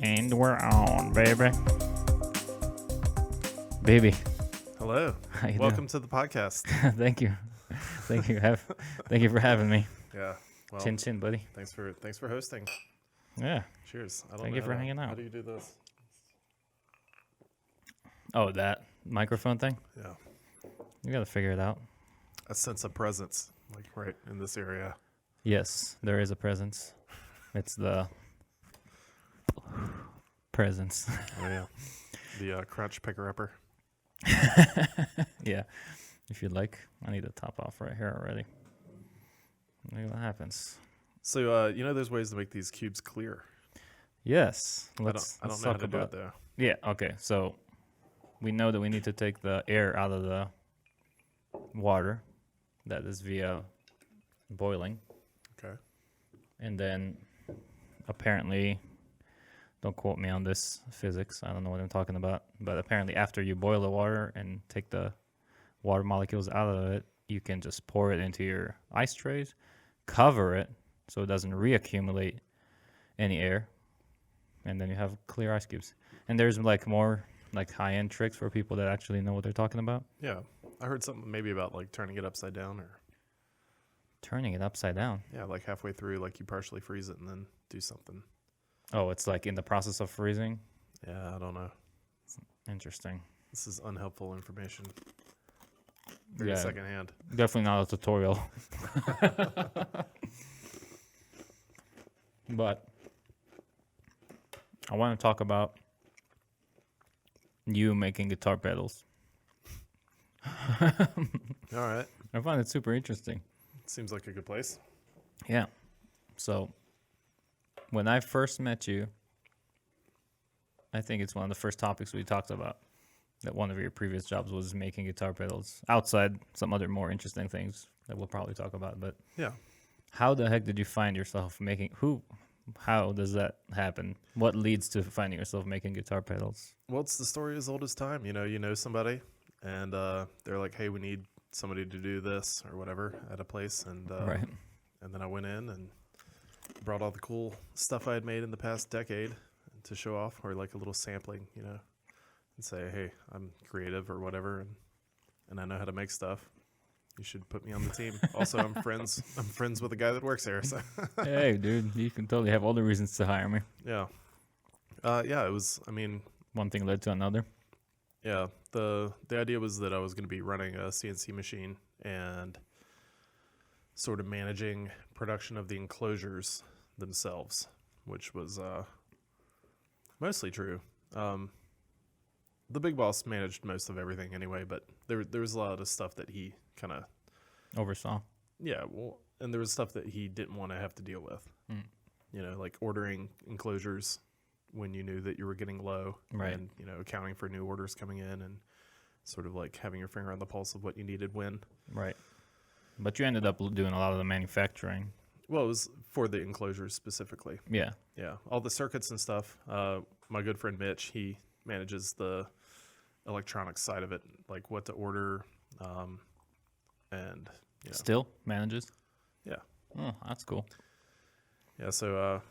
And we're on, baby. Baby. Hello. How you Welcome to the podcast. doing? Thank you. Thank you. Thank you for having me. Yeah. Well, Chin chin, buddy. thanks for hosting. Yeah. Cheers. I don't Thank know you for how to- hanging out. How do you do this? Oh, that microphone thing? Yeah. You gotta figure it out. A sense of presence, like right in this area. Yes, there is a presence. It's the presence. Oh yeah. The crunch picker upper. Yeah. If you'd like. I need to top off right here already. Maybe what happens. So there's ways to make these cubes clear. Yes. I Let's don't know how talk to do about it though. Yeah, okay. So we know that we need to take the air out of the water. That is via boiling. Okay. And then apparently, don't quote me on this physics, I don't know what I'm talking about, but apparently after you boil the water and take the water molecules out of it, you can just pour it into your ice trays, cover it so it doesn't reaccumulate any air, and then you have clear ice cubes. And there's like more like high-end tricks for people that actually know what they're talking about. Yeah. I heard something maybe about like turning it upside down or Turning it upside down. yeah, like halfway through, like you partially freeze it and then do something. Oh, it's like in the process of freezing. Yeah, I don't know. Interesting. This is unhelpful information. Very Yeah. secondhand. Definitely not a tutorial. But I want to talk about you making guitar pedals. All right. I find it super interesting. Seems like a good place. Yeah. So when I first met you, I think it's one of the first topics we talked about. That one of your previous jobs was making guitar pedals outside some other more interesting things that we'll probably talk about. But Yeah. how the heck did you find yourself making how does that happen? What leads to finding yourself making guitar pedals? Well, it's the story as old as time. You know somebody, and they're like, "Hey, we need somebody to do this or whatever at a place," and Right. and then I went in and brought all the cool stuff I had made in the past decade to show off, or like a little sampling, and say, "Hey, I'm creative or whatever, and I know how to make stuff. You should put me on the team." Also, I'm friends with a guy that works there, so Hey, dude, you can totally have all the reasons to hire me. yeah, it was. I mean, One thing led to another. yeah, the idea was that I was going to be running a CNC machine and sort of managing production of the enclosures themselves, which was mostly true. The big boss managed most of everything anyway, but there was a lot of stuff that he kind of Oversaw. and there was stuff that he didn't want to have to deal with. Like ordering enclosures when you knew that you were getting low, Right. and accounting for new orders coming in and sort of like having your finger on the pulse of what you needed when. Right. But you ended up doing a lot of the manufacturing. Well, it was for the enclosures specifically. Yeah. Yeah, all the circuits and stuff. My good friend Mitch, he manages the electronics side of it, like what to order, and Still manages? yeah, Oh, that's cool. yeah. So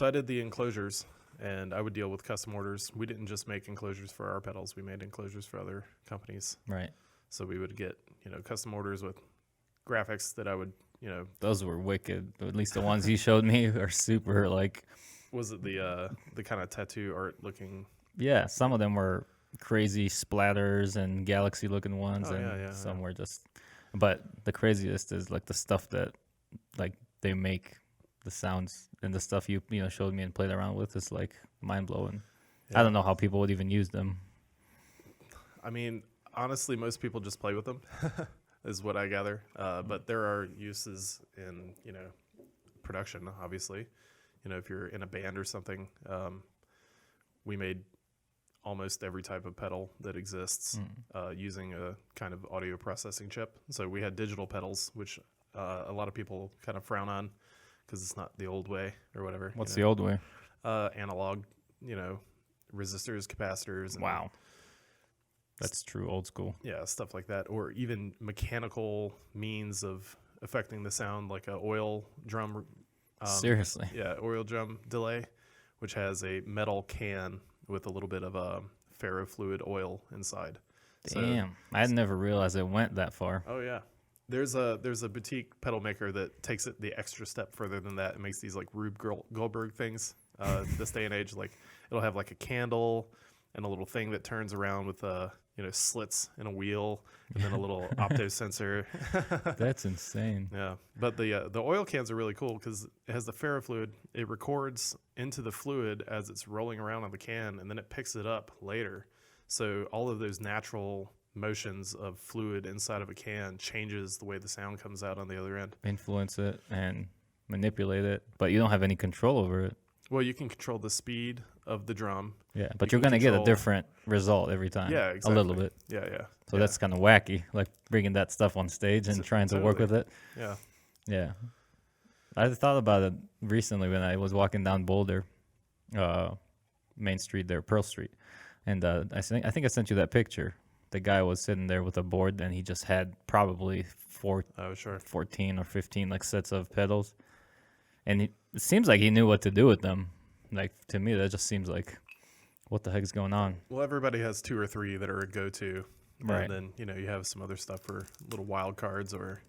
I did the enclosures, and I would deal with custom orders. We didn't just make enclosures for our pedals; we made enclosures for other companies. Right. So we would get custom orders with graphics that I would Those were wicked. At least the ones you showed me are super like, was it the kind of tattoo art looking. yeah, some of them were crazy splatters and galaxy looking ones, Oh, and yeah, some yeah. were just, but the craziest is like the stuff that like they make the sounds, and the stuff you showed me and played around with is like mind blowing. Yeah. I don't know how people would even use them. I mean, honestly, most people just play with them, is what I gather. But there are uses in, production, obviously. If you're in a band or something, we made almost every type of pedal that exists using a kind of audio processing chip. So we had digital pedals, which a lot of people kind of frown on because it's not the old way or whatever. What's the old way? Analog, resistors, capacitors. And, Wow. That's true old school. yeah, stuff like that. Or even mechanical means of affecting the sound, like a oil drum. Seriously. Yeah, oil drum delay, which has a metal can with a little bit of a ferrofluid oil inside. Damn, I had never realized it went that far. Oh yeah. There's a boutique pedal maker that takes it the extra step further than that and makes these like Rube Goldberg things. This day and age, like it'll have like a candle and a little thing that turns around with slits in a wheel and then a little opto sensor. That's insane. Yeah, but the oil cans are really cool because it has the ferrofluid. It records into the fluid as it's rolling around on the can, and then it picks it up later. So all of those natural motions of fluid inside of a can changes the way the sound comes out on the other end. Influence it and manipulate it, but you don't have any control over it. Well, you can control the speed of the drum. Yeah, but you're going to get a different result every time. Yeah, exactly. A little bit. Yeah. So that's kind of wacky, like bringing that stuff on stage and trying to work with it. Yeah. Yeah. I thought about it recently when I was walking down Boulder, Main Street there, Pearl Street. And I think I sent you that picture. The guy was sitting there with a board, and he just had probably 14 or 15 like sets of pedals. And it seems like he knew what to do with them. Like, to me, that just seems like, what the heck is going on? Well, everybody has 2 or 3 that are a go-to. Right. And then, you have some other stuff for little wild cards, or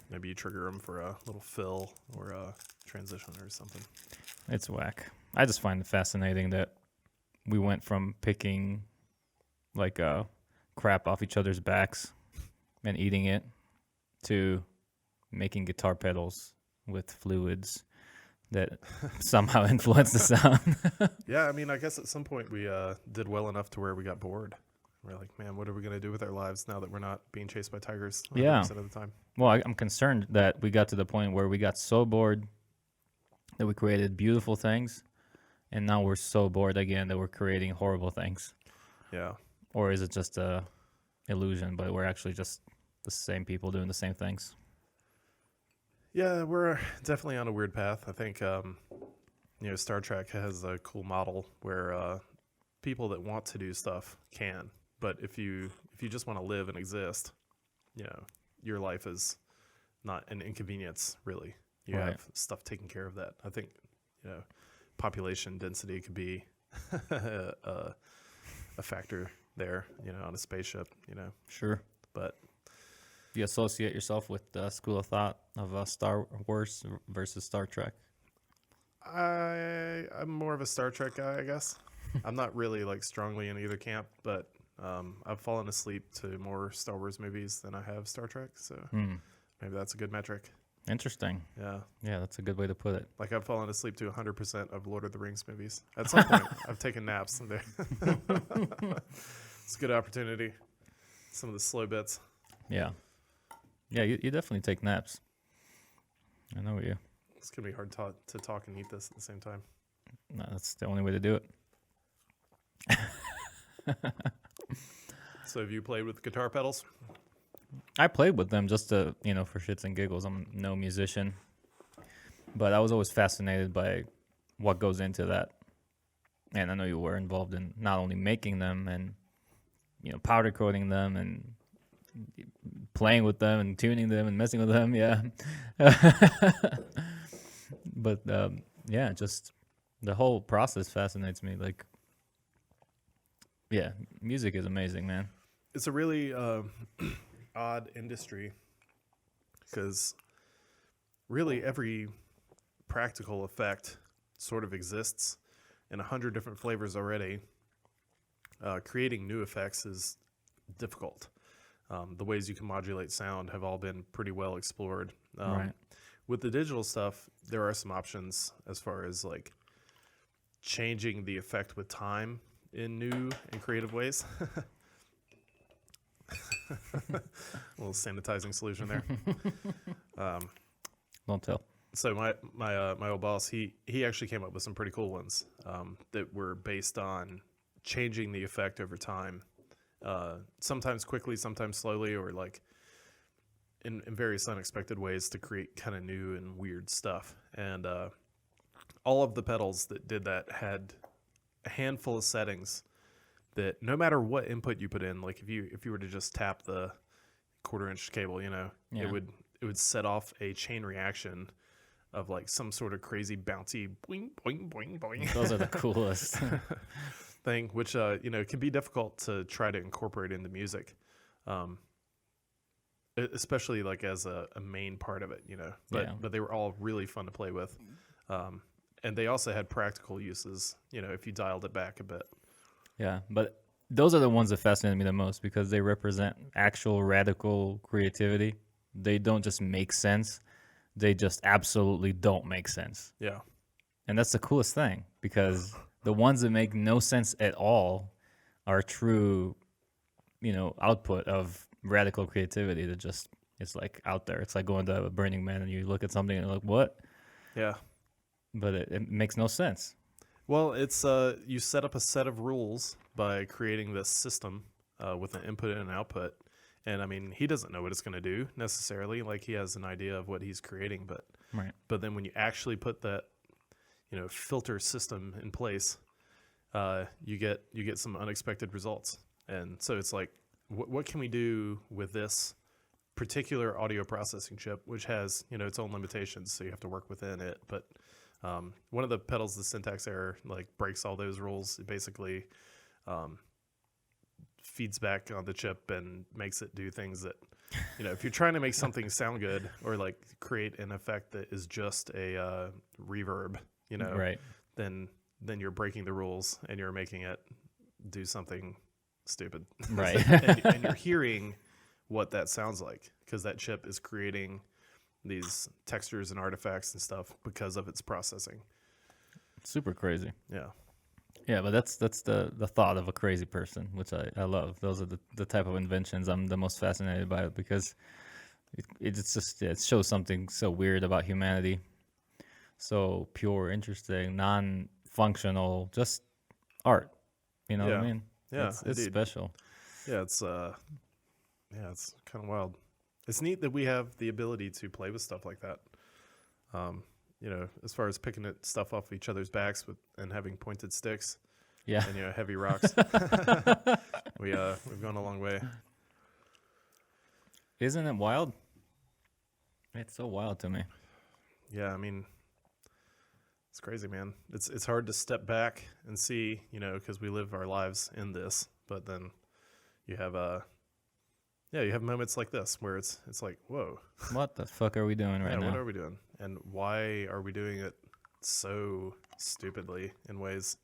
maybe you trigger them for a little fill or a transition or something. It's whack. I just find it fascinating that we went from picking, like, crap off each other's backs and eating it to making guitar pedals with fluids that somehow influence the sound. Yeah, I mean, I guess at some point we did well enough to where we got bored. We're like, man, what are we going to do with our lives now that we're not being chased by tigers 100% of the time? Well, I'm concerned that we got to the point where we got so bored that we created beautiful things, and now we're so bored again that we're creating horrible things. Yeah. Or is it just a illusion, but we're actually just the same people doing the same things? Yeah, we're definitely on a weird path. I think, Star Trek has a cool model where people that want to do stuff can. But if you just want to live and exist, your life is not an inconvenience, really. You have stuff taking care of that. I think, population density could be a factor there, on a spaceship, Sure. But you associate yourself with the school of thought of Star Wars versus Star Trek? I'm more of a Star Trek guy, I guess. I'm not really like strongly in either camp, but I've fallen asleep to more Star Wars movies than I have Star Trek, so maybe that's a good metric. Interesting. Yeah, that's a good way to put it. Like I've fallen asleep to 100% of Lord of the Rings movies. At some point, I've taken naps in there. It's a good opportunity. Some of the slow bits. Yeah. Yeah, you definitely take naps. I know you. It's going to be hard to talk and eat this at the same time. No, that's the only way to do it. So have you played with guitar pedals? I played with them just to, for shits and giggles. I'm no musician. But I was always fascinated by what goes into that. And I know you were involved in not only making them and, powder coating them and playing with them and tuning them and messing with them. Yeah. But, just the whole process fascinates me. Like, yeah, music is amazing, man. It's a really odd industry because really every practical effect sort of exists in 100 different flavors already. Creating new effects is difficult. The ways you can modulate sound have all been pretty well explored. Right. With the digital stuff, there are some options as far as like changing the effect with time in new and creative ways. A little sanitizing solution there. Don't tell. So my old boss, he actually came up with some pretty cool ones that were based on changing the effect over time. Sometimes quickly, sometimes slowly, or like in various unexpected ways to create kind of new and weird stuff. And all of the pedals that did that had a handful of settings that no matter what input you put in, like if you were to just tap the 1/4-inch cable, it would set off a chain reaction of like some sort of crazy bouncy boing boing boing boing Those are the coolest. thing, which you know, can be difficult to try to incorporate into music, especially like as a main part of it, you know. But they were all really fun to play with, and they also had practical uses, you know, if you dialed it back a bit. Yeah, but those are the ones that fascinate me the most because they represent actual radical creativity. They don't just make sense; they just absolutely don't make sense. Yeah, And that's the coolest thing because the ones that make no sense at all are true, you know, output of radical creativity that just it's like out there. It's like going to a Burning Man and you look at something and you're like, what? yeah. But it makes no sense. Well, it's you set up a set of rules by creating this system with an input and an output. And I mean, he doesn't know what it's going to do necessarily. Like he has an idea of what he's creating, Right. but then when you actually put that, you know, filter system in place, you get some unexpected results. And so it's like, what can we do with this particular audio processing chip, which has, you know, its own limitations, so you have to work within it. But one of the pedals, the syntax error, like breaks all those rules. It basically feeds back on the chip and makes it do things that, you know, if you're trying to make something sound good or like create an effect that is just a reverb, you know, Right. then you're breaking the rules and you're making it do something stupid. Right. and you're hearing what that sounds like because that chip is creating these textures and artifacts and stuff because of its processing. Super crazy. Yeah. Yeah, but that's the thought of a crazy person, which I love. Those are the type of inventions I'm the most fascinated by because it shows something so weird about humanity. So pure, interesting, non-functional, just art. You know what I Yeah. mean? Yeah, It's indeed. special. Yeah, it's kind of wild. It's neat that we have the ability to play with stuff like that. You know, as far as picking stuff off each other's backs and having pointed sticks Yeah. and, you know, heavy rocks. We've gone a long way. Isn't it wild? It's so wild to me. Yeah, I mean, it's crazy, man. It's hard to step back and see, you know, because we live our lives in this, but then you have you have moments like this where it's like, whoa, What the fuck are we doing right yeah, now? what are we doing, and why are we doing it so stupidly in ways?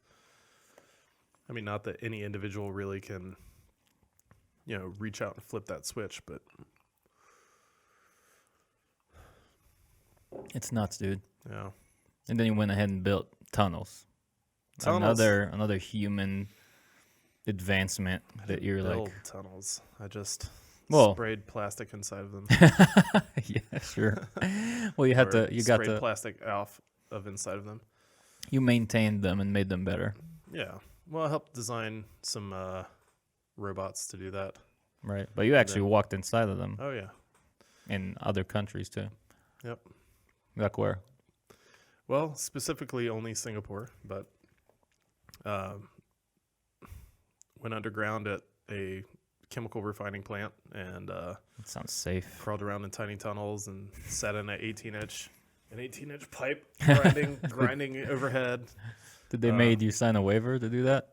I mean, not that any individual really can, you know, reach out and flip that switch, but It's nuts, dude. yeah, And then you went ahead and built tunnels. Tunnels. Another human advancement that you're build like, tunnels. I just Well- sprayed plastic inside of them. yeah, sure. Well, you had Or to, you got sprayed to, plastic off of inside of them. you maintained them and made them better, Yeah. Well, I helped design some robots to do that. right? But you actually then- walked inside of them Oh yeah. in other countries too. Yep. Like where? Well, specifically only Singapore, but went underground at a chemical refining plant and That sounds safe. crawled around in tiny tunnels and sat in an 18-inch pipe grinding overhead. Did they made you sign a waiver to do that?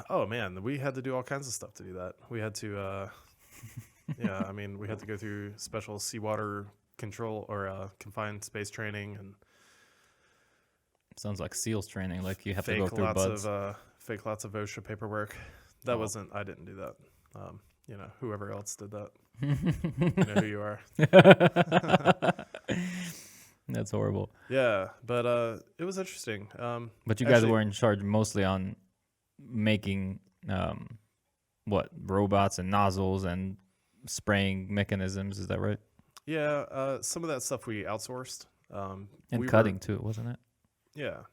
Oh man, we had to do all kinds of stuff to do that. We had to yeah, I mean, we had to go through special seawater control or confined space training and Sounds like SEALs training. Like you have to fake go through buds. lots of OSHA paperwork. That Oh. wasn't. I didn't do that. You know, whoever else did that. You know who you are. That's horrible. Yeah, but it was interesting. But you guys Actually- were in charge mostly on making what robots and nozzles and spraying mechanisms. Is that right? Yeah, some of that stuff we outsourced. And we were- cutting too, wasn't it? Yeah,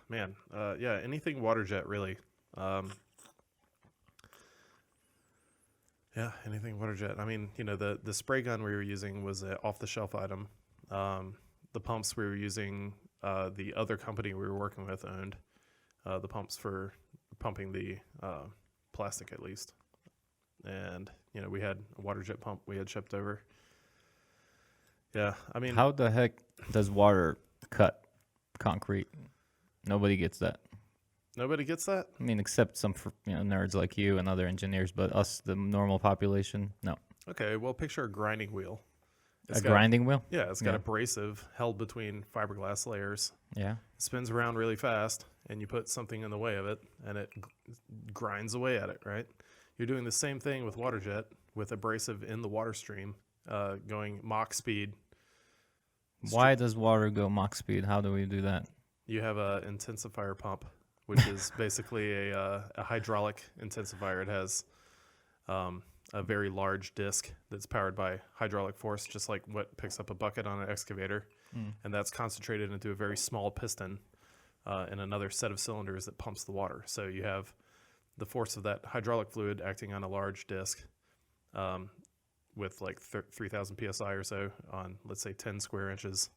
man. Yeah, anything water jet really. Yeah, anything water jet. I mean, you know, the spray gun we were using was an off the shelf item. The pumps we were using, the other company we were working with owned the pumps for pumping the plastic at least. And, you know, we had a water jet pump we had shipped over. Yeah, I mean, How the heck does water cut concrete? Nobody gets that. nobody gets that. I mean, except some nerds like you and other engineers, but us, the normal population, no. Okay, well, picture a grinding wheel. A grinding wheel? Yeah, it's got Yeah. abrasive held between fiberglass layers. Yeah. It spins around really fast, and you put something in the way of it, and it grinds away at it, right? You're doing the same thing with water jet with abrasive in the water stream, going Mach speed. Why does water go Mach speed? How do we do that? You have a intensifier pump, which is basically a hydraulic intensifier. It has a very large disc that's powered by hydraulic force, just like what picks up a bucket on an excavator. And that's concentrated into a very small piston and another set of cylinders that pumps the water. So you have the force of that hydraulic fluid acting on a large disc with like 3,000 psi or so on, let's say, 10 square inches.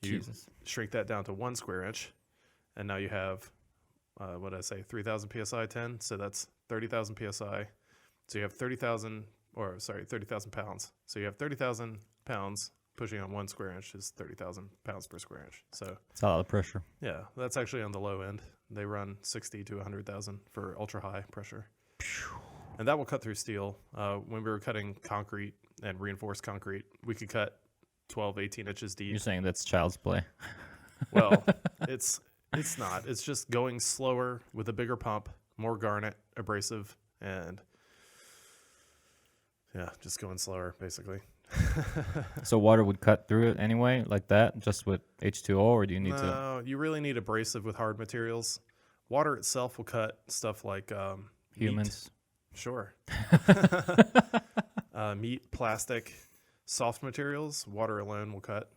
You Jesus. shrink that down to 1 square inch, and now you have, 3,000 psi 10, so that's 30,000 psi. So you have 30,000 pounds. So you have 30,000 pounds pushing on 1 square inch is 30,000 pounds per square inch. So It's a lot of pressure. yeah, that's actually on the low end. They run 60 to 100,000 for ultra high pressure. And that will cut through steel. When we were cutting concrete and reinforced concrete, we could cut 12, 18 inches deep. You're saying that's child's play. Well, it's not. It's just going slower with a bigger pump, more garnet, abrasive, and yeah, just going slower, basically. So water would cut through it anyway, like that, just with H2O, or do you need to? No, you really need abrasive with hard materials. Water itself will cut stuff like Humans. meat. Sure. Meat, plastic, soft materials. Water alone will cut.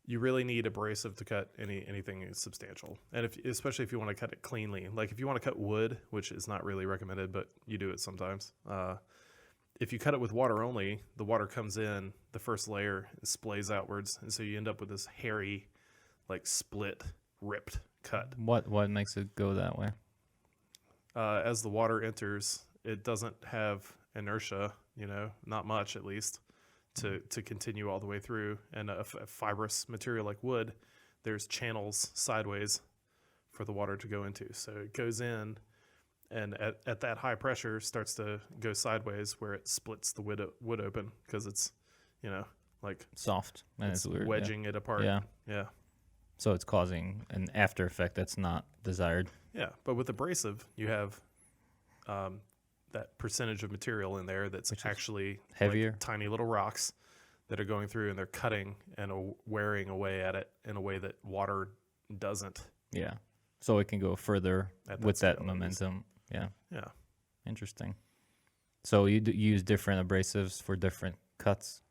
You really need abrasive to cut anything substantial, and especially if you want to cut it cleanly. Like if you want to cut wood, which is not really recommended, but you do it sometimes. If you cut it with water only, the water comes in, the first layer splays outwards, and so you end up with this hairy, like split, ripped cut. What makes it go that way? As the water enters, it doesn't have inertia, not much at least, to continue all the way through. And a fibrous material like wood, there's channels sideways for the water to go into. So it goes in, and at that high pressure starts to go sideways where it splits the wood open because it's, like Soft. And it's weird. wedging it apart. Yeah. Yeah. So it's causing an after effect that's not desired. Yeah. But with abrasive, you have that percentage of material in there that's actually heavier. like tiny little rocks that are going through and they're cutting and wearing away at it in a way that water doesn't. Yeah. So it can go further At that with that scale, at least. momentum. Yeah. Yeah. Interesting. So you use different abrasives for different cuts?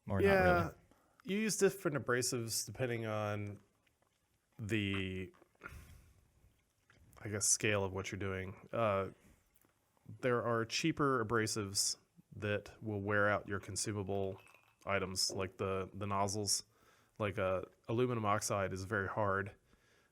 Or not really? You use different abrasives depending on the, I guess, scale of what you're doing. There are cheaper abrasives that will wear out your consumable items, like the nozzles. Like aluminum oxide is very hard,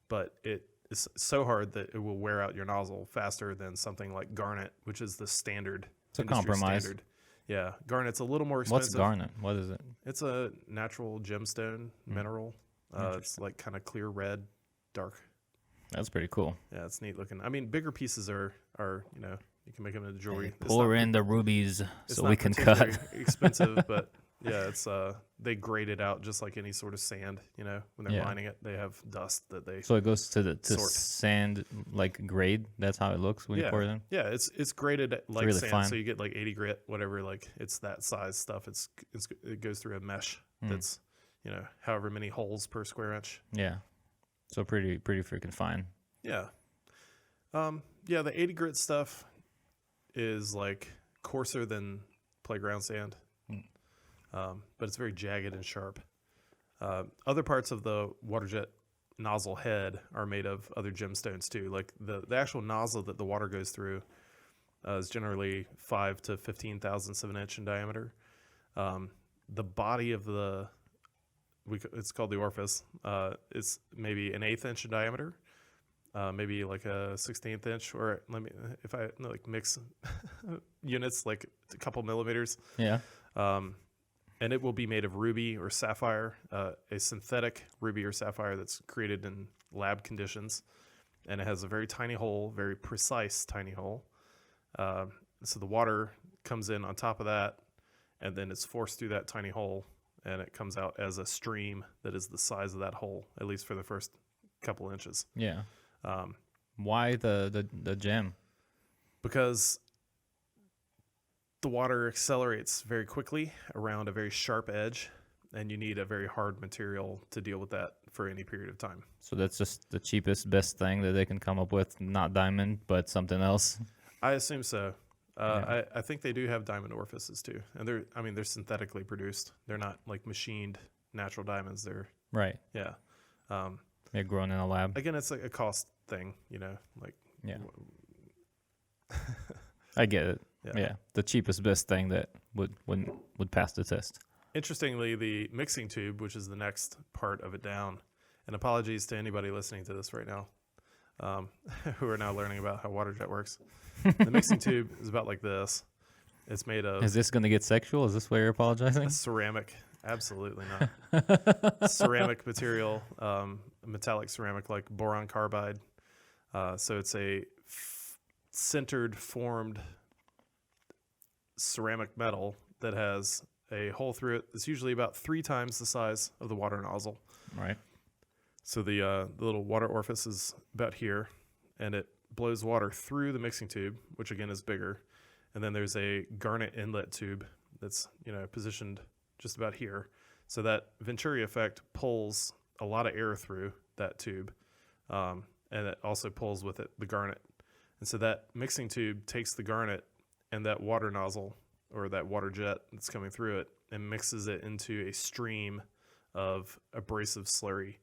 but it is so hard that it will wear out your nozzle faster than something like garnet, which is the standard. It's a industry compromise. standard. Yeah, garnet's a little more expensive. What's garnet? What is it? It's a natural gemstone mineral. It's like kind of clear red, dark. That's pretty cool. Yeah, it's neat looking. I mean, bigger pieces are you can make them into jewelry. It's Pour not- in the rubies it's so not we can cut. particularly expensive, but yeah, it's they grade it out just like any sort of sand. When they're Yeah. mining it, they have dust that they. So it goes to the Sort. sand like grade. That's how it looks when you Yeah, pour it in. yeah, it's graded like really sand, fine. so you get like 80 grit, whatever. Like it's that size stuff. It goes through a mesh that's however many holes per square inch. Yeah. So pretty freaking fine. Yeah. Yeah, the 80 grit stuff is like coarser than playground sand, but it's very jagged and sharp. Other parts of the water jet nozzle head are made of other gemstones too. Like the actual nozzle that the water goes through is generally 5 to 15 thousandths of an inch in diameter. The body of it's called the orifice. It's maybe an 1/8 inch in diameter. Maybe like a 16th inch, or if I mix units, like a couple millimeters. Yeah. and it will be made of ruby or sapphire, a synthetic ruby or sapphire that's created in lab conditions, and it has a very tiny hole, very precise tiny hole. So the water comes in on top of that, and then it's forced through that tiny hole, and it comes out as a stream that is the size of that hole, at least for the first couple inches. Yeah. Why the gem? Because the water accelerates very quickly around a very sharp edge, and you need a very hard material to deal with that for any period of time. So that's just the cheapest, best thing that they can come up with, not diamond, but something else. I assume so. I think they do have diamond orifices too, and they're synthetically produced. They're not like machined natural diamonds. They're Right. yeah. They're grown in a lab. Again, it's like a cost thing, like Yeah. I get it. Yeah. Yeah. The cheapest, best thing that would pass the test. Interestingly, the mixing tube, which is the next part of it down, and apologies to anybody listening to this right now, who are now learning about how water jet works. The mixing tube is about like this. It's made of Is this going to get sexual? Is this why you're apologizing? ceramic. Absolutely not. Ceramic material, metallic ceramic like boron carbide. So it's a centered formed ceramic metal that has a hole through it that's usually about 3 times the size of the water nozzle. Right. So the little water orifice is about here, and it blows water through the mixing tube, which again is bigger. And then there's a garnet inlet tube that's positioned just about here. So that Venturi effect pulls a lot of air through that tube, and it also pulls with it the garnet. And so that mixing tube takes the garnet and that water nozzle or that water jet that's coming through it and mixes it into a stream of abrasive slurry.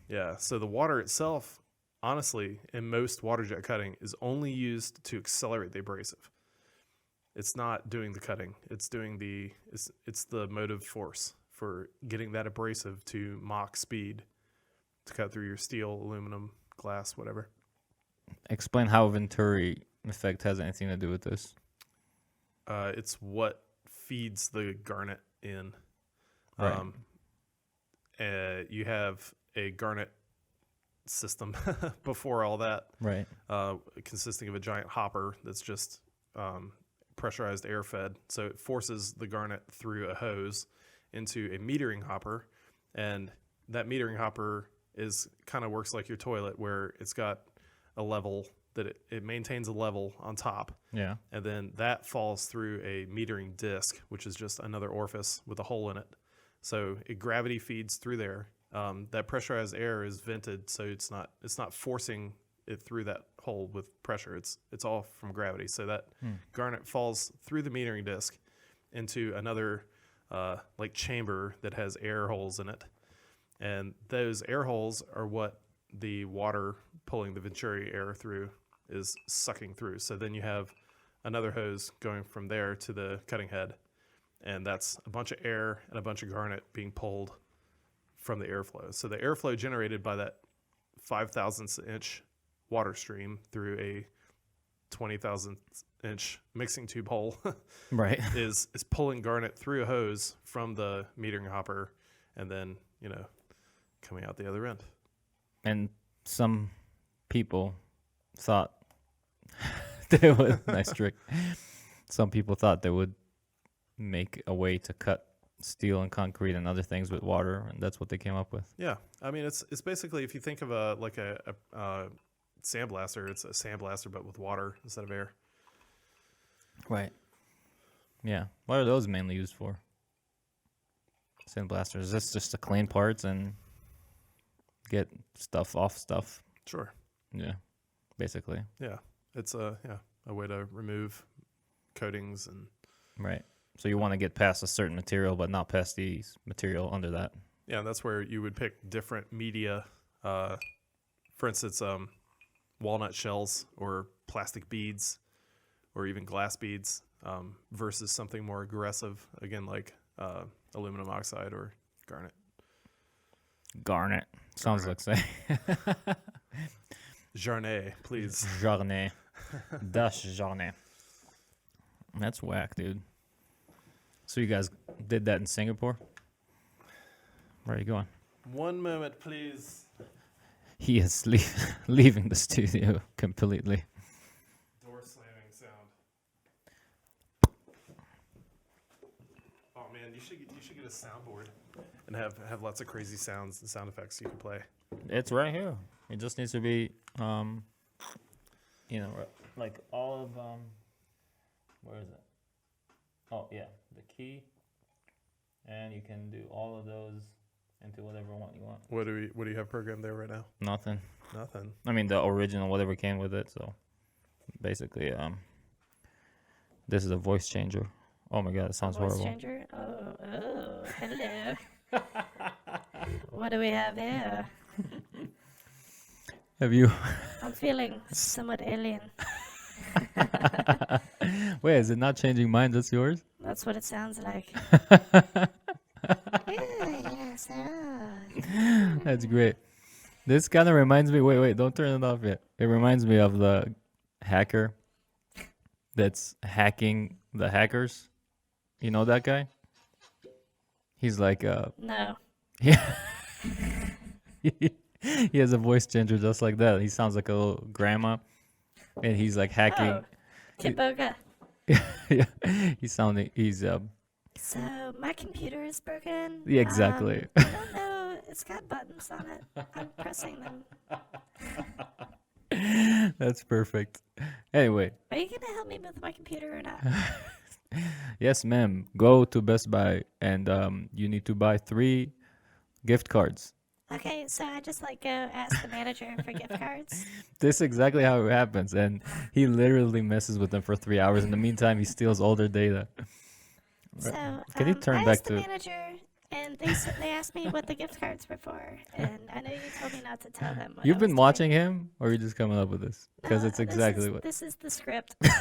Yeah. So the water itself, honestly, in most water jet cutting, is only used to accelerate the abrasive. It's not doing the cutting. It's doing it's the motive force for getting that abrasive to Mach speed to cut through your steel, aluminum, glass, whatever. Explain how Venturi effect has anything to do with this. It's what feeds the garnet in. Right. You have a garnet system before all that, Right. consisting of a giant hopper that's just pressurized air fed. So it forces the garnet through a hose into a metering hopper, and that metering hopper kind of works like your toilet, where it's got a level that it maintains a level on top. Yeah. And then that falls through a metering disc, which is just another orifice with a hole in it. So gravity feeds through there. That pressurized air is vented, so it's not forcing it through that hole with pressure. It's all from gravity. So that garnet falls through the metering disc into another like chamber that has air holes in it, and those air holes are what the water pulling the Venturi air through is sucking through. So then you have another hose going from there to the cutting head, and that's a bunch of air and a bunch of garnet being pulled from the airflow. So the airflow generated by that 5,000th inch water stream through a 20,000th inch mixing tube hole Right. is pulling garnet through a hose from the metering hopper, and then coming out the other end. And some people thought they would nice trick. Some people thought they would make a way to cut steel and concrete and other things with water, and that's what they came up with. Yeah, I mean it's basically, if you think of a sandblaster, it's a sandblaster but with water instead of air. Right. Yeah. What are those mainly used for? Sandblasters. Is this just to clean parts and get stuff off stuff? Sure. Yeah. Basically. Yeah, it's a way to remove coatings and Right. So you want to get past a certain material, but not past the material under that. yeah, that's where you would pick different media. For instance, walnut shells or plastic beads or even glass beads versus something more aggressive, again, like aluminum oxide or garnet. Garnet. Sounds like say. Jarnet, please. Jarnet. Das Jarnet. That's whack, dude. So you guys did that in Singapore? Where are you going? 1 moment, please. He is leaving the studio completely. Door slamming sound. Oh man, you should get a soundboard and have lots of crazy sounds and sound effects you can play. It's right here. It just needs to be, like all of, where is it? Oh, yeah, the key. And you can do all of those into whatever one you want. What do you have programmed there right now? Nothing. Nothing. I mean, the original, whatever came with it. So basically, this is a voice changer. Oh my God, it sounds Voice horrible. changer? Oh, hello. What do we have here? Have you? I'm feeling somewhat alien. Wait, is it not changing mine? That's yours? That's what it sounds like. Yes, That's great. This kind of reminds me. Wait, don't turn it off yet. It reminds me of the hacker that's hacking the hackers. You know that guy? He's like, No. yeah. He has a voice changer just like that. He sounds like a little grandma, and he's like hacking. Oh, Kiboga. Yeah, he's So, my computer is broken. Yeah, exactly. I don't know. It's got buttons on it. I'm pressing them. That's perfect. Anyway, Are you going to help me with my computer or not? yes, ma'am. Go to Best Buy and you need to buy 3 gift cards. Okay, so I just go ask the manager for gift cards. This is exactly how it happens, and he literally messes with them for 3 hours. In the meantime, he steals all their data. So, Can you turn I back asked the to- manager, and they asked me what the gift cards were for, and I know you told me not to tell them. What You've I been was watching him, or are you just coming up with this? Because doing. it's exactly what. This is the script. That's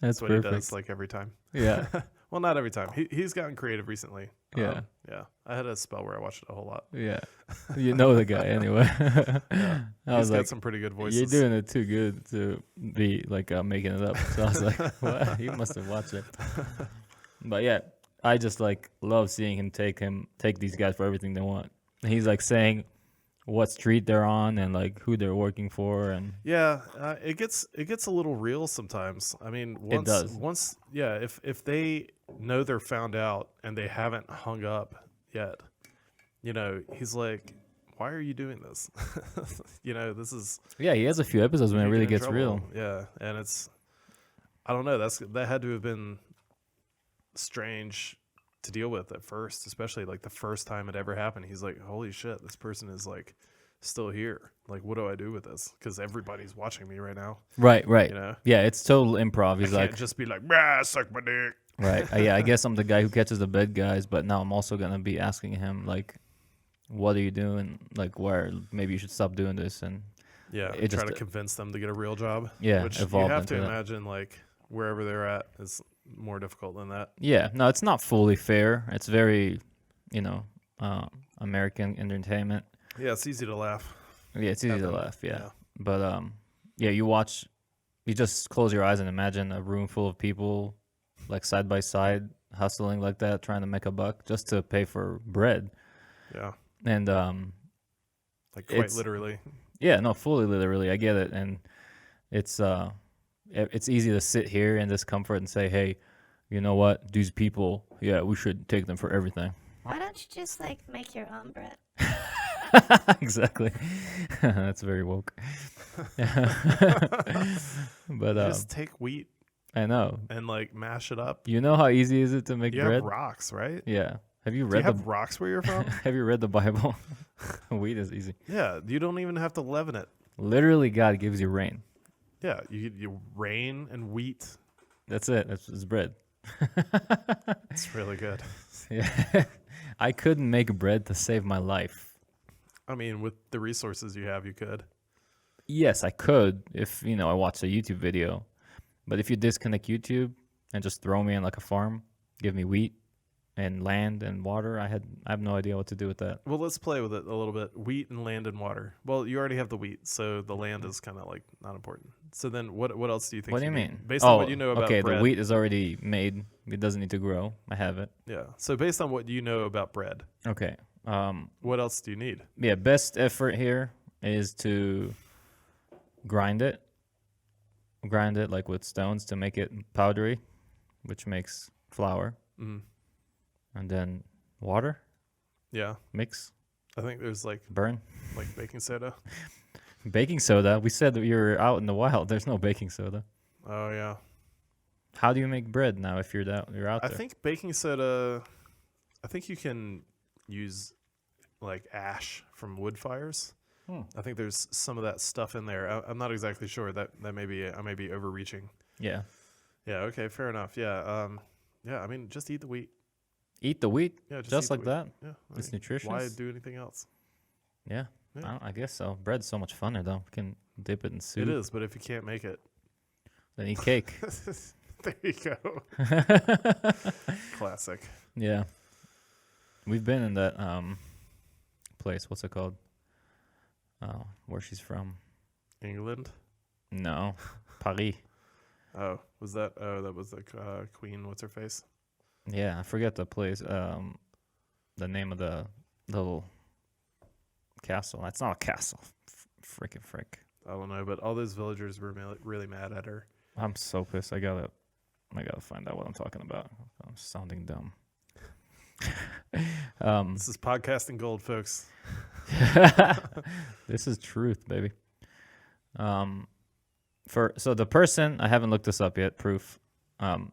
That's what he perfect. does like every time. Yeah, Well, not every time. He's gotten creative recently. Yeah. Yeah. I had a spell where I watched it a whole lot. yeah. You know the guy anyway. Yeah. I was He's got like, some pretty good voices. you're doing it too good to be like making it up. So I was like, what? You must have watched it. But yeah, I just like love seeing him take these guys for everything they want. He's like saying what street they're on and like who they're working for, and Yeah, it gets a little real sometimes. I mean, once if they know they're found out and they haven't hung up yet, he's like, why are you doing this? This is yeah, he has a few episodes when it you really get in gets real. trouble. Yeah, and I don't know, that had to have been strange to deal with at first, especially like the first time it ever happened. He's like, holy shit, this person is like still here. Like, what do I do with this? Because everybody's watching me right now. Right. You Yeah, it's total improv. He's I like, can't just be like, "Rah, suck my dick." right. Yeah, I guess I'm the guy who catches the bad guys, but now I'm also gonna be asking him like, what are you doing? Like, where maybe you should stop doing this. And Yeah, It try just- to convince them to get a real job. Yeah, which you evolve have to into that. imagine like wherever they're at is more difficult than that. yeah, no, it's not fully fair. It's very, American entertainment. Yeah, it's easy to laugh. Yeah, it's easy at to them. laugh. Yeah, but you just close your eyes and imagine a room full of people, like side by side, hustling like that, trying to make a buck just to pay for bread. Yeah, And like quite It's- literally. yeah, no, fully literally, I get it, and it's easy to sit here in this comfort and say, hey, you know what, these people, yeah, we should take them for everything. Why don't you just make your own bread? Exactly. That's very woke. But Just take wheat I know. and like mash it up. You know how easy is it to make You bread? have rocks, right? Yeah. Have you Do you read have rocks where you're from? Have you read the Bible? Wheat is easy. Yeah, you don't even have to leaven it. Literally, God gives you rain. Yeah, you rain and wheat. That's it. It's bread. It's really good. Yeah. I couldn't make bread to save my life. I mean, with the resources you have, you could. Yes, I could if, I watched a YouTube video. But if you disconnect YouTube and just throw me in like a farm, give me wheat, and land and water. I have no idea what to do with that. Well, let's play with it a little bit. Wheat and land and water. Well, you already have the wheat, so the land is kind of like not important. So then, what else do you think? What do you need? mean? Based on what you know about okay, bread. the wheat is already made. It doesn't need to grow. I have it. Yeah. So based on what you know about bread, Okay. what else do you need? Yeah, best effort here is to grind it like with stones to make it powdery, which makes flour, Mm. and then water, Yeah. mix, I think there's like burn. baking soda. Baking soda. We said that you're out in the wild. There's no baking soda. Oh yeah. How do you make bread now if you're out there? I think baking soda. I think you can use like ash from wood fires. I think there's some of that stuff in there. I'm not exactly sure. That may be I may be overreaching. Yeah. Yeah. Okay. Fair enough. Yeah. Yeah. I mean, just eat the wheat. Eat the wheat Yeah. just eat like the wheat. that. Yeah. It's nutritious. Why do anything else? Yeah. Yeah. I guess so. Bread's so much funner though. You can dip it in soup. It is, but if you can't make it, Then eat cake. there you go. Classic. Yeah. We've been in that place. What's it called? Where she's from. England. No. Paris. Oh, was that? Oh, that was the Queen. What's her face? Yeah, I forget the place. The name of the little castle. It's not a castle. Frick. I don't know, but all those villagers were really mad at her. I'm so pissed. I gotta find out what I'm talking about. I'm sounding dumb. This is podcasting gold, folks. This is truth, baby. So the person, I haven't looked this up yet, proof,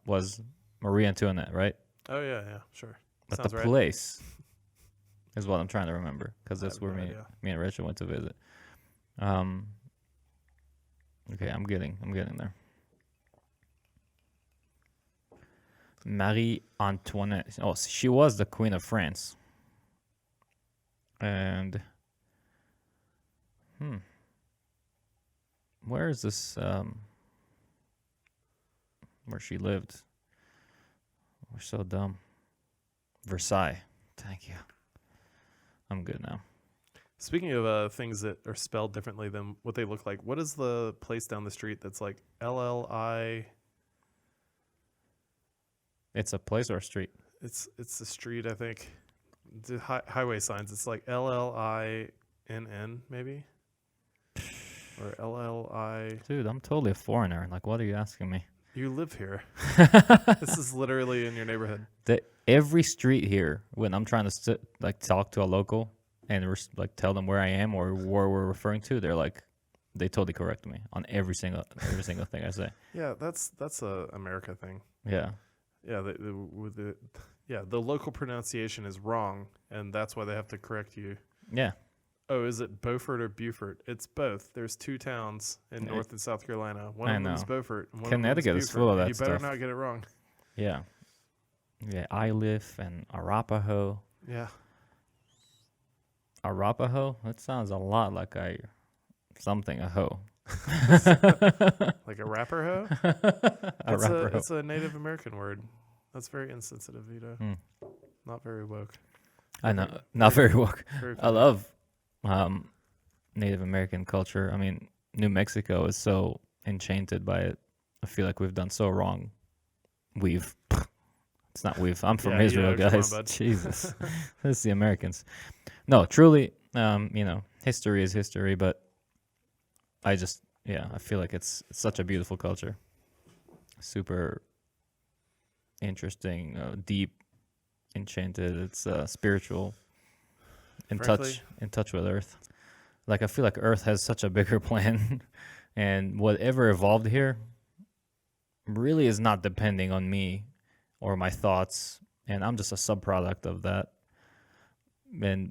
was Marie Antoinette, right? Oh yeah, sure. But Sounds the right. place is what I'm trying to remember because I that's have where no me idea. and Rachel went to visit. Okay, I'm getting there. Marie Antoinette. Oh, she was the Queen of France. And where is this where she lived? We're so dumb. Versailles. Thank you. I'm good now. Speaking of things that are spelled differently than what they look like, what is the place down the street that's like LLI? It's a place or a street? It's a street, I think. The highway signs. It's like LLINN maybe, or LLI. Dude, I'm totally a foreigner. Like, what are you asking me? You live here. This is literally in your neighborhood. Every street here, when I'm trying to talk to a local and like tell them where I am or where we're referring to, they totally correct me on every single thing I say. Yeah, that's a America thing. Yeah. Yeah, the local pronunciation is wrong, and that's why they have to correct you. Yeah. Oh, is it Beaufort or Beaufort? It's both. There's two towns in North and South Carolina. One of them is Beaufort. And one Connecticut of them is full of that You better stuff. not get it wrong. Yeah. Yeah, Iliff and Arapaho. Yeah. Arapaho? That sounds a lot like a hoe. Like a rapper hoe? It's a Native American word. That's very insensitive, Vito. Not very woke. I know. Not very woke. Very I love Native American culture. I mean, New Mexico is so enchanted by it. I feel like we've done so wrong. It's not we've. I'm from Israel, come on, guys. bud. Jesus. This is the Americans. No, truly, history is history, but I feel like it's such a beautiful culture. Super interesting, deep, enchanted. It's spiritual, Frankly, in touch with Earth. Like, I feel like Earth has such a bigger plan, and whatever evolved here really is not depending on me or my thoughts, and I'm just a subproduct of that. And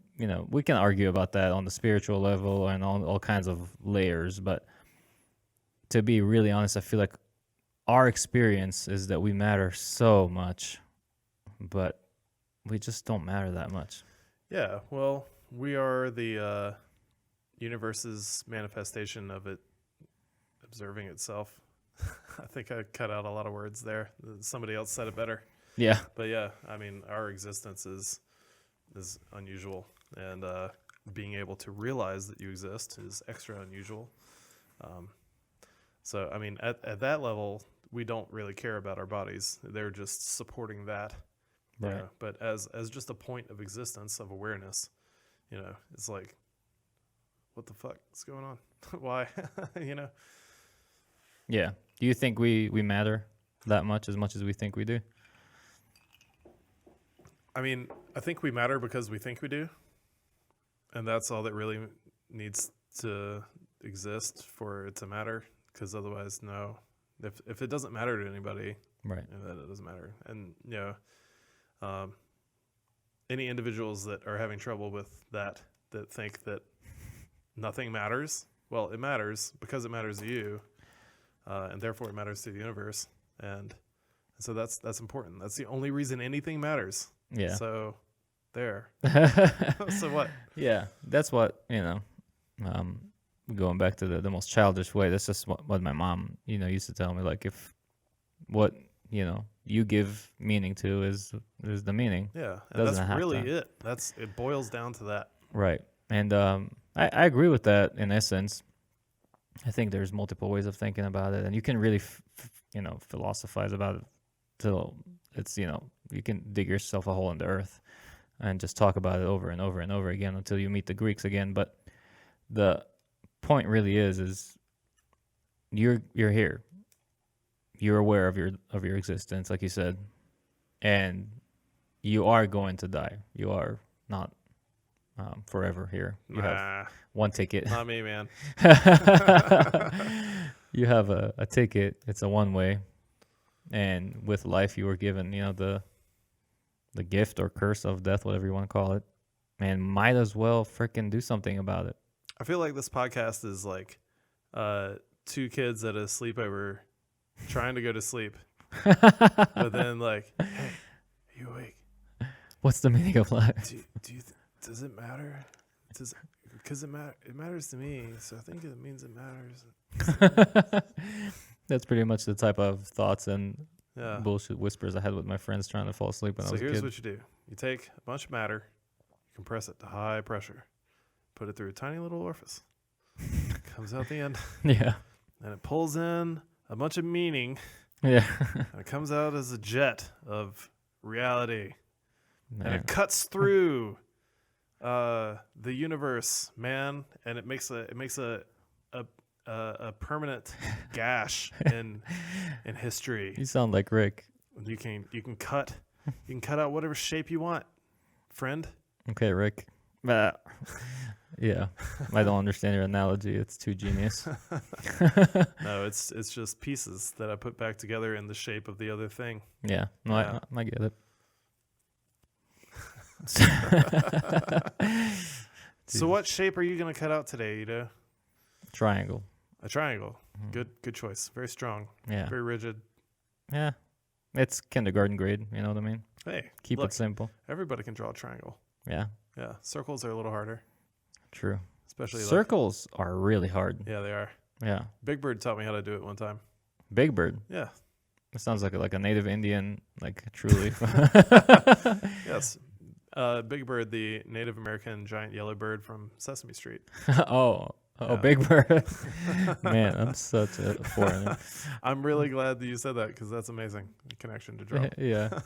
we can argue about that on the spiritual level and on all kinds of layers, but to be really honest, I feel like our experience is that we matter so much, but we just don't matter that much. Yeah, well, we are the universe's manifestation of it observing itself. I think I cut out a lot of words there. Somebody else said it better. Yeah. But yeah, I mean, our existence is unusual, and being able to realize that you exist is extra unusual. So I mean, at that level, we don't really care about our bodies. They're just supporting that. You Right. know? But as just a point of existence, of awareness, you know, it's like, what the fuck is going on? Why? You know? Yeah. Do you think we matter that much as we think we do? I mean, I think we matter because we think we do. And that's all that really needs to exist for it to matter. Because otherwise, no. If it doesn't matter to anybody, Right. you know, then it doesn't matter. And, you know, any individuals that are having trouble with that think that nothing matters, well, it matters because it matters to you. And therefore it matters to the universe. And so that's important. That's the only reason anything matters. Yeah. So there. So what? Yeah, that's what, going back to the most childish way, that's just what my mom, used to tell me, like, if what, you give meaning to is the meaning. Yeah. And Doesn't that's have really to. it. It boils down to that. Right. And I agree with that in essence. I think there's multiple ways of thinking about it, and you can really, philosophize about it till it's, you can dig yourself a hole in the earth and just talk about it over and over and over again until you meet the Greeks again. But the point really is you're here. You're aware of your existence, like you said, and you are going to die. You are not forever here. You have one ticket. Not me, man. You have a ticket. It's a one way, and with life, you were given, the gift or curse of death, whatever you want to call it, and might as well freaking do something about it. I feel like this podcast is like two kids at a sleepover trying to go to sleep, but then like, hey, are you awake? What's the meaning of life? Does it matter? Because it matters to me, so I think it means it matters. That's pretty much the type of thoughts and Yeah. bullshit whispers I had with my friends trying to fall asleep when I So was a here's kid. what you do. You take a bunch of matter, you compress it to high pressure, put it through a tiny little orifice. Comes out the end, Yeah. and it pulls in a bunch of meaning, Yeah. and it comes out as a jet of reality. And Man. it cuts through the universe, man, and it makes a permanent gash in history. You sound like Rick. You can cut out whatever shape you want, friend. Okay, Rick. Yeah. I don't understand your analogy. It's too genius. No, it's just pieces that I put back together in the shape of the other thing. Yeah. No, Yeah. I get it. So what shape are you gonna cut out today, Ito? Triangle. A triangle. Mhm. Good choice. Very strong. Yeah. Very rigid. Yeah. It's kindergarten grade. You know what I mean? Hey, Keep look, it simple. everybody can draw a triangle. Yeah. Yeah, circles are a little harder, True. especially Circles are really hard. yeah, they are. Yeah. Big Bird taught me how to do it one time. Big Bird. Yeah. It sounds like a native Indian, like truly. Yes. Big Bird, the Native American giant yellow bird from Sesame Street. Oh, Yeah. Big Bird. Man, I'm such a foreigner. I'm really glad that you said that because that's amazing connection to draw. Yeah.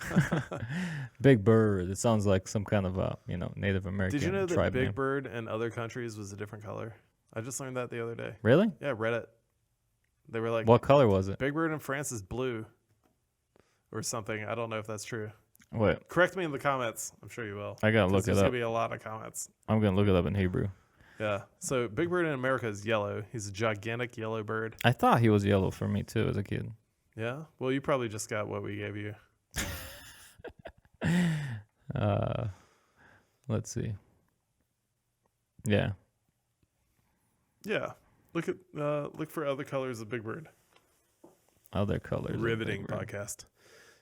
Big Bird. It sounds like some kind of Native American Did you know that tribe Big name. Bird in other countries was a different color? I just learned that the other day. Really? Yeah, Reddit. They were like, What color was it? Big Bird in France is blue or something. I don't know if that's true. Wait, Correct me in the comments. I'm sure you will. I gotta look There's it going up. to be a lot of comments. I'm gonna look it up in Hebrew. Yeah. So Big Bird in America is yellow. He's a gigantic yellow bird. I thought he was yellow for me too as a kid. Yeah. Well, you probably just got what we gave you. Let's see. Yeah. Yeah. Look for other colors of Big Bird. Other colors. of Riveting Big Bird. podcast.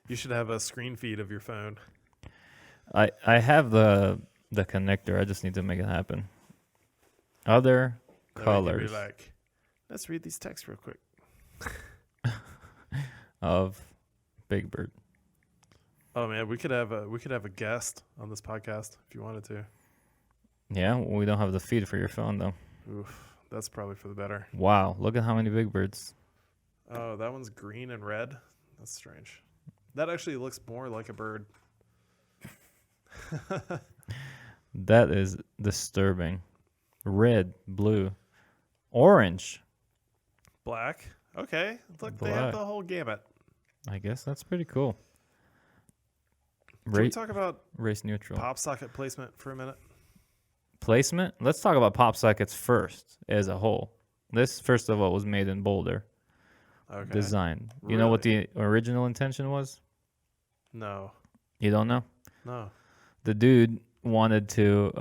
You should have a screen feed of your phone. I have the connector. I just need to make it happen. Other That way you could colors be like, let's read these texts real quick. of Big Bird. Oh man, we could have a guest on this podcast if you wanted to. Yeah, we don't have the feed for your phone though. Oof, that's probably for the better. Wow, look at how many big birds. Oh, that one's green and red. That's strange. That actually looks more like a bird. That is disturbing. Red, blue, orange. Black. Okay, look, they have Black. the whole gamut. I guess that's pretty cool. Can we talk about Race neutral. pop socket placement for a minute? Placement? Let's talk about pop sockets first as a whole. This, first of all, was made in Boulder. Okay. Design. You know what the original intention was? No. You don't know? No. The dude wanted to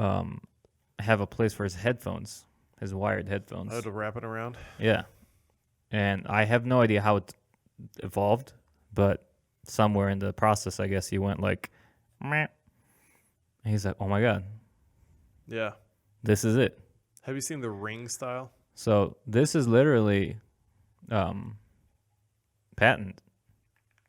have a place for his headphones, his wired headphones. Oh, to wrap it around? Yeah. And I have no idea how it evolved, but somewhere in the process, I guess he went like, meh. And he's like, oh my God, Yeah. this is it. Have you seen the ring style? So this is literally patent.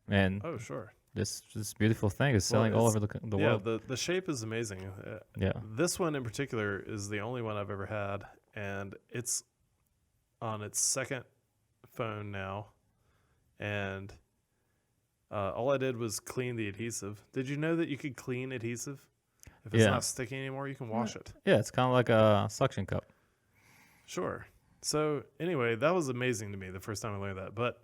And Oh, sure. this beautiful thing is selling all over the yeah, world. the shape is amazing. Yeah. This one in particular is the only one I've ever had, and it's on its second phone now. And all I did was clean the adhesive. Did you know that you could clean adhesive? If it's Yeah. not sticky anymore, you can wash it. Yeah, it's kind of like a suction cup. Sure. So anyway, that was amazing to me the first time I learned that. But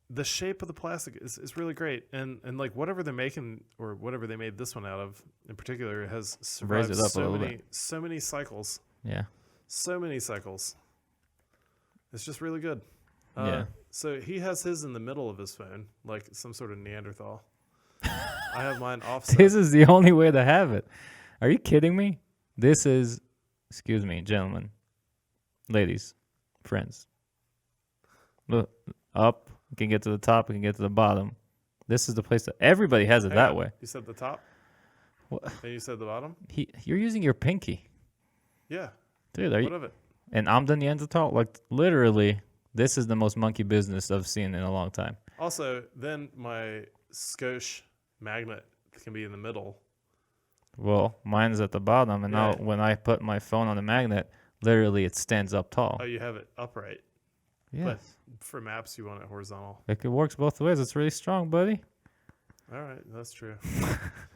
the shape of the plastic is really great, and like whatever they're making or whatever they made this one out of in particular has survived Raise it up a little bit. so many cycles. Yeah. So many cycles. It's just really good. Yeah. So he has his in the middle of his phone, like some sort of Neanderthal. I have mine offset. This is the only way to have it. Are you kidding me? This is, excuse me, gentlemen, ladies, friends. Look, up, you can get to the top, you can get to the bottom. This is the place that everybody has it Hang that on. way. You said the top? What? And you said the bottom? You're using your pinky. Yeah. Dude, What of it? and I'm the Neanderthal? Like, literally, this is the most monkey business I've seen in a long time. Also, then my Scotch magnet can be in the middle. Well, mine's at the bottom, and now Yeah. when I put my phone on the magnet, literally it stands up tall. Oh, you have it upright. Yes. For maps, you want it horizontal. It works both ways. It's really strong, buddy. All right, that's true.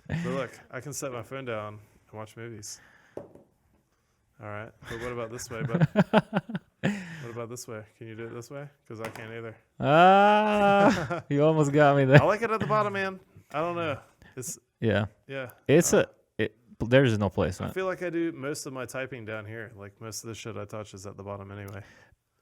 But look, I can set my phone down and watch movies. All right, but what about this way? But what about this way? Can you do it this way? Because I can't either. Ah, you almost got me I there. like it at the bottom, man. I don't know. It's Yeah. yeah. It's there's no I placement. feel like I do most of my typing down here. Like most of the shit I touch is at the bottom anyway.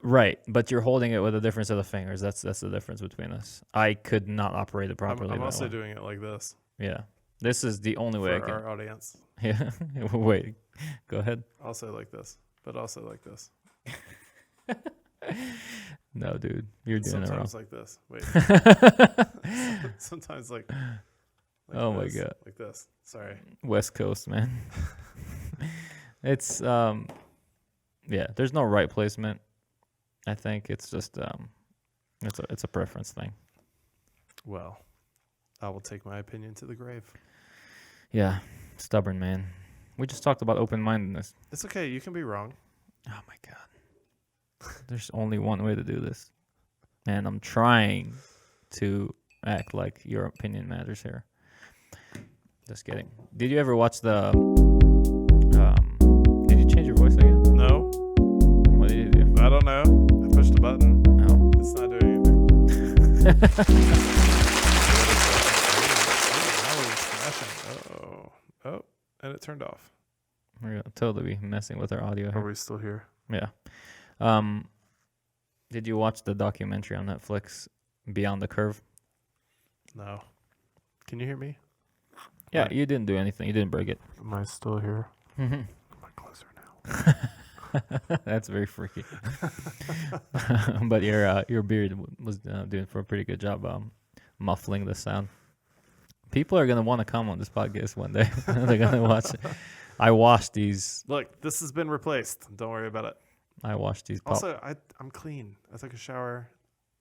Right, but you're holding it with a different set of fingers. That's the difference between us. I could not operate it properly. I'm that also way. doing it like this Yeah. This is the only way I for can. our audience. Yeah. Wait. Go ahead. Also like this, but also like this. No, dude. You're doing it wrong. Sometimes like this. Wait. Sometimes like Oh my this, God. like this. Sorry. West Coast, man. It's yeah, there's no right placement. I think it's just it's a preference thing. Well, I will take my opinion to the grave. Yeah. Stubborn, man. We just talked about open-mindedness. It's okay. You can be wrong. Oh my God. There's only one way to do this. And I'm trying to act like your opinion matters here. Just kidding. Did you ever watch the did you change your voice again? No, What did you do? I don't know. I pushed a button. Oh. It's not doing anything. Oh, and it turned off. We're gonna totally be messing with our audio Are here. we still here? Yeah. Did you watch the documentary on Netflix, Beyond the Curve? No. Can you hear me? Yeah, Right. you didn't do anything. You didn't break it. Am I still here? Am I closer now? That's very freaky. But your beard was doing for a pretty good job muffling the sound. People are gonna want to come on this podcast one day. They're gonna watch it. I washed these. Look, this has been replaced. Don't worry about it. I washed these. Also, I'm clean. I took a shower.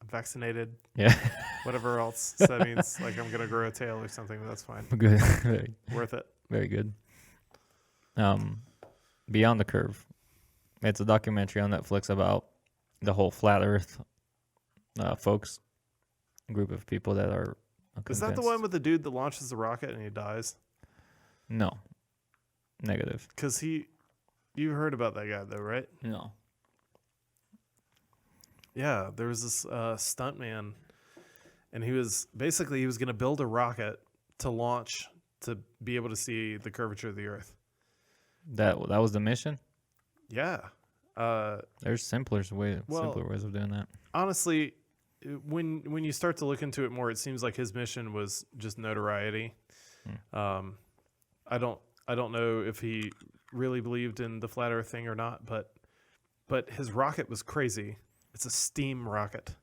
I'm vaccinated. Yeah. Whatever else. So that means like I'm gonna grow a tail or something. But that's fine. Good. Very, Worth it. very good. Beyond the Curve. It's a documentary on Netflix about the whole flat Earth folks, group of people that are Is that the convinced. one with the dude that launches the rocket and he dies? No. Negative. Because you heard about that guy though, right? No. Yeah, there was this stunt man, and he was going to build a rocket to launch to be able to see the curvature of the Earth. That was the mission? Yeah. There's simpler ways of doing that. Honestly, when you start to look into it more, it seems like his mission was just notoriety. I don't know if he really believed in the flat Earth thing or not, but his rocket was crazy. It's a steam rocket.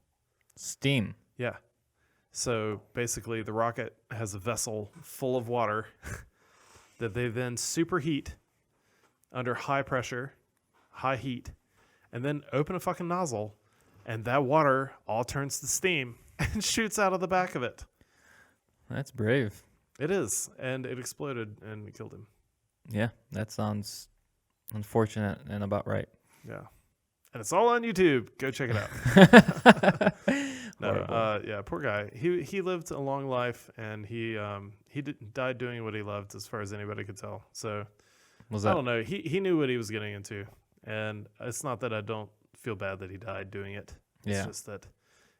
Steam. Yeah. So basically, the rocket has a vessel full of water that they then superheat under high pressure, high heat, and then open a fucking nozzle, and that water all turns to steam and shoots out of the back of it. That's brave. It is, and it exploded and it killed him. Yeah, that sounds unfortunate and about right. Yeah. And it's all on YouTube. Go check it out. Yeah, poor guy. He lived a long life, and he died doing what he loved, as far as anybody could tell. So I don't know. He knew what he was getting into, and it's not that I don't feel bad that he died doing it. It's just that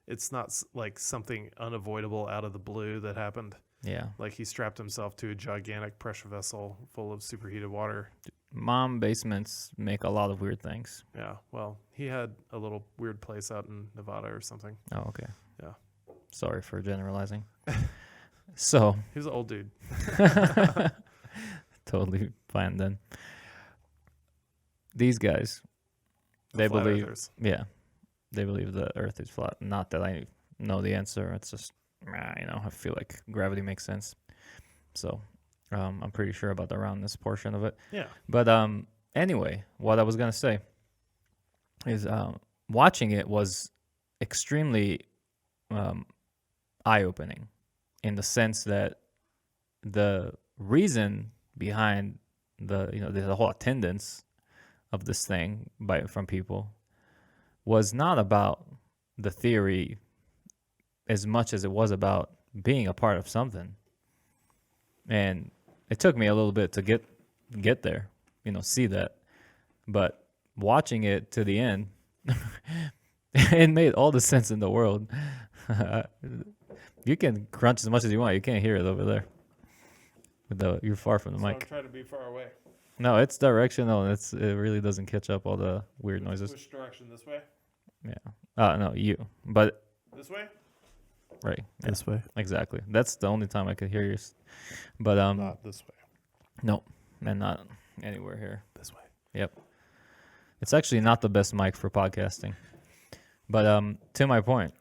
it's not like something unavoidable out of the blue that happened. Yeah. Like he strapped himself to a gigantic pressure vessel full of superheated water. Mom basements make a lot of weird things. Yeah, well, he had a little weird place out in Nevada or something. Oh, okay. Yeah. Sorry for generalizing. So. He was an old dude. Totally fine then. These guys, they Flat believe. earthers. Yeah. They believe the Earth is flat. Not that I know the answer. It's just, I feel like gravity makes sense. So. I'm pretty sure about the roundness portion of it. Yeah. But anyway, what I was going to say is watching it was extremely eye-opening in the sense that the reason behind the whole attendance of this thing from people was not about the theory as much as it was about being a part of something. And it took me a little bit to get there, see that. But watching it to the end, it made all the sense in the world. You can crunch as much as you want. You can't hear it over there. You're far from the mic. I'm trying to be far away. No, it's directional. And it really doesn't catch up all the weird noises. Which direction? This way? Yeah. No, you. But This way? right. Yeah, This way. exactly. That's the only time I could hear you. But Not this way. no, and not anywhere here. This way. Yep. It's actually not the best mic for podcasting. But to my point,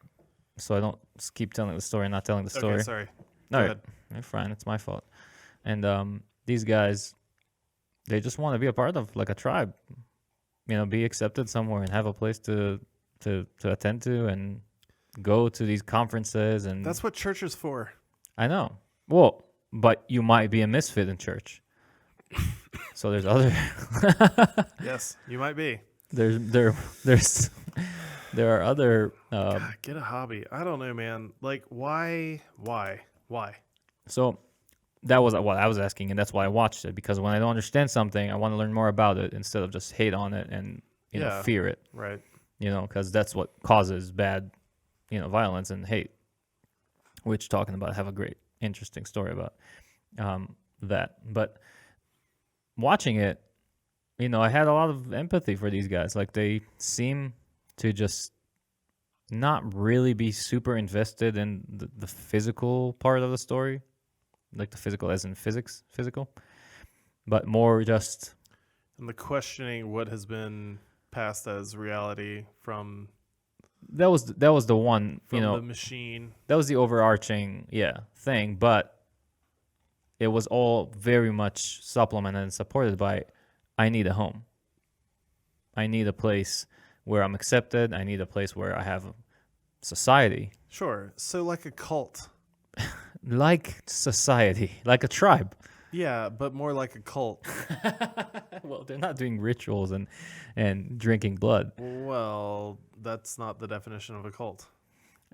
so I don't just keep telling the story and not telling the story. Okay, sorry. No, Go ahead. you're fine. It's my fault. And these guys, they just want to be a part of like a tribe. Be accepted somewhere and have a place to attend to and go to these conferences. And That's what church is for. I know. Well, but you might be a misfit in church. So there's other. Yes, you might be. There are other. God, get a hobby. I don't know, man. Like, why? So that was what I was asking, and that's why I watched it, because when I don't understand something, I want to learn more about it instead of just hate on it and fear it. Right. Because that's what causes bad, violence and hate. Which talking about, I have a great, interesting story about that. But watching it, I had a lot of empathy for these guys. Like they seem to just not really be super invested in the physical part of the story, like the physical as in physical, but more just. And the questioning what has been passed as reality from That was the one, the machine. That was the overarching thing, but it was all very much supplemented and supported by, I need a home. I need a place where I'm accepted. I need a place where I have society, Sure. So like a cult. like society, like a tribe. Yeah, but more like a cult. Well, they're not doing rituals and drinking blood. Well, that's not the definition of a cult.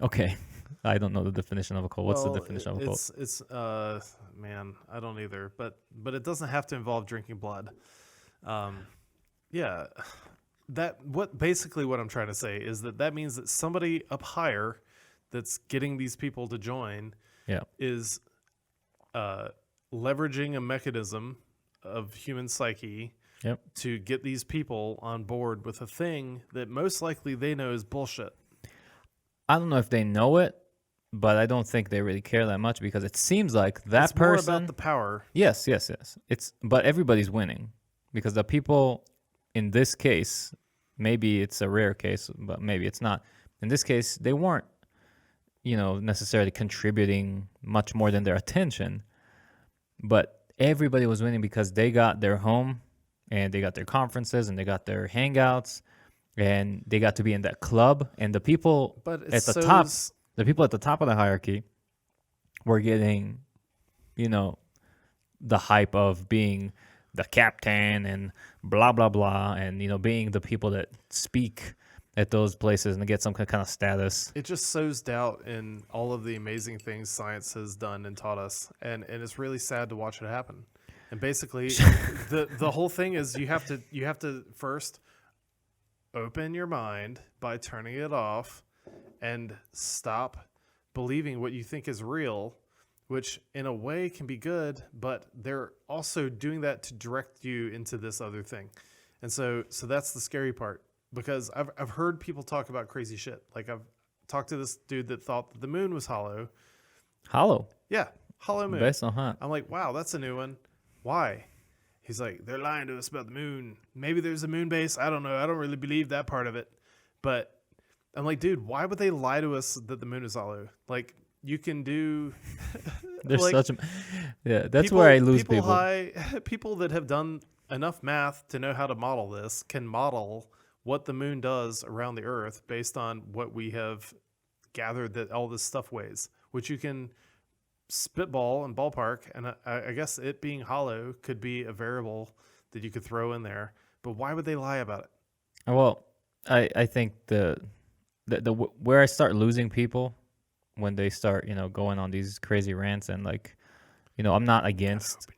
Okay, I don't know the definition of a cult. What's the Well, definition of a cult? it's man, I don't either. But it doesn't have to involve drinking blood. Yeah, basically what I'm trying to say is that means that somebody up higher that's getting these people to join Yeah. is leveraging a mechanism of human psyche Yep. to get these people on board with a thing that most likely they know is bullshit. I don't know if they know it, but I don't think they really care that much because it seems like that It's more person. about the power. Yes. But everybody's winning because the people in this case, maybe it's a rare case, but maybe it's not. In this case, they weren't, necessarily contributing much more than their attention, but everybody was winning because they got their home and they got their conferences and they got their hangouts and they got to be in that club, and the people But at the top, the people at the top of the hierarchy were getting, the hype of being the captain and blah, blah, blah. And, being the people that speak at those places and get some kind of status. It just sows doubt in all of the amazing things science has done and taught us. And it's really sad to watch it happen. And basically the whole thing is you have to first open your mind by turning it off and stop believing what you think is real, which in a way can be good, but they're also doing that to direct you into this other thing. And so that's the scary part, because I've heard people talk about crazy shit. Like I've talked to this dude that thought that the moon was hollow. Hollow. Yeah, hollow moon. Based on hunt. I'm like, wow, that's a new one. Why? He's like, they're lying to us about the moon. Maybe there's a moon base. I don't know. I don't really believe that part of it. But I'm like, dude, why would they lie to us that the moon is hollow? Like, you can do. There's like, such a. Yeah, that's where I lose people. People that have done enough math to know how to model this can model what the moon does around the Earth based on what we have gathered that all this stuff weighs, which you can spitball and ballpark. And I guess it being hollow could be a variable that you could throw in there. But why would they lie about it? Well, I think the where I start losing people when they start, going on these crazy rants and like, I'm not against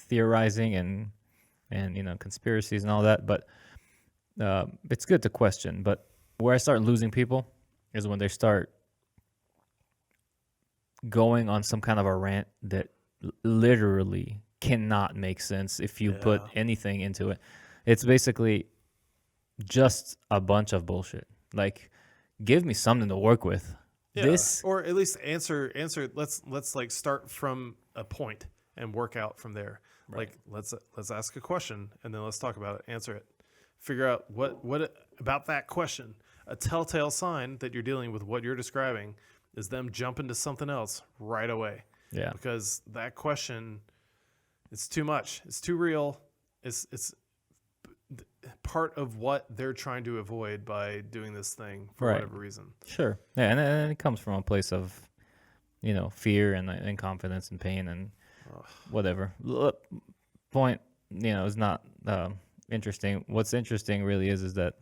theorizing and conspiracies and all that, but it's good to question. But where I start losing people is when they start going on some kind of a rant that literally cannot make sense if you put anything into it. It's basically just a bunch of bullshit. Like, give me something to work with. Yeah. Or at least answer. Let's like start from a point and work out from there. Right. Like let's ask a question and then let's talk about it. Answer it. Figure out what about that question. A telltale sign that you're dealing with what you're describing is them jumping to something else right away. Yeah. Because that question, it's too much. It's too real. It's part of what they're trying to avoid by doing this thing for whatever reason. Sure. Yeah, and it comes from a place of, fear and confidence and pain and whatever. Point, is not interesting. What's interesting really is that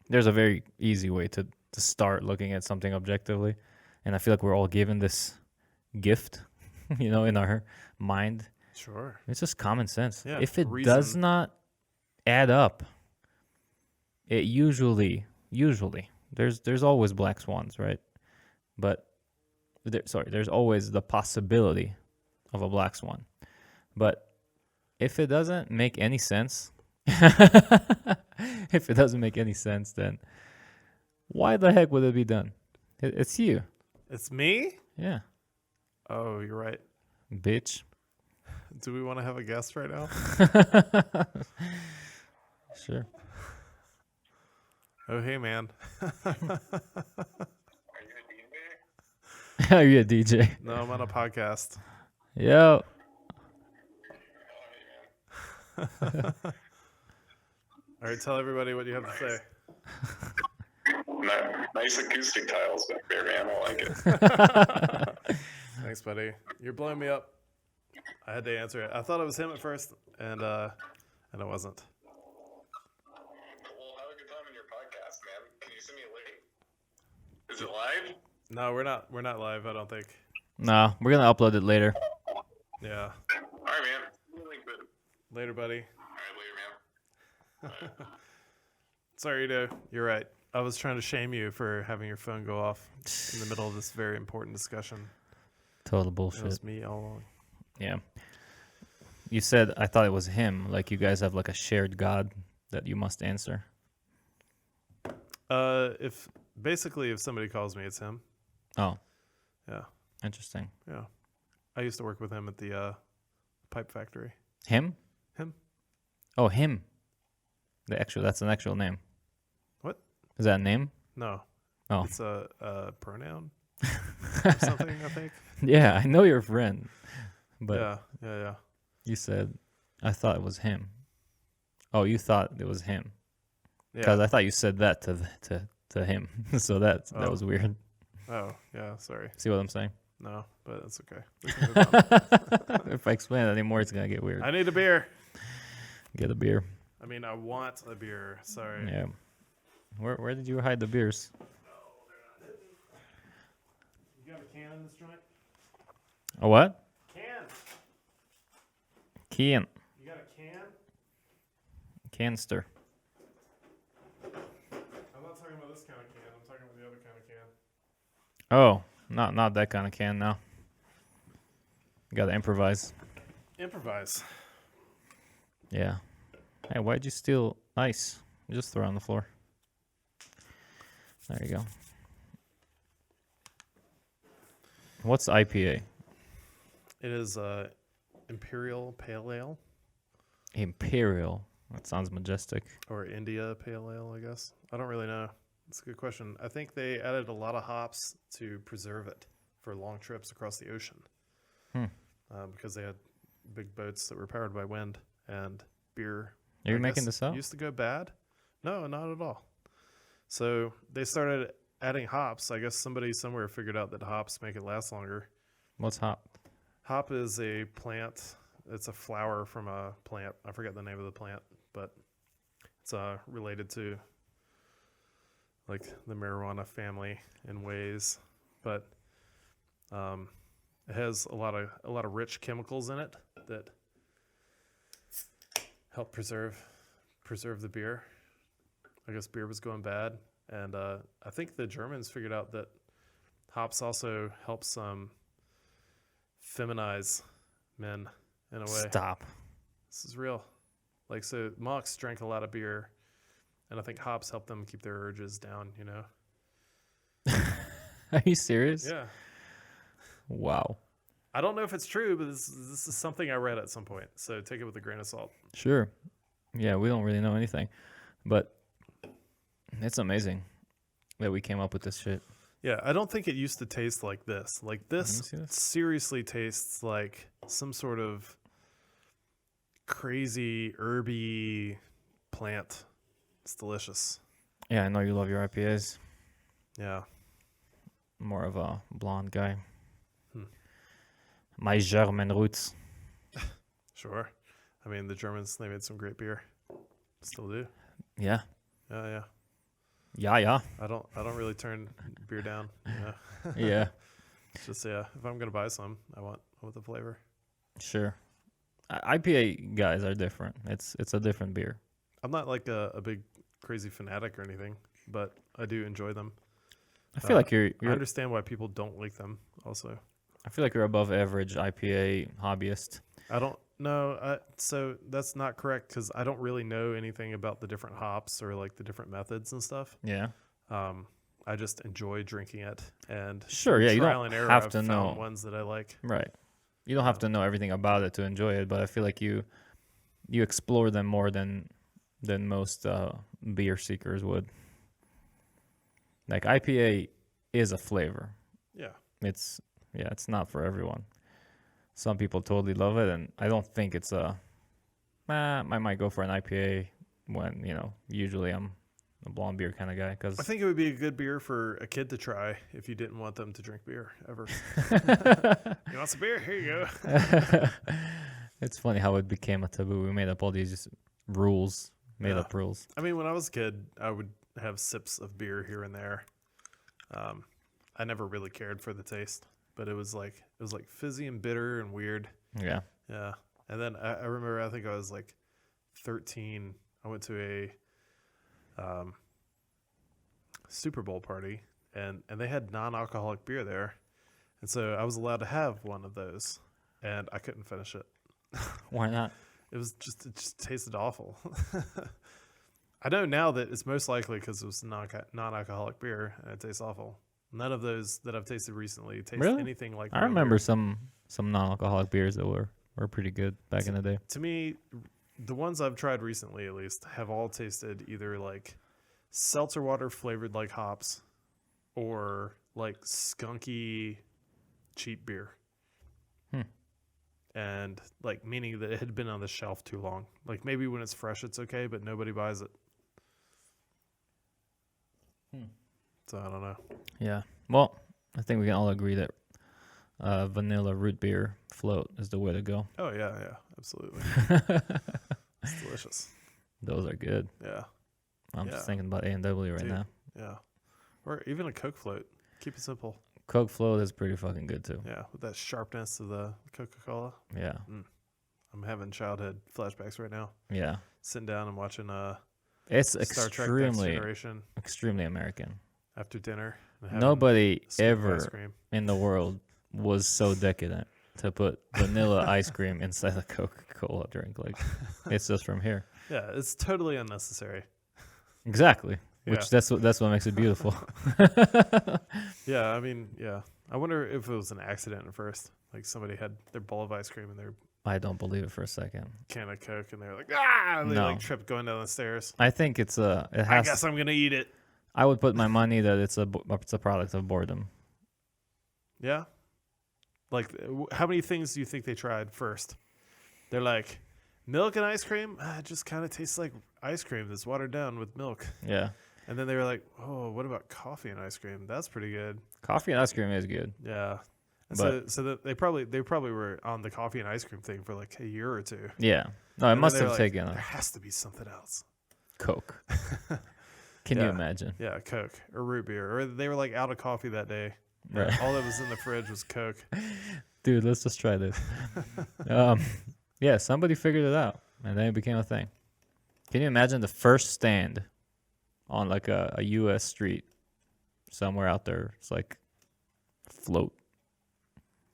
there's a very easy way to start looking at something objectively. And I feel like we're all given this gift, in our mind. Sure. It's just common sense. Yeah, if it does not add up, it usually there's always black swans, right? But there's always the possibility of a black swan. But if it doesn't make any sense, then why the heck would it be done? It's you. It's me? Yeah. Oh, you're right. Bitch. Do we want to have a guest right now? Sure. Oh, hey, man. Are you a DJ? No, I'm on a podcast. Yo. All right, tell everybody what you have to say. No. Nice acoustic tiles back there, man. I like it. Thanks, buddy. You're blowing me up. I had to answer it. I thought it was him at first, and it wasn't. Well, have a good time in your podcast, man. Can you send me a link? Is it live? No, we're not. We're not live. I don't think. No, we're gonna upload it later. Yeah. All right, man. Send me a link, but... Later, buddy. All right, later, man. Sorry, you're right. I was trying to shame you for having your phone go off in the middle of this very important discussion. Total It bullshit. was me all along. Yeah. You said I thought it was him. Like you guys have like a shared God that you must answer. If somebody calls me, it's him. Oh, Yeah, interesting. yeah. I used to work with him at the pipe factory. Him? Him? Oh, him. That's an actual name. What? Is that a name? No. Oh. It's a pronoun or something, I think. Yeah, I know you're a friend. But Yeah. you said I thought it was him. Oh, you thought it was him. Yeah. Because I thought you said that to him. So that Oh. was weird. Oh, yeah, sorry. See what I'm saying? No, but it's okay. We can move on. If I explain it anymore, it's gonna get weird. I need a beer. Get a beer. I mean, I want a beer. Sorry. Yeah. Where did you hide the beers? You got a can in this joint? A what? Can. Can. You got a can? Canister. I'm not talking about this kind of can. I'm talking about the other kind of can. Oh, not that kind of can now. You gotta improvise. Improvise. Yeah. Hey, why'd you steal ice? Just throw it on the floor. There you go. What's IPA? It is Imperial Pale Ale Imperial. That sounds majestic. or India Pale Ale, I guess. I don't really know. It's a good question. I think they added a lot of hops to preserve it for long trips across the ocean. Because they had big boats that were powered by wind, and beer. Are you I making guess, this up? used to go bad. No, not at all. So they started adding hops. I guess somebody somewhere figured out that hops make it last longer. What's hop? Hop is a plant. It's a flower from a plant. I forget the name of the plant, but it's related to like the marijuana family in ways. But it has a lot of rich chemicals in it that help preserve the beer. I guess beer was going bad, and I think the Germans figured out that hops also helps feminize men in a way. Stop. This is real. Like, so monks drank a lot of beer, and I think hops help them keep their urges down, you know? Are you serious? Yeah. Wow. I don't know if it's true, but this is something I read at some point, so take it with a grain of salt. Sure. Yeah, we don't really know anything. But it's amazing that we came up with this shit. Yeah, I don't think it used to taste like this. Like, Let me this see this. seriously tastes like some sort of crazy herby plant. It's delicious. Yeah, I know you love your IPAs. Yeah. More of a blonde guy. Hmm. My German roots. Sure. I mean, the Germans, they made some great beer. Still do. Yeah. Yeah. Yeah. I don't really turn beer down. You know? Yeah. It's just, yeah, if I'm gonna buy some, I want the flavor. Sure. IPA guys are different. It's a different beer. I'm not like a big crazy fanatic or anything, but I do enjoy them. I feel like I understand why people don't like them. Also, I feel like you're above average IPA hobbyist. I don't know. So that's not correct because I don't really know anything about the different hops or like the different methods and stuff. Yeah. I just enjoy drinking it, and Sure, yeah, you trial don't and error, have I've to found know. ones that I like. Right. You don't have to know everything about it to enjoy it, but I feel like you explore them more than most beer seekers would. Like IPA is a flavor. Yeah, It's not for everyone. Some people totally love it, and I don't think it's I might go for an IPA when, usually I'm a blonde beer kind of guy. Cause I think it would be a good beer for a kid to try if you didn't want them to drink beer ever. You want some beer? Here you go. it's funny how it became a taboo. We made up all these rules, made Yeah. up rules. I mean, when I was a kid, I would have sips of beer here and there. I never really cared for the taste, but it was like fizzy and bitter and weird. Yeah. Yeah. And then I remember, I think I was like 13. I went to a Super Bowl party, and they had non-alcoholic beer there, and so I was allowed to have one of those, and I couldn't finish it. Why not? It just tasted awful. I know now that it's most likely because it was non-alcoholic beer, and it tastes awful. None of those that I've tasted recently taste Really? anything like. I real remember beer. some non-alcoholic beers that were pretty good back in the day. To me, the ones I've tried recently, at least, have all tasted either like seltzer water flavored like hops, or like skunky, cheap beer. And like meaning that it had been on the shelf too long. Like maybe when it's fresh, it's okay, but nobody buys it. So I don't know. Yeah. Well, I think we can all agree that vanilla root beer float is the way to go. Oh yeah, absolutely. It's delicious. Those are good. Yeah, I'm Yeah. just thinking about A&W right Dude. now. yeah. Or even a Coke float. Keep it simple. Coke float is pretty fucking good too. Yeah, with that sharpness of the Coca-Cola. Yeah. I'm having childhood flashbacks right now. Yeah. Sitting down and watching It's Star Trek Next extremely Generation extremely American. after dinner. And having Nobody a scoop of ever ice cream. in the world was so decadent to put vanilla ice cream inside a Coca-Cola drink. Like, it's just from here. Yeah, it's totally unnecessary. Exactly. Yeah. Which that's what makes it beautiful. Yeah, I mean, yeah. I wonder if it was an accident at first. Like somebody had their bowl of ice cream and their I don't believe it for a second. can of Coke, and they were like, ah! And they No. like tripped going down the stairs. I think it I has. guess I'm gonna eat it. I would put my money that it's a product of boredom. Yeah. Like, how many things do you think they tried first? They're like, milk and ice cream? It just kind of tastes like ice cream that's watered down with milk. Yeah. And then they were like, oh, what about coffee and ice cream? That's pretty good. Coffee and ice cream is good. Yeah. And But- so that they probably were on the coffee and ice cream thing for like a year or two. Yeah. No, it And then must they were have like, taken there a has to be something else. Coke. Can you Yeah. imagine? Yeah, Coke or root beer. Or they were like out of coffee that day. Right. All that was in the fridge was Coke. Dude, let's just try this. Yeah, somebody figured it out, and then it became a thing. Can you imagine the first stand on like a U.S. street somewhere out there? It's like float.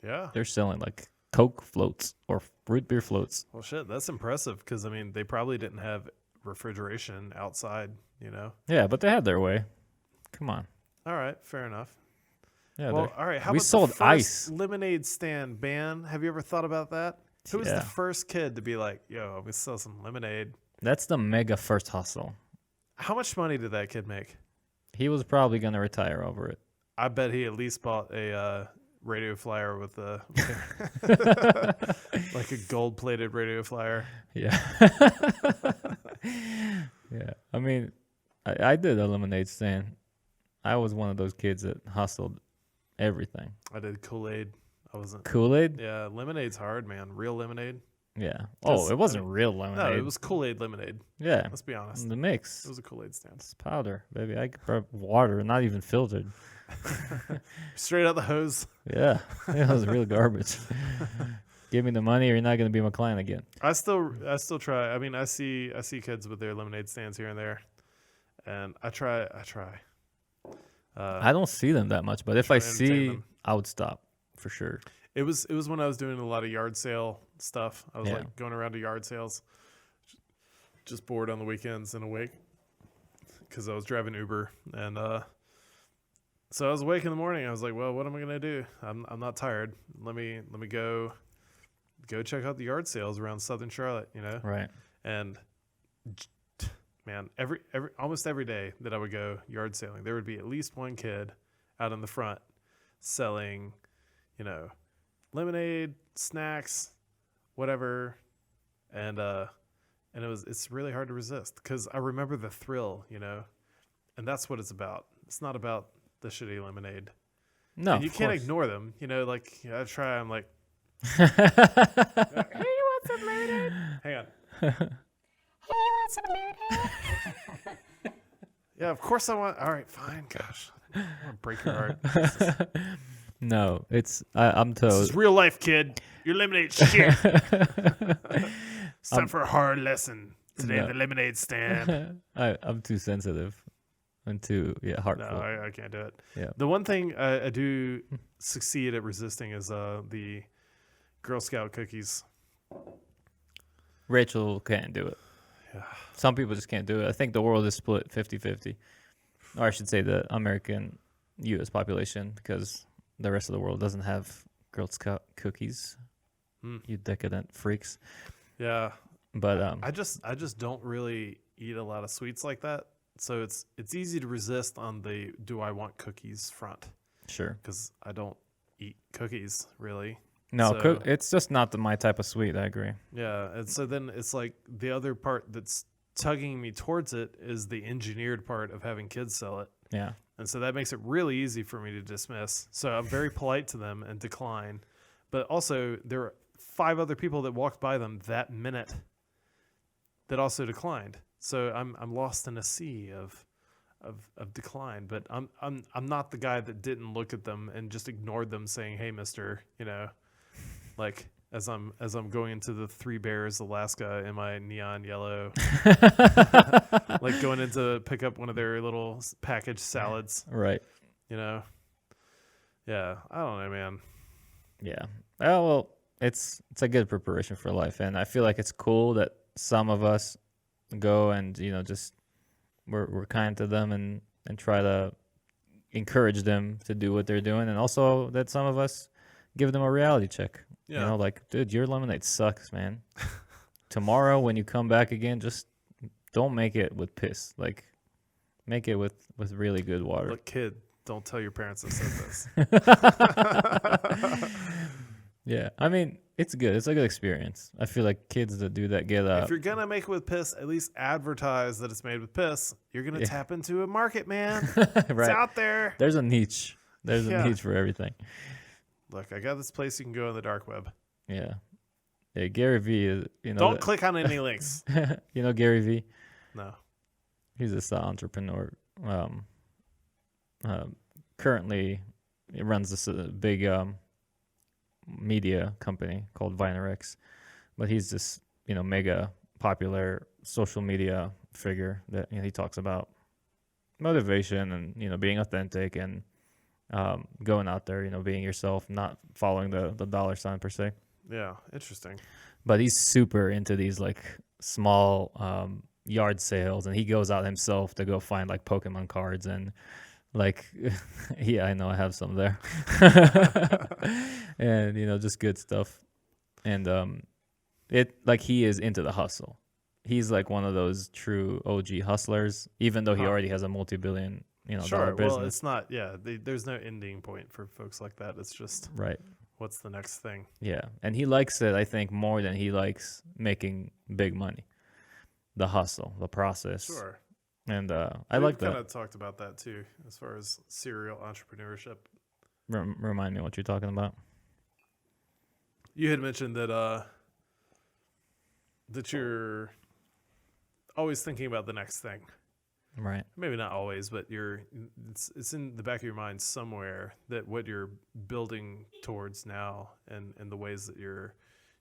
Yeah. They're selling like Coke floats or root beer floats. Well, shit, that's impressive because, I mean, they probably didn't have refrigeration outside, you know? Yeah, but they had their way. Come on. All right, fair enough. Yeah, Well, they're- all right, how we about sold the first ice. lemonade stand ban? Have you ever thought about that? Who was Yeah. the first kid to be like, yo, we sell some lemonade? That's the mega first hustle. How much money did that kid make? He was probably gonna retire over it. I bet he at least bought a radio flyer with a like a gold-plated radio flyer. Yeah. Yeah. I mean, I did a lemonade stand. I was one of those kids that hustled everything. I did Kool-Aid. I wasn't. Kool-Aid? Yeah, lemonade's hard, man. Real lemonade. Yeah. Just- Oh, it wasn't I mean, real lemonade. No, it was Kool-Aid lemonade. Yeah. Let's be honest. The mix. It was a Kool-Aid stand. It's powder, baby. I could put water, not even filtered. Straight out the hose. Yeah. It was real garbage. Give me the money or you're not going to be my client again. I still try. I mean, I see kids with their lemonade stands here and there, and I try. I don't see them that much, but if I try to entertain see, them. I would stop for sure. It was when I was doing a lot of yard sale stuff. I was Yeah. like going around to yard sales, just bored on the weekends and awake because I was driving Uber, and so I was awake in the morning. I was like, well, what am I gonna do? I'm not tired. Let me go check out the yard sales around Southern Charlotte. You know. Right. And man, every almost every day that I would go yard sailing, there would be at least one kid out in the front selling, you know, lemonade, snacks, whatever, and it's really hard to resist because I remember the thrill, you know, and that's what it's about. It's not about the shitty lemonade. No, And you of can't course. ignore them. Like I try. I'm like, Hey, you want some lemonade? hang on. Hey, you want some lemonade? Yeah, of course I want. All right, fine. Gosh, I want to break your heart. This No, I'm is told. real life, kid. Your lemonade shit. It's time for a hard lesson today. No. The lemonade stand. I'm too sensitive and too No, heartful. I can't do it. Yeah. The one thing I do succeed at resisting is the Girl Scout cookies. Rachel can't do it. Yeah. Some people just can't do it. I think the world is split 50-50. Or I should say the American U.S. population, because the rest of the world doesn't have Girl Scout cookies. Hmm. You decadent freaks. Yeah, But I just don't really eat a lot of sweets like that. So it's easy to resist on the do I want cookies front, sure. because I don't eat cookies really. No, So- it's just not my type of sweet. I agree. Yeah, and so then it's like the other part that's tugging me towards it is the engineered part of having kids sell it. Yeah. And so that makes it really easy for me to dismiss. So I'm very polite to them and decline. But also there are 5 other people that walked by them that minute that also declined. So I'm lost in a sea of decline. But I'm not the guy that didn't look at them and just ignored them saying, "Hey, mister," like as I'm going into the Three Bears Alaska in my neon yellow, like going in to pick up one of their little packaged salads, Right. Yeah, I don't know, man. Yeah. Oh, well, it's a good preparation for life, and I feel like it's cool that some of us go and just we're kind to them and try to encourage them to do what they're doing, and also that some of us give them a reality check. Yeah. Like, dude, your lemonade sucks, man. Tomorrow when you come back again, just don't make it with piss. Like, make it with really good water. Look, kid, don't tell your parents I said this. Yeah, I mean, it's good. It's a good experience. I feel like kids that do that get If you're gonna make it with piss, at least advertise that it's made with piss. You're gonna Yeah. tap into a market, man. It's right. out there. There's a niche. There's Yeah. a niche for everything. Look, I got this place you can go on the dark web. Yeah. Yeah, Gary Vee is, Don't click on any links. Gary Vee? No. He's this entrepreneur. Currently, he runs this big media company called VineRx. But he's this, mega popular social media figure that he talks about motivation and, being authentic and going out there, being yourself, not following the dollar sign per se. Yeah, interesting. But he's super into these like small yard sales, and he goes out himself to go find like Pokemon cards and like, yeah, I know I have some there, and just good stuff. And he is into the hustle. He's like one of those true OG hustlers, even though he Huh. already has a multi-billion dollar Sure. business. Well, it's not. Yeah, there's no ending point for folks like that. It's just Right. what's the next thing. Yeah, and he likes it, I think, more than he likes making big money. The hustle, the process. Sure. And I like kind that. of talked about that too, as far as serial entrepreneurship. Remind me what you're talking about. You had mentioned that that you're always thinking about the next thing. Right. Maybe not always, but it's in the back of your mind somewhere that what you're building towards now and the ways that you're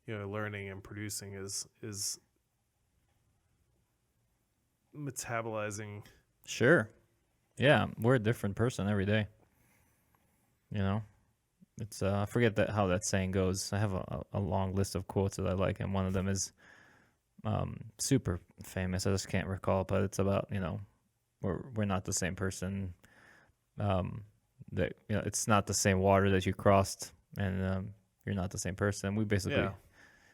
learning and producing is metabolizing. Sure. Yeah, we're a different person every day. It's I forget how that saying goes. I have a long list of quotes that I like, and one of them is super famous. I just can't recall, but it's about we're not the same person. That it's not the same water that you crossed, and you're not the same person. We basically, Yeah.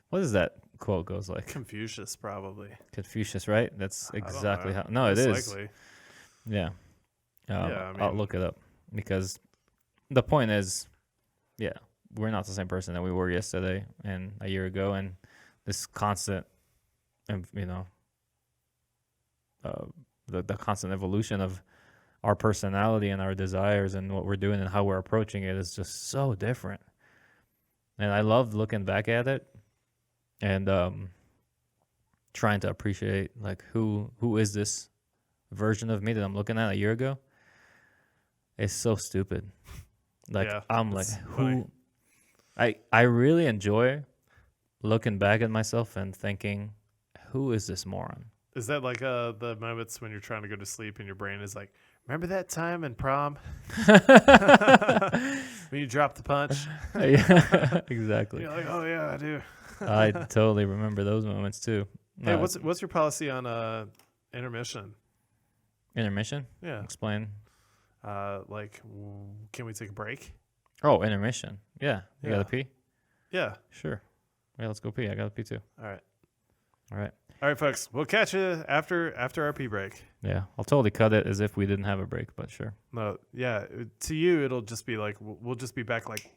what is that quote goes like? Confucius, probably. Confucius, right? That's I don't exactly know. how. No, it Most is. likely. Yeah. Yeah, I I'll mean- look it up because the point is, yeah, we're not the same person that we were yesterday and a year ago, and this constant, the constant evolution of our personality and our desires and what we're doing and how we're approaching it is just so different. And I love looking back at it and trying to appreciate like who is this version of me that I'm looking at a year ago. It's so stupid. Like Yeah, I'm like it's who I really enjoy looking back at myself and thinking, who is this moron? Is that like the moments when you're trying to go to sleep and your brain is like, remember that time in prom when you dropped the punch? Yeah, exactly. You're like, oh yeah, I do. I totally remember those moments too. Hey, what's your policy on intermission? Intermission? Yeah, Explain. can we take a break? Oh, intermission. Yeah. You Yeah. gotta pee? Yeah. Sure. Yeah, let's go pee. I gotta pee too. All right. All right. All right, folks. We'll catch you after our pee break. Yeah. I'll totally cut it as if we didn't have a break, but sure. No, yeah. To you, it'll just be like we'll just be back like.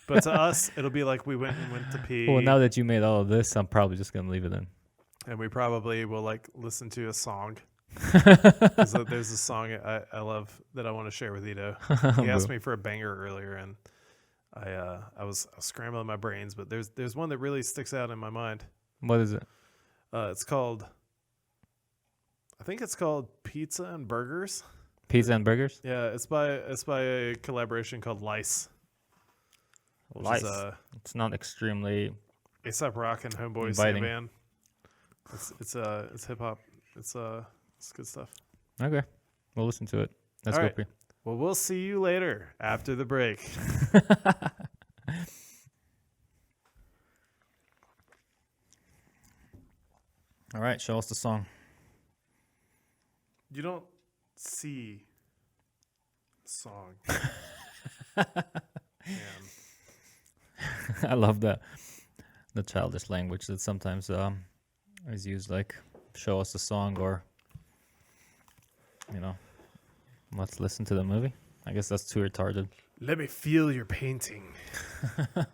But to us, it'll be like we went to pee. Well, now that you made all of this, I'm probably just gonna leave it in. And we probably will like listen to a song. There's a song I love that I want to share with Ito. He asked me for a banger earlier, and I was scrambling my brains, but there's one that really sticks out in my mind. What is it? It's called, I think it's called Pizza and Burgers. Pizza and burgers? Yeah, it's by a collaboration called Lice. Which Lice. Is, It's not extremely. A$AP Rock and Homeboy Inviting. Band. It's hip hop. It's good stuff. Okay. We'll listen to it. Let's All go right. pee. Well, we'll see you later after the break. All right. Show us the song. You don't see song. I love that. The childish language that sometimes is used, like show us the song or, let's listen to the movie. I guess that's too retarded. Let me feel your painting. How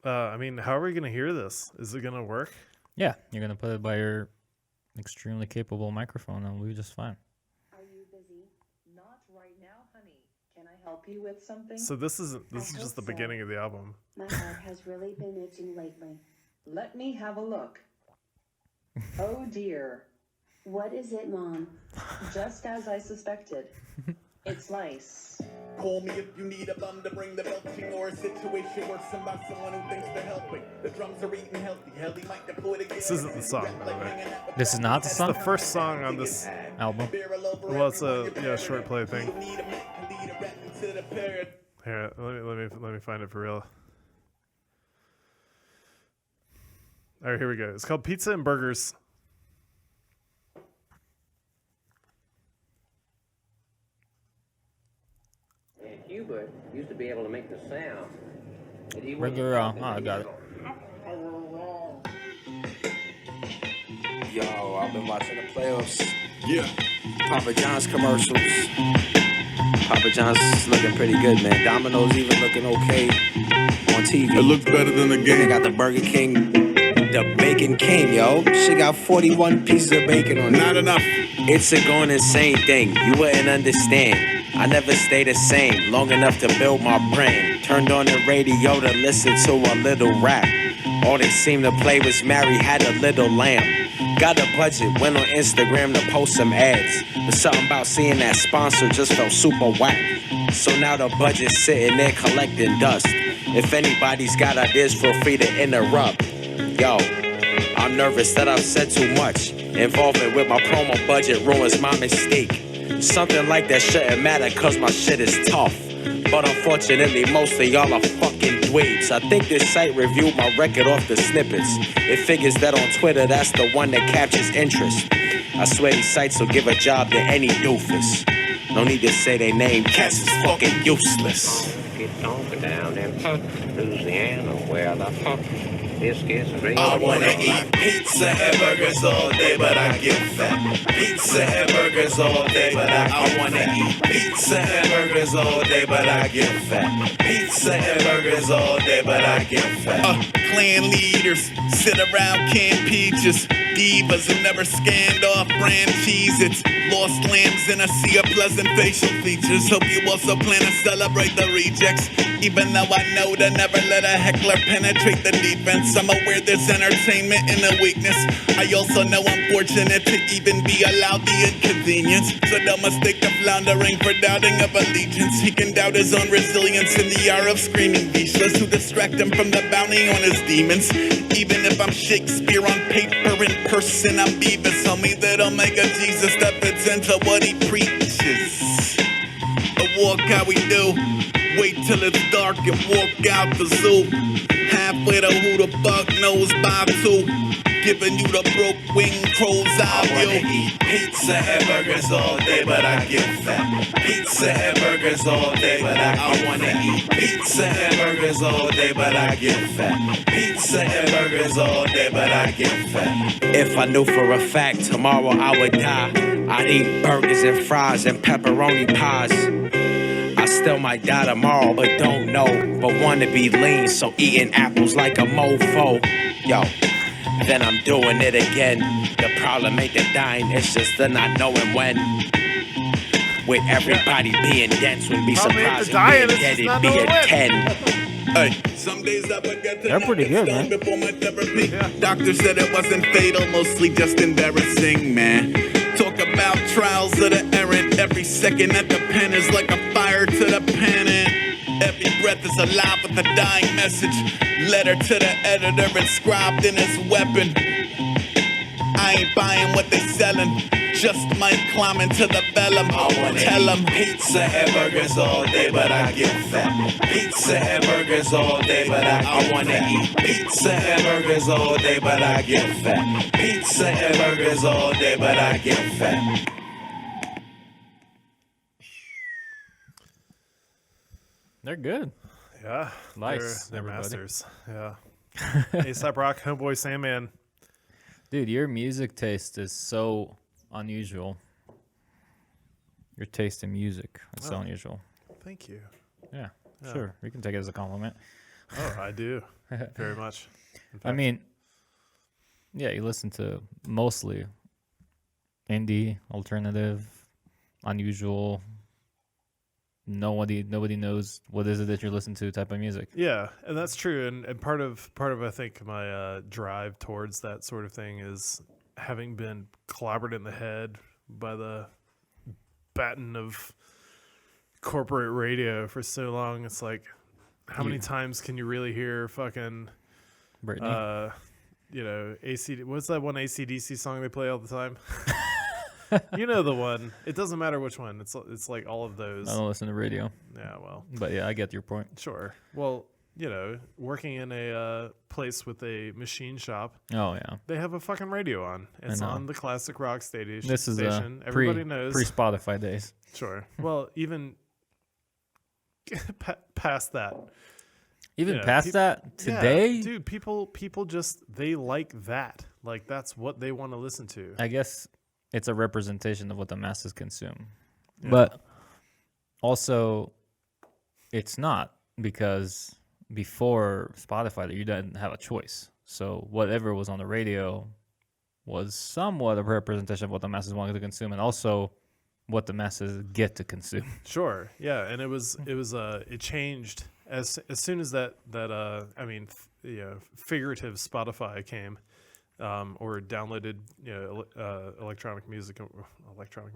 are we going to hear this? Is it going to work? Yeah, you're going to put it by your extremely capable microphone and we'll be just fine. Are you busy? Not right now, honey. Can I help you with something? So this is just hope the so. beginning of the album. My heart has really been itching lately. Let me have a look. Oh dear. What is it, Mom? Just as I suspected. It's lice. Call me if you need a bum to bring the belching or a situation worsened by someone who thinks they're helping. The drums are eating healthy. Hell, he might deploy to This isn't the song, by the way. This is not the It's song? the first song on this Album? Well, it's a short play thing. Here, let me find it for real. All right, here we go. It's called Pizza and Burgers. And Hubert used to be able to make the sound. And he Burger, wasn't I got it. Yo, I've been watching the playoffs. Yeah. Papa John's commercials. Papa John's is looking pretty good, man. Domino's even looking okay on TV. It looks better than the They game. got the Burger King, the Bacon King, yo. She got 41 pieces of bacon on it. Not enough. It's a going insane thing. You wouldn't understand. I never stay the same long enough to build my brain. Turned on the radio to listen to a little rap. All they seemed to play was Mary Had a Little Lamb. Got a budget, went on Instagram to post some ads. But something about seeing that sponsor just felt super whack. So now the budget's sitting there collecting dust. If anybody's got ideas, feel free to interrupt. Yo, I'm nervous that I've said too much. Involvement with my promo budget ruins my mistake. Something like that shouldn't matter cause my shit is tough. But unfortunately, most of y'all are fucking dweebs. I think this site reviewed my record off the snippets. It figures that on Twitter, that's the one that captures interest. I swear these sites will give a job to any doofus. No need to say they name, cats is fucking useless. Get on down in Louisiana where the biscuits real. I wanna eat pizza and burgers all day, but I get fat. Pizza and burgers all day, but I wanna eat pizza and burgers all day, but I get fat. Pizza and burgers all day, but I get fat. clan leaders sit around canned peaches. Divas who never scanned off brand Cheez-Its. Lost lambs in a sea of pleasant facial features. Hope you also plan to celebrate the rejects. Even though I know to never let a heckler penetrate the defense, I'm aware there's entertainment in the weakness. I also know I'm fortunate to even be allowed the inconvenience. So don't mistake the floundering for doubting of allegiance. He can doubt his own resilience in the hour of screaming beachless, who distract him from the bounty on his demons. Even if I'm Shakespeare on paper, in person I'm Beavis. Homie, that Omega Jesus that fits into what he preaches. A walk how we do. Wait till it's dark and walk out the zoo. Halfway to who the fuck knows by two. Giving you the broke wing crow's eye view. I wanna eat pizza hamburgers all day, but I get fat. Pizza hamburgers all day, but I wanna eat pizza hamburgers all day, but I get fat. Pizza hamburgers all day, but I get fat. If I knew for a fact tomorrow I would die, I'd eat burgers and fries and pepperoni pies. I still might die tomorrow, but don't know. But wanna be lean, so eating apples like a mofo. Yo, then I'm doing it again. The problem ain't the dying, it's just the not knowing when. With everybody being dense, would be Problem ain't the surprising dying, being it's dead, just not it'd be knowing a when. 10. Hey, some days I would get to They're pretty good, man. before my therapy. Doctor said it wasn't fatal, mostly just embarrassing, man. Talk about trials of the errant. Every second at the pen is like a fire to the pen, and every breath is alive with a dying message. Letter to the editor inscribed in his weapon. I ain't buying what they selling. Just might climb into the vellum. I wanna tell them pizza hamburgers all day, but I get fat. Pizza hamburgers all day, but I wanna eat pizza hamburgers all day, but I get fat. Pizza hamburgers all day, but I get fat. They're good. Yeah. Nice, They're everybody. masters. Yeah. A$AP Rock, Homeboy, Sandman. Dude, your music taste is so unusual. Your taste in music is so Oh. unusual. Thank you. Yeah, Yeah. sure. We can take it as a compliment. Oh, I do. Very much. In I fact, mean, yeah, you listen to mostly indie, alternative, unusual. Nobody knows what is it that you're listening to type of music. yeah, and that's true. And part of I think my drive towards that sort of thing is having been clobbered in the head by the baton of corporate radio for so long. It's like, how many times can you really hear fucking Brittany. AC? What's that one AC/DC song they play all the time? You know the one. It doesn't matter which one. It's like all of those. I don't listen to radio, Yeah, well, but yeah, I get your point. sure. Well, working in a place with a machine shop, Oh yeah, they have a fucking radio on. It's know. on the classic rock station. this is station. pre Everybody knows. Spotify days. Sure. Well, even past that. Even Yeah, past that Yeah, today, dude, people just they like that. Like that's what they want to listen to. I guess it's a representation of what the masses consume. Yeah. But also, it's not, because before Spotify, you didn't have a choice. So whatever was on the radio was somewhat a representation of what the masses wanted to consume, and also what the masses get to consume. Sure. Yeah, and it changed as soon as that figurative Spotify came, or downloaded electronic music,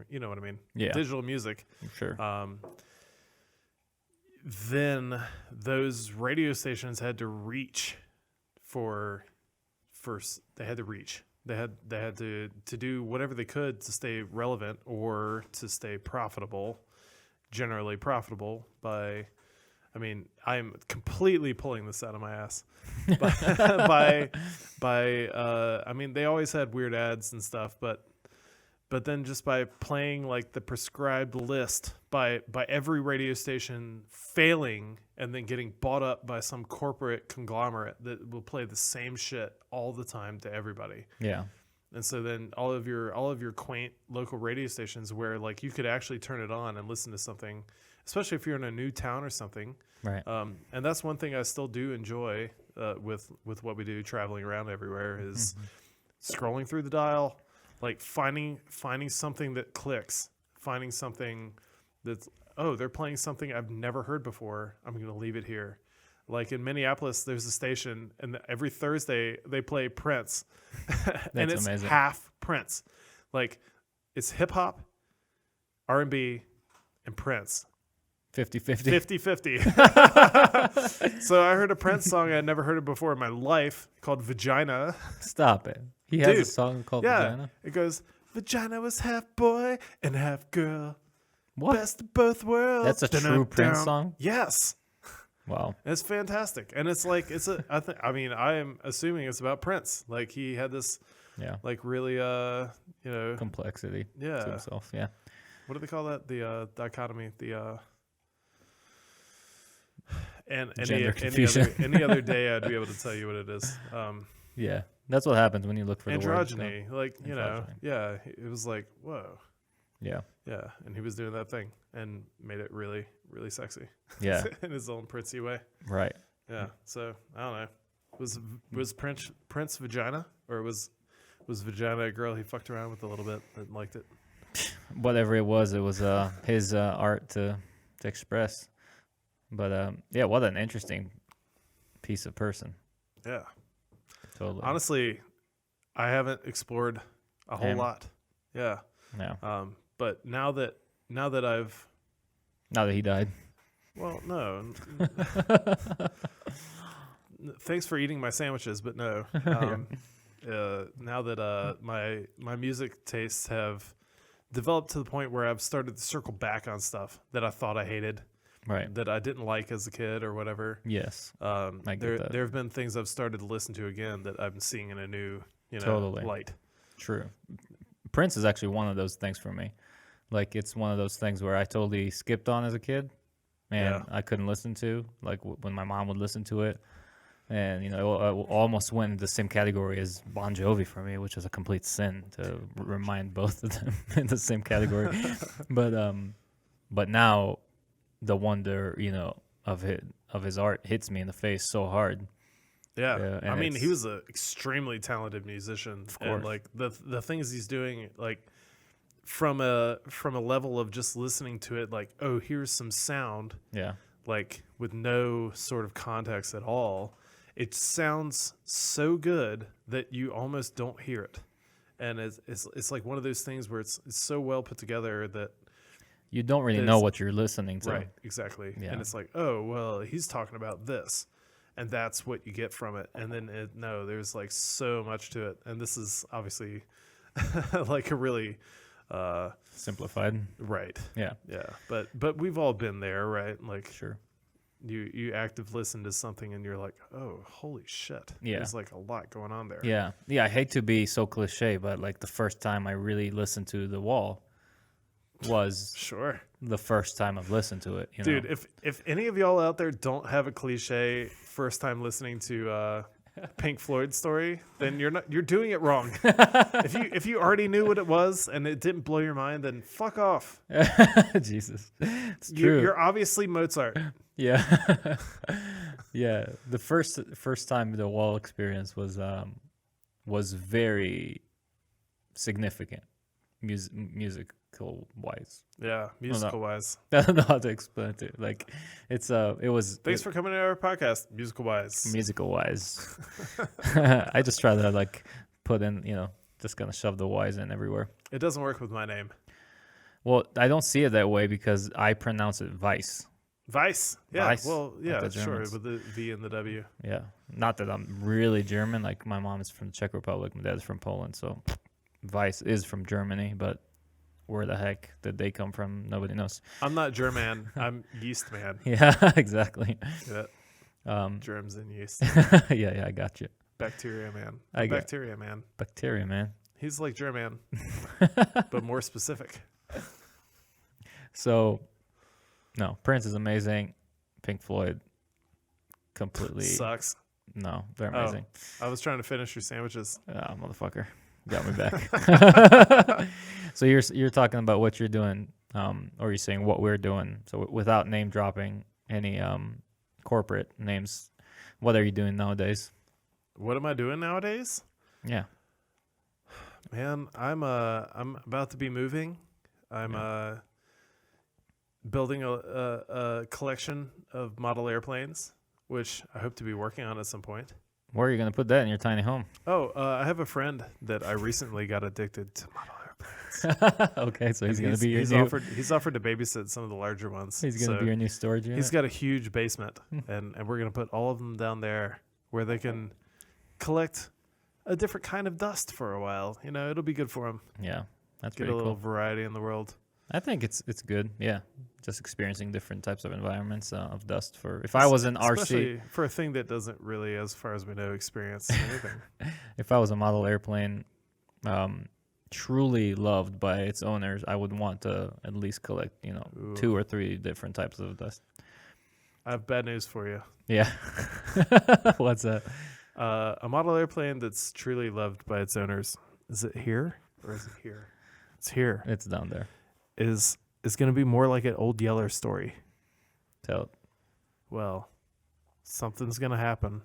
you know what I mean? Yeah. Digital music. Sure. Then those radio stations had to reach they had to reach. They had to do whatever they could to stay relevant or to stay profitable, generally profitable by, I mean, I'm completely pulling this out of my ass. I mean, they always had weird ads and stuff, but then just by playing like the prescribed list by every radio station failing and then getting bought up by some corporate conglomerate that will play the same shit all the time to everybody. Yeah. And so then all of your quaint local radio stations where like you could actually turn it on and listen to something, especially if you're in a new town or something. Right. And that's one thing I still do enjoy with what we do traveling around everywhere is scrolling through the dial, like finding something that clicks, finding something that's, oh, they're playing something I've never heard before. I'm going to leave it here. Like in Minneapolis, there's a station, and every Thursday they play Prince, and it's amazing. half Prince. Like it's hip hop, R&B, and Prince. 50-50. 50-50. So I heard a Prince song I'd never heard it before in my life called Vagina. Stop it. He has a Dude, song called Yeah. Vagina. It goes, Vagina was half boy and half girl. What? Best of both worlds. That's a true Prince song? Yes. Wow. It's fantastic. And it's like, I am assuming it's about Prince. Like he had this, Yeah. like really, Complexity Yeah. to himself. Yeah. what do they call that? The dichotomy, and Gender confusion. any other day I'd be able to tell you what it is. Yeah. That's what happens when you look for the word. Androgyny, like, you know, Androgyny. yeah, it was like, whoa, Yeah. yeah, and he was doing that thing and made it really, really sexy. Yeah. In his own Princey way. Right. Yeah, so I don't know. Was Prince vagina, or was vagina a girl he fucked around with a little bit and liked it? Whatever it was his art to express. But yeah, what an interesting piece of person. Yeah. Totally. Honestly, I haven't explored a whole Him. lot. Yeah. Yeah. But now that I've, Now that he died. well, no. Thanks for eating my sandwiches, but no. Now that my music tastes have developed to the point where I've started to circle back on stuff that I thought I hated, Right. that I didn't like as a kid or whatever. Yes. I get There that. have been things I've started to listen to again that I'm seeing in a new, Totally. light. True. Prince is actually one of those things for me. Like, it's one of those things where I totally skipped on as a kid, and Yeah. I couldn't listen to, like, when my mom would listen to it. And, it almost went in the same category as Bon Jovi for me, which is a complete sin to remind both of them in the same category. But now the wonder, of his art hits me in the face so hard. Yeah, Yeah, and I mean, he it's- was an extremely talented musician, and course. like the things he's doing, like from a level of just listening to it, like, oh, here's some sound, Yeah. like with no sort of context at all. It sounds so good that you almost don't hear it, and it's like one of those things where it's so well put together that. You don't really know There's- what you're listening to. Right, exactly. Yeah. And it's like, oh, well, he's talking about this, and that's what you get from it. And then there's like so much to it, and this is obviously like a really Simplified. right, Yeah. yeah. But we've all been there, right? Like Sure. you active listen to something, and you're like, oh, holy shit. Yeah. There's like a lot going on there. Yeah. Yeah. I hate to be so cliche, but like the first time I really listened to The Wall was Sure. the first time I've listened to it. Dude, if any of y'all out there don't have a cliche first time listening to Pink Floyd story, then you're doing it wrong. if you already knew what it was and it didn't blow your mind, then fuck off. Jesus. It's true. You're obviously Mozart. Yeah. Yeah. The first time The Wall experience was very significant musical wise. Yeah, musical wise. I don't know how to explain it to you. Like it was Thanks for coming to our podcast, musical wise. musical wise. I just try to like put in, just gonna shove the Y's in everywhere. It doesn't work with my name. Well, I don't see it that way because I pronounce it Vice. Vice. Yeah. Vice, Well, like yeah, the sure. Germans. With the V and the W. Yeah. Not that I'm really German. Like my mom is from the Czech Republic, my dad is from Poland, so Vice is from Germany, but where the heck did they come from? Nobody knows. I'm not German. I'm yeast man. Yeah, exactly. Yeah. Germs and yeast. Yeah, I got you. Bacteria man. I got- Bacteria man. Bacteria, man. He's like German, but more specific. So, no, Prince is amazing. Pink Floyd, completely Sucks. no, they're Oh. amazing. I was trying to finish your sandwiches. Motherfucker, got me back. So you're talking about what you're doing, or you're saying what we're doing. So without name dropping any corporate names, what are you doing nowadays? What am I doing nowadays? Yeah. Man, I'm about to be moving. I'm building a collection of model airplanes, which I hope to be working on at some point. Where are you gonna put that in your tiny home? Oh, I have a friend that I recently got addicted to model airplanes. Okay, so he's And gonna be your he's new. offered to babysit some of the larger ones. He's gonna So be your new storage unit. he's got a huge basement, and we're gonna put all of them down there where they can collect a different kind of dust for a while. You know, it'll be good for them. Yeah, that's Get pretty a little cool. variety in the world. I think it's good. Yeah, just experiencing different types of environments of dust. For if I was an RC, Especially for a thing that doesn't really, as far as we know, experience anything. if I was a model airplane, truly loved by its owners, I would want to at least collect, Ooh. 2 or 3 different types of dust. I have bad news for you. Yeah. What's that? A model airplane that's truly loved by its owners. Is it here or is it here? It's here. It's down there. Is going to be more like an Old Yeller story. Tell it. Well, something's going to happen.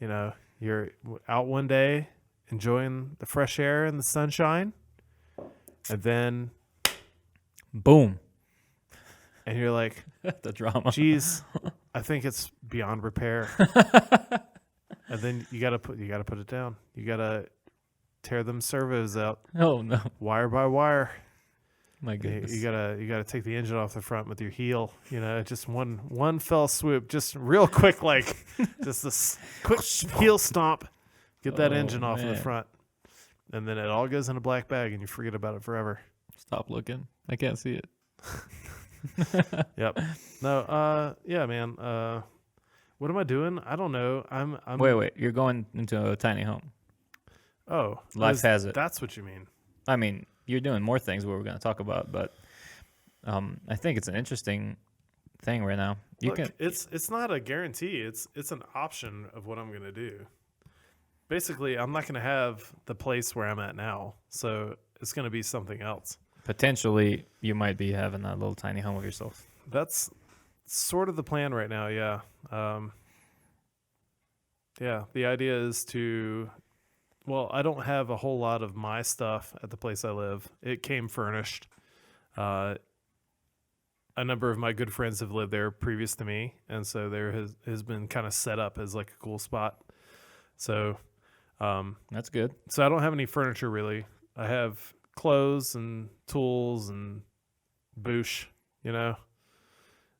You know, you're out one day enjoying the fresh air and the sunshine, and then, Boom. and you're like, The drama. geez, I think it's beyond repair. And then you gotta put it down. You gotta tear them servos out, Oh no. wire by wire. My goodness. You gotta take the engine off the front with your heel. You know, just one fell swoop, just real quick, like just this quick heel stomp. Get that Oh, engine off of the man. front, and then it all goes in a black bag, and you forget about it forever. Stop looking. I can't see it. Yep. No. Yeah, man. What am I doing? I don't know. I'm. Wait. You're going into a tiny home. Oh, Life has it. That's what you mean. I mean, you're doing more things we're going to talk about, but I think it's an interesting thing right now. You Look, can. It's not a guarantee. It's an option of what I'm gonna do. Basically, I'm not gonna have the place where I'm at now, so it's gonna be something else. Potentially, you might be having a little tiny home of yourself. That's sort of the plan right now. Yeah. Yeah. The idea is to. Well, I don't have a whole lot of my stuff at the place I live. It came furnished. A number of my good friends have lived there previous to me, and so there has been kind of set up as like a cool spot. So, That's good. so I don't have any furniture really. I have clothes and tools and boosh, you know,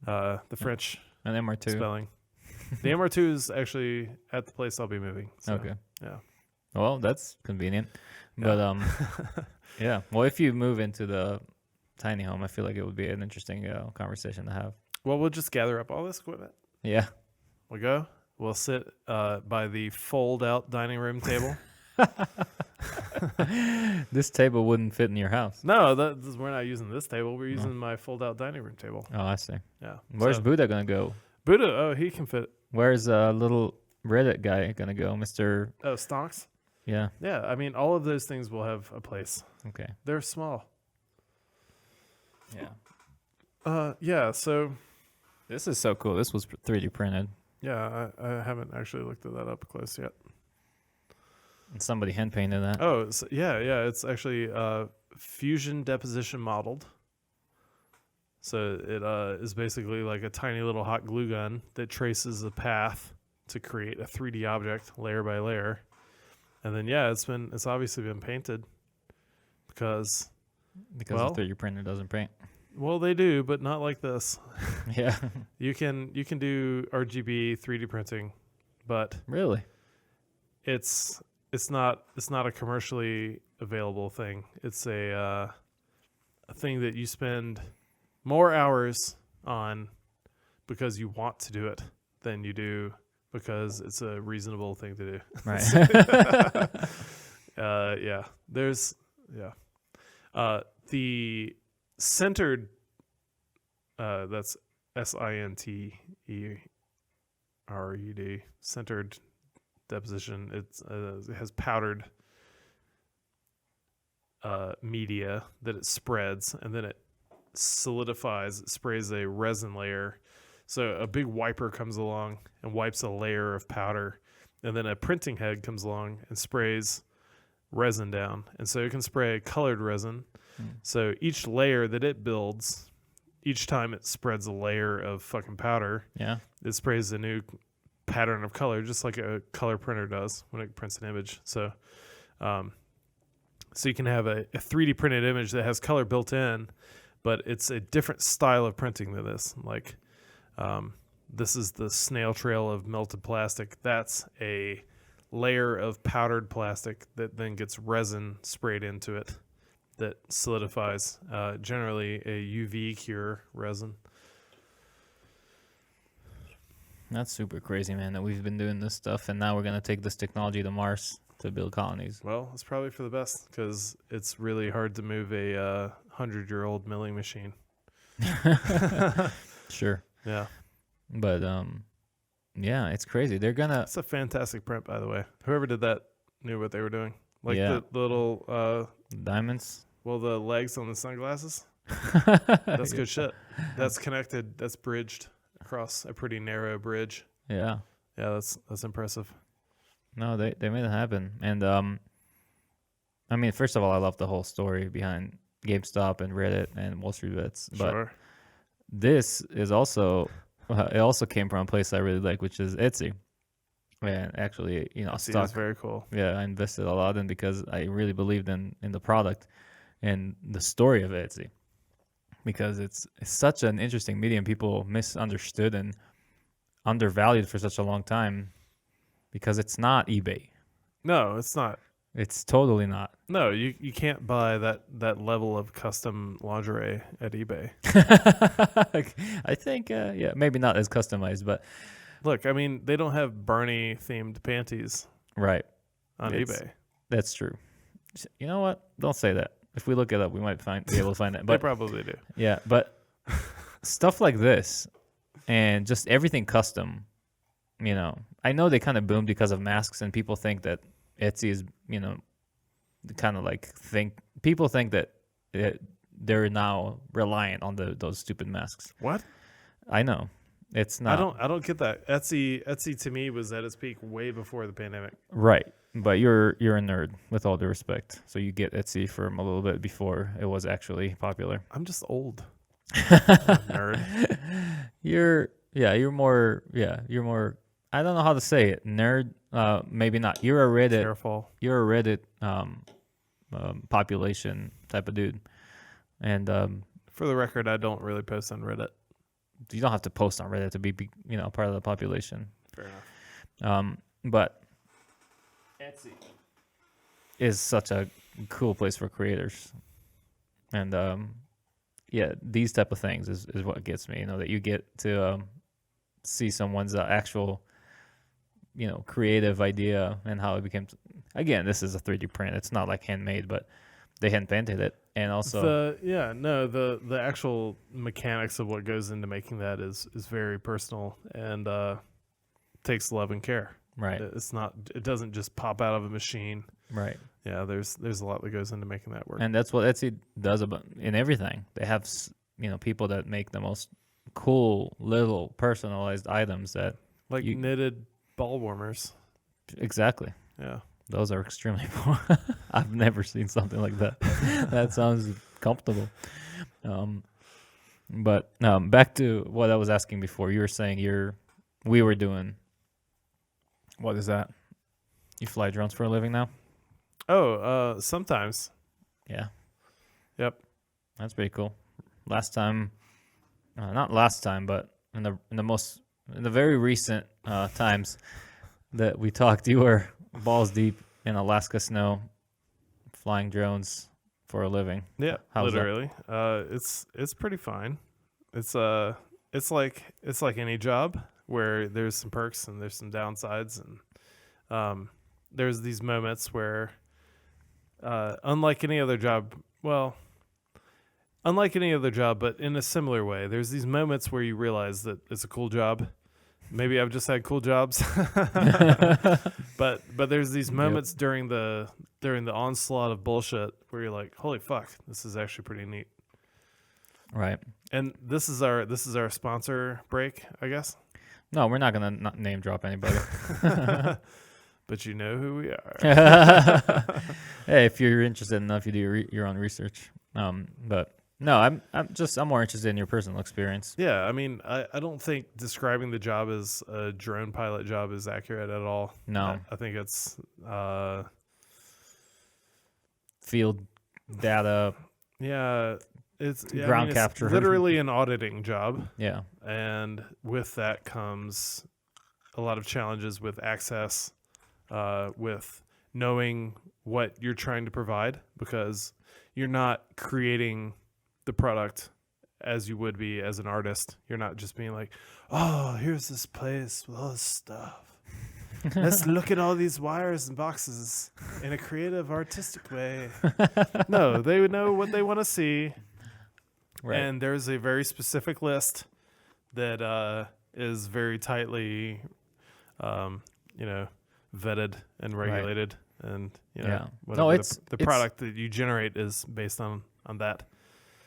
the French An MR2. spelling. The MR2 is actually at the place I'll be moving. So, Okay. Yeah. Well, that's convenient. Yeah. But yeah. Well, if you move into the tiny home, I feel like it would be an interesting conversation to have. Well, we'll just gather up all this equipment. Yeah. We'll go. We'll sit by the fold-out dining room table. This table wouldn't fit in your house. No, we're not using this table. We're using my fold-out dining room table. Oh, I see. Yeah. Where's So, Buddha gonna go? Buddha? Oh, he can fit. Where's little Reddit guy gonna go, Mr. Oh, stonks? Yeah. Yeah, I mean, all of those things will have a place. Okay. They're small. Yeah. Yeah, so, This is so cool. This was 3D printed. yeah, I haven't actually looked at that up close yet. And somebody hand painted that. Oh, yeah, it's actually fusion deposition modeled. So it is basically like a tiny little hot glue gun that traces a path to create a 3D object layer by layer. And then yeah, it's obviously been painted because well- the 3D printer doesn't paint. well they do, but not like this. Yeah. You can do RGB 3D printing, but Really? it's not a commercially available thing. It's a thing that you spend more hours on because you want to do it than you do because it's a reasonable thing to do. Right. Yeah. There's the centered that's SINTERED centered deposition. It has powdered media that it spreads, and then it solidifies. It sprays a resin layer So a big wiper comes along and wipes a layer of powder, and then a printing head comes along and sprays resin down. And so it can spray colored resin. So each layer that it builds, each time it spreads a layer of fucking powder, Yeah. it sprays a new pattern of color, just like a color printer does when it prints an image. So you can have a 3D printed image that has color built in, but it's a different style of printing than this. Like, this is the snail trail of melted plastic. That's a layer of powdered plastic that then gets resin sprayed into it that solidifies, generally a UV cure resin. That's super crazy, man, that we've been doing this stuff, and now we're going to take this technology to Mars to build colonies. Well, it's probably for the best because it's really hard to move a 100-year-old milling machine. Sure. Yeah. But, yeah, it's crazy. They're going to... That's a fantastic print, by the way. Whoever did that knew what they were doing. Like Yeah. the little, Diamonds? the legs on the sunglasses. That's good shit. That's connected. That's bridged across a pretty narrow bridge. Yeah. Yeah, that's impressive. No, they made it happen. And, I mean, first of all, I love the whole story behind GameStop and Reddit and Wall Street Bets. But Sure. this is also... it also came from a place I really like, which is Etsy. And actually, Etsy stock. is very cool. Yeah, I invested a lot in because I really believed in the product and the story of Etsy. Because it's such an interesting medium. People misunderstood and undervalued for such a long time because it's not eBay. No, it's not. It's totally not. No, you can't buy that level of custom lingerie at eBay. I think, yeah, maybe not as customized, but Look, I mean, they don't have Barney themed panties right. on It's- eBay. That's true. You know what? Don't say that. If we look it up, we might be able to find it. They But probably do. yeah, but stuff like this and just everything custom, I know they kind of boomed because of masks and people think that Etsy is, kind of like people think that they're now reliant on those stupid masks. What? I know. It's not. I don't get that. Etsy to me was at its peak way before the pandemic. Right. But you're a nerd with all due respect. So you get Etsy from a little bit before it was actually popular. I'm just old. Nerd. You're more I don't know how to say it. Nerd, maybe not. You're a Reddit population type of dude. And For the record, I don't really post on Reddit. you don't have to post on Reddit to be part of the population. Fair enough. But Etsy is such a cool place for creators. And yeah, these type of things is what gets me, that you get to see someone's actual creative idea and how it became. Again, this is a 3D print. It's not like handmade, but they hand painted it. And also the actual mechanics of what goes into making that is very personal and takes love and care. right. It doesn't just pop out of a machine. Right. Yeah, there's a lot that goes into making that work. And that's what Etsy does in everything. They have people that make the most cool little personalized items that like knitted ball warmers. exactly. Yeah. Those are extremely cool. I've never seen something like that. That sounds comfortable. But back to what I was asking before. You were saying we were doing. What is that? You fly drones for a living now? Oh, sometimes. Yeah. Yep. That's pretty cool. Last time, not last time, but in the very recent times that we talked, you were balls deep in Alaska snow, flying drones for a living. Yeah, How's that? literally. It's pretty fine. It's like any job where there's some perks and there's some downsides, and there's these moments where unlike any other job, but in a similar way, there's these moments where you realize that it's a cool job. Maybe I've just had cool jobs, but there's these moments during the onslaught of bullshit where you're like, holy fuck, this is actually pretty neat. Right. And this is our sponsor break, I guess. No, we're not gonna not name drop anybody. But you know who we are. Hey, if you're interested enough, you do your own research. But no, I'm more interested in your personal experience. Yeah, I mean, I don't think describing the job as a drone pilot job is accurate at all. No. I think it's Field data. yeah, it's Ground capture. It's literally an auditing job, Yeah. and with that comes a lot of challenges with access, with knowing what you're trying to provide, because you're not creating the product as you would be as an artist. You're not just being like, oh, here's this place with all this stuff. Let's look at all these wires and boxes in a creative, artistic way. No, they would know what they want to see. Right. And there's a very specific list that is very tightly, vetted and regulated. And, Yeah. whatever No, the product that you generate is based on that.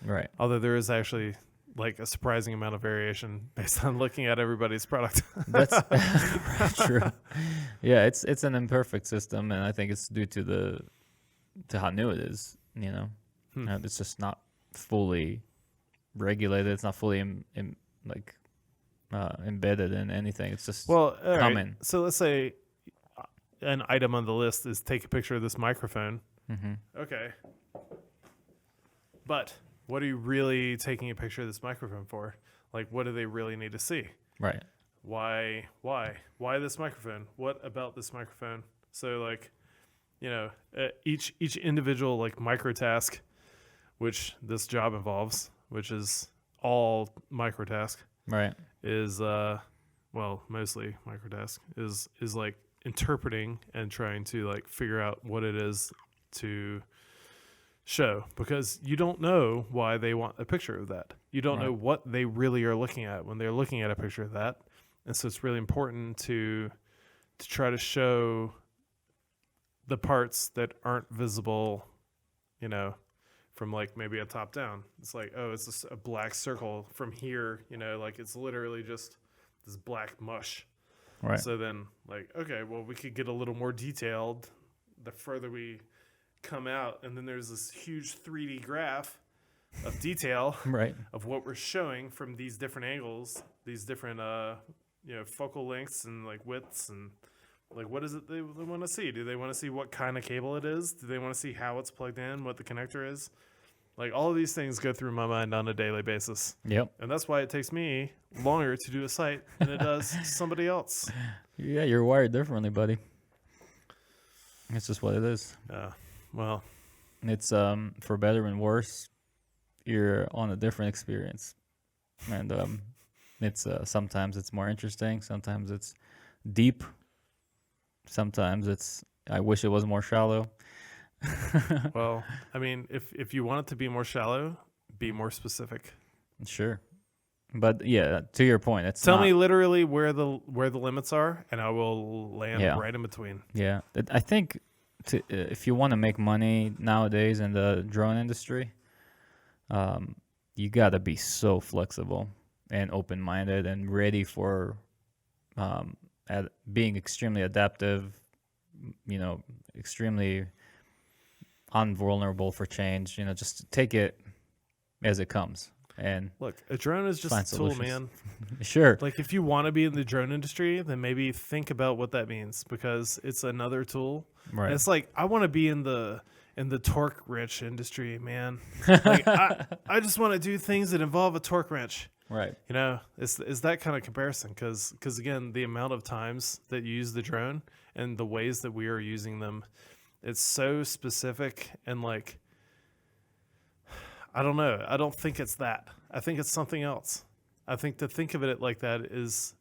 Right. Although there is actually like a surprising amount of variation based on looking at everybody's product. That's true. Yeah, it's an imperfect system, and I think it's due to how new it is. It's just not fully regulated. It's not fully embedded in anything. It's just Right. common. So let's say an item on the list is take a picture of this microphone. Mm-hmm. Okay. But what are you really taking a picture of this microphone for? Like, what do they really need to see? Right. Why this microphone? What about this microphone? So like, each individual like micro task, which this job involves, which is all micro task, Right. is mostly micro task is like interpreting and trying to like figure out what it is to show, because you don't know why they want a picture of that. You don't know what they really are looking at when they're looking at a picture of that. And so it's really important to try to show the parts that aren't visible, from like maybe a top down. It's like, oh, it's just a black circle from here, like it's literally just this black mush. Right. So then like, okay, well, we could get a little more detailed the further we come out, and then there's this huge 3D graph of detail Right. of what we're showing from these different angles, these different focal lengths and like widths, and like what is it they want to see? Do they want to see what kind of cable it is? Do they want to see how it's plugged in, what the connector is? Like all of these things go through my mind on a daily basis. Yep. And that's why it takes me longer to do a site than it does somebody else. Yeah, you're wired differently, buddy. It's just what it is. Well, It's for better and worse, you're on a different experience, and it's sometimes it's more interesting, sometimes it's deep, sometimes it's I wish it was more shallow. well, I mean, if you want it to be more shallow, be more specific. Sure, but yeah, to your point, it's Tell not, me literally where the limits are, and I will land right in between. Yeah, I think if you want to make money nowadays in the drone industry, you got to be so flexible and open-minded and ready for being extremely adaptive, extremely unvulnerable for change, just take it as it comes. And look, a drone is just find a tool, solutions. man. Sure. Like if you want to be in the drone industry, then maybe think about what that means, because it's another tool. Right. And it's like, I want to be in the torque wrench industry, man. Like I just want to do things that involve a torque wrench. Right. It's that kind of comparison, because again, the amount of times that you use the drone and the ways that we are using them, it's so specific, and like, I don't know. I don't think it's that. I think it's something else. I think to think of it like that is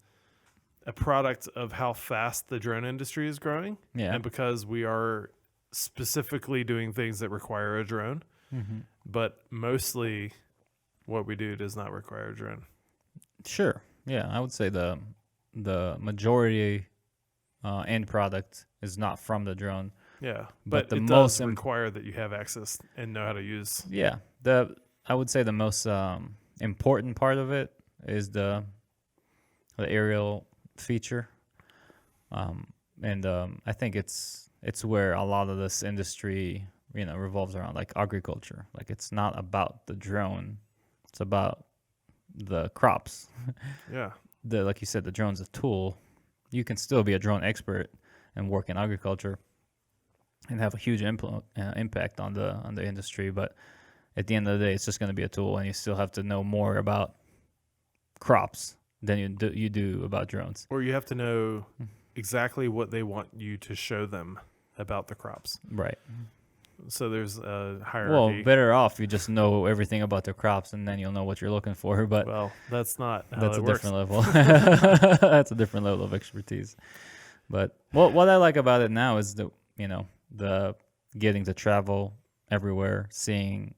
a product of how fast the drone industry is growing. Yeah. And because we are specifically doing things that require a drone, but mostly what we do does not require a drone. Sure. Yeah, I would say the majority end product is not from the drone. Yeah, But but the it most does require that you have access and know how to use. Yeah, I would say the most important part of it is the aerial feature, and I think it's where a lot of this industry, revolves around, like agriculture. Like, it's not about the drone; it's about the crops. Yeah. Like you said, the drone's a tool. You can still be a drone expert and work in agriculture and have a huge impact on the industry, but at the end of the day, it's just going to be a tool, and you still have to know more about crops than you do about drones. Or you have to know exactly what they want you to show them about the crops. Right. So there's a hierarchy. Well, better off you just know everything about the crops, and then you'll know what you're looking for. But Well, that's not how that's it a works. different level. That's a different level of expertise. But what I like about it now is the getting to travel everywhere, seeing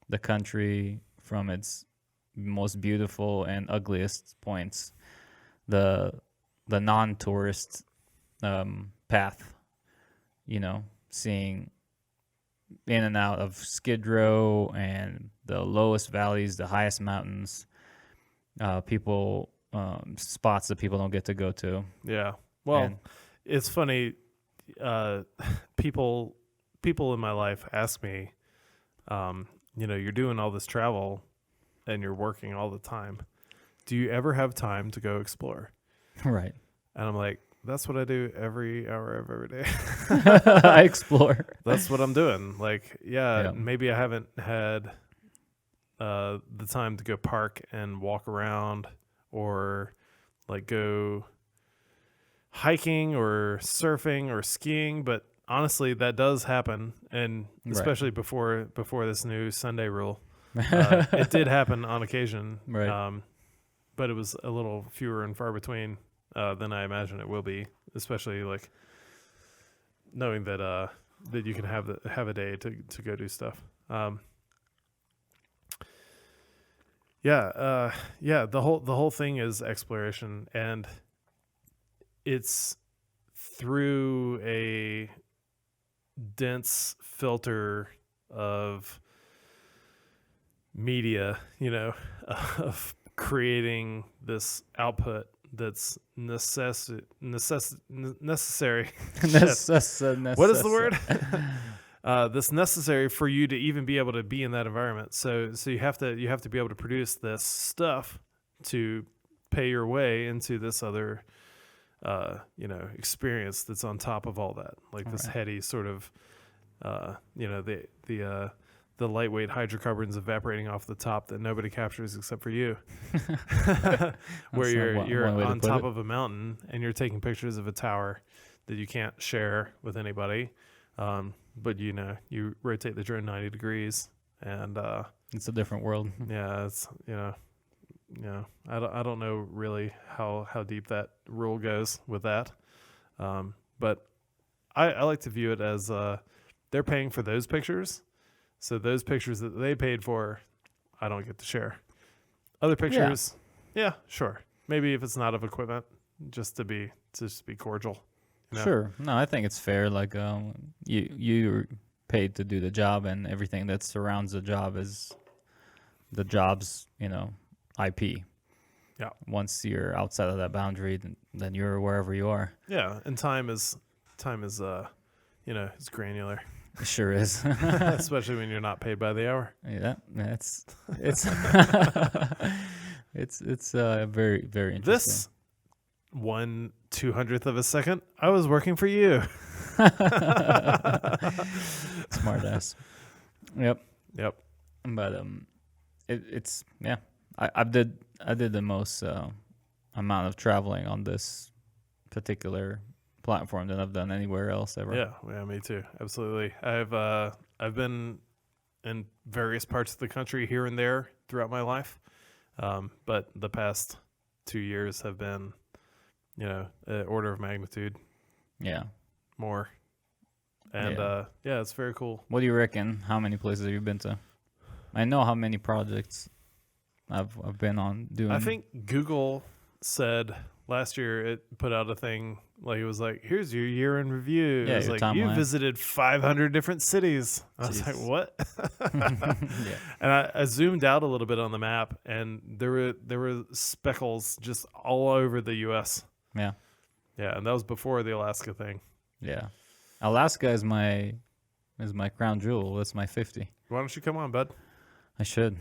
the country from its most beautiful and ugliest points, the non-tourist path, seeing in and out of Skid Row and the lowest valleys, the highest mountains, people spots that people don't get to go to. Yeah. Well, And- it's funny. People in my life ask me, you're doing all this travel and you're working all the time. Do you ever have time to go explore? Right. And I'm like, that's what I do every hour of every day. I explore. That's what I'm doing. Like, Yeah. maybe I haven't had the time to go park and walk around, or like go hiking or surfing or skiing, but honestly, that does happen, and Right. especially before this new Sunday rule, it did happen on occasion. Right. But it was a little fewer and far between than I imagine it will be, especially like knowing that that you can have a day to go do stuff. The whole thing is exploration, and it's through a dense filter of media, of creating this output that's necessary. What is the word? That's necessary for you to even be able to be in that environment. So you have to be able to produce this stuff to pay your way into this other experience that's on top of all that, like this heady sort of the lightweight hydrocarbons evaporating off the top that nobody captures except for you. Where you're one way to on put top it. of a mountain and you're taking pictures of a tower that you can't share with anybody. But you rotate the drone 90 degrees, and It's a different world. it's I don't know really how deep that rule goes with that, but I like to view it as they're paying for those pictures, so those pictures that they paid for, I don't get to share. Other pictures, yeah sure, maybe if it's not of equipment, just to be cordial. you know? Sure. No, I think it's fair. Like, you're paid to do the job, and everything that surrounds the job is the job's, IP. Yeah. Once you're outside of that boundary, then you're wherever you are. Yeah, and time is it's granular, It sure is. especially when you're not paid by the hour. Yeah, it's it's very very interesting. This 1/200th of a second, I was working for you. Smart ass. Yep. Yep. But it's yeah. I did the most amount of traveling on this particular platform than I've done anywhere else ever. Yeah, me too. Absolutely. I've been in various parts of the country here and there throughout my life, but the past 2 years have been, an order of magnitude Yeah. more, and it's very cool. What do you reckon? How many places have you been to? I know how many projects I've been on doing. I think Google said last year it put out a thing like it was like, here's your year in review. Yeah, It was your like, you timeline. visited 500 different cities. I was like, Jeez. what? Yeah. And I zoomed out a little bit on the map, and there were speckles just all over the U.S. Yeah. Yeah, and that was before the Alaska thing. Yeah. Alaska is my crown jewel. That's my 50. Why don't you come on, bud? I should.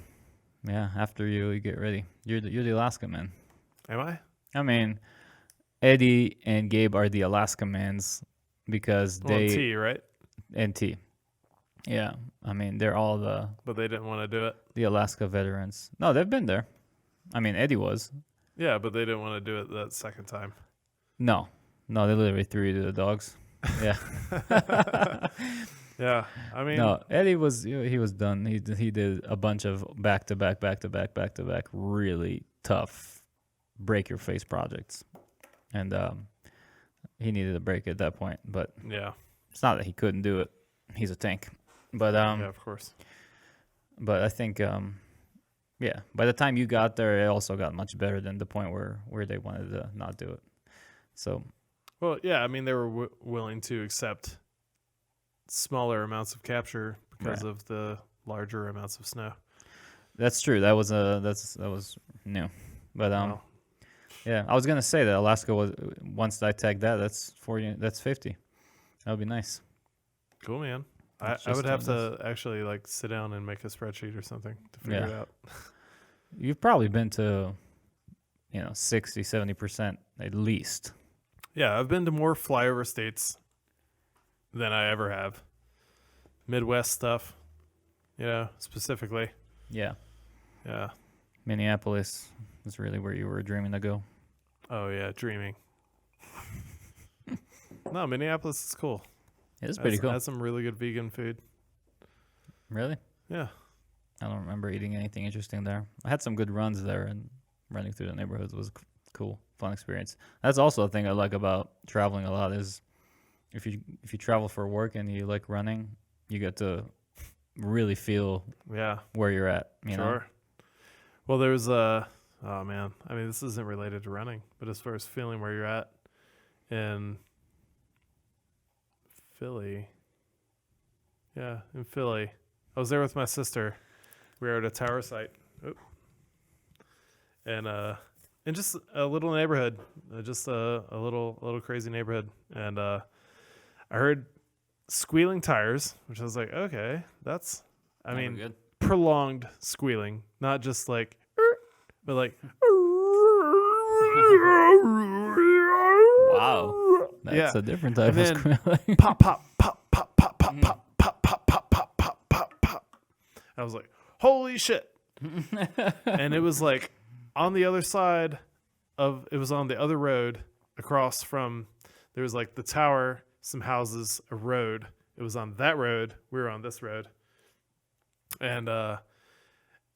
Yeah, after you get ready. You're the Alaska man. Am I? I mean, Eddie and Gabe are the Alaska mans because Well, they T, right? and T. Yeah, I mean they're all But they didn't want to do it. the Alaska veterans. No, they've been there. I mean Eddie was. Yeah, but they didn't want to do it that second time. No, they literally threw you to the dogs. Yeah. Yeah, I mean, No, Eddie was he was done. He did a bunch of back to back really tough break your face projects, and he needed a break at that point. But yeah, it's not that he couldn't do it. He's a tank. But yeah, of course. but I think yeah. By the time you got there, it also got much better than the point where they wanted to not do it. So Well, yeah, I mean, they were willing to accept smaller amounts of capture because Right. of the larger amounts of snow. that's true. That was new. But Wow. yeah, I was gonna say that Alaska was once I tagged that. That's 40. That's 50. That would be nice. Cool, man. It's I would just, have to actually like sit down and make a spreadsheet or something to figure Yeah. it out. You've probably been to, 60, 70% at least. Yeah, I've been to more flyover states than I ever have. Midwest stuff, specifically. Yeah, Yeah. Minneapolis is really where you were dreaming to go. Oh yeah, dreaming. No, Minneapolis is cool. It's pretty cool. Has some really good vegan food. Really? Yeah. I don't remember eating anything interesting there. I had some good runs there, and running through the neighborhoods was cool, fun experience. That's also a thing I like about traveling a lot is if you travel for work and you like running, you get to really feel Yeah. where you're at. You know? Sure. Well, there's oh man, I mean, this isn't related to running, but as far as feeling where you're at in Philly, in Philly, I was there with my sister. We were at a tower site, and in just a little neighborhood, just a little crazy neighborhood, and I heard squealing tires, which I was like, okay, that's, I Never mean, good. prolonged squealing, not just like, but like, Wow, that's Yeah. a different type And of then squealing. pop, pop, pop, pop, pop, pop, pop, pop, pop, pop, pop, pop, pop, pop. I was like, holy shit. And it was like on the other side it was on the other road across from, there was like the tower, some houses, a road. It was on that road. We were on this road. And I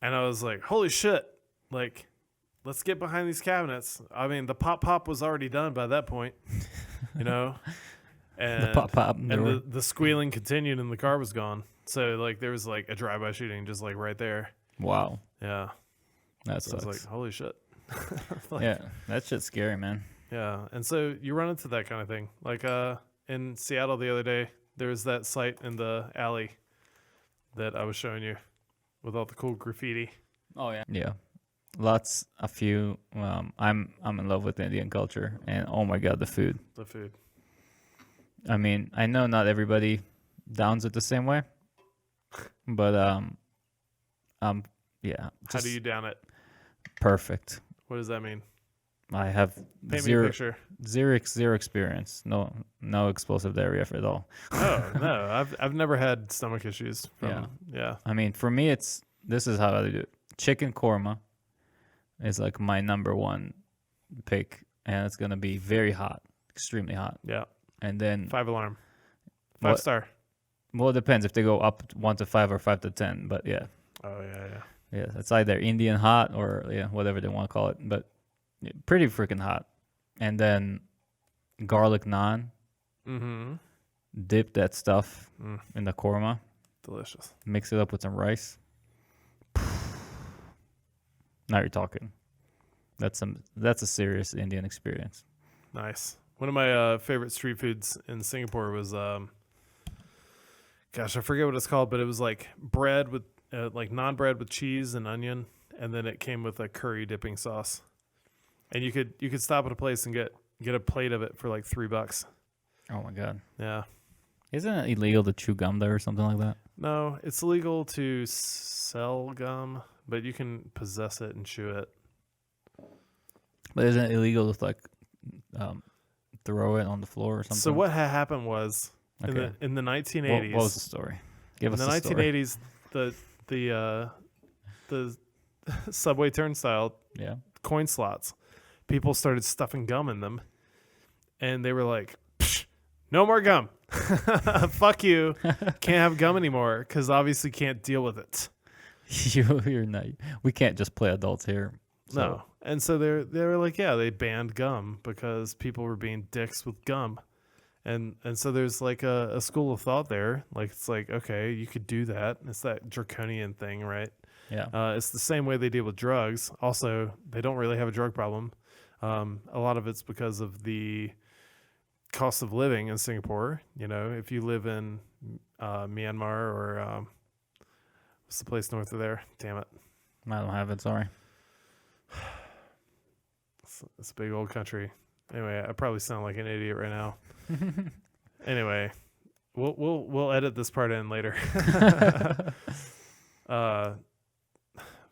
was like, holy shit. Like, let's get behind these cabinets. I mean, the pop was already done by that point, And The pop. and the squealing continued and the car was gone. So like there was like a drive-by shooting just like right there. Wow, Yeah. that So I sucks. was like, holy shit. Like, yeah, that shit's scary, man. Yeah. And so you run into that kind of thing. Like in Seattle the other day, there was that site in the alley that I was showing you with all the cool graffiti. Oh yeah. Yeah. A few. I'm in love with Indian culture, and oh my god, the food. The food. I mean, I know not everybody downs it the same way, but yeah. How just do you down it? perfect? What does that mean? I have Paint me a zero picture. zero experience. No explosive diarrhea at all. Oh no, I've never had stomach issues. Yeah. Yeah. I mean, for me, this is how I do it. Chicken korma is like my number one pick, and it's gonna be very hot, extremely hot. Yeah. And then 5 alarm. 5 What? star. well, it depends if they go up 1 to 5 or 5 to 10. But yeah, Oh yeah. it's either Indian hot or whatever they want to call it. But yeah, pretty freaking hot. And then garlic naan, Mm-hmm. dip that stuff Mm. in the korma, Delicious. mix it up with some rice. Now you're talking. That's a serious Indian experience. Nice. One of my favorite street foods in Singapore was, gosh, I forget what it's called, but it was like bread with, like naan bread with cheese and onion, and then it came with a curry dipping sauce. And you could stop at a place and get a plate of it for like $3. Oh my god. Yeah. Isn't it illegal to chew gum there or something like that? No, it's illegal to sell gum, but you can possess it and chew it. But isn't it illegal to like throw it on the floor or something? So what happened was Okay. in the 1980s. What was the story? Give In us the the story. 1980s, the subway turnstile Yeah. coin slots, people started stuffing gum in them, and they were like, "Psh, no more gum. Fuck you. Can't have gum anymore because obviously can't deal with it." You're not. We can't just play adults here. So. No. And so they were like, yeah, they banned gum because people were being dicks with gum. And so there's like a school of thought there. Like, it's like, okay, you could do that. It's that draconian thing, right? Yeah. It's the same way they deal with drugs. Also, they don't really have a drug problem. A lot of it's because of the cost of living in Singapore. You know, if you live in Myanmar or what's the place north of there? Damn it. I don't have it. Sorry. It's a big old country. Anyway, I probably sound like an idiot right now. Anyway, we'll edit this part in later.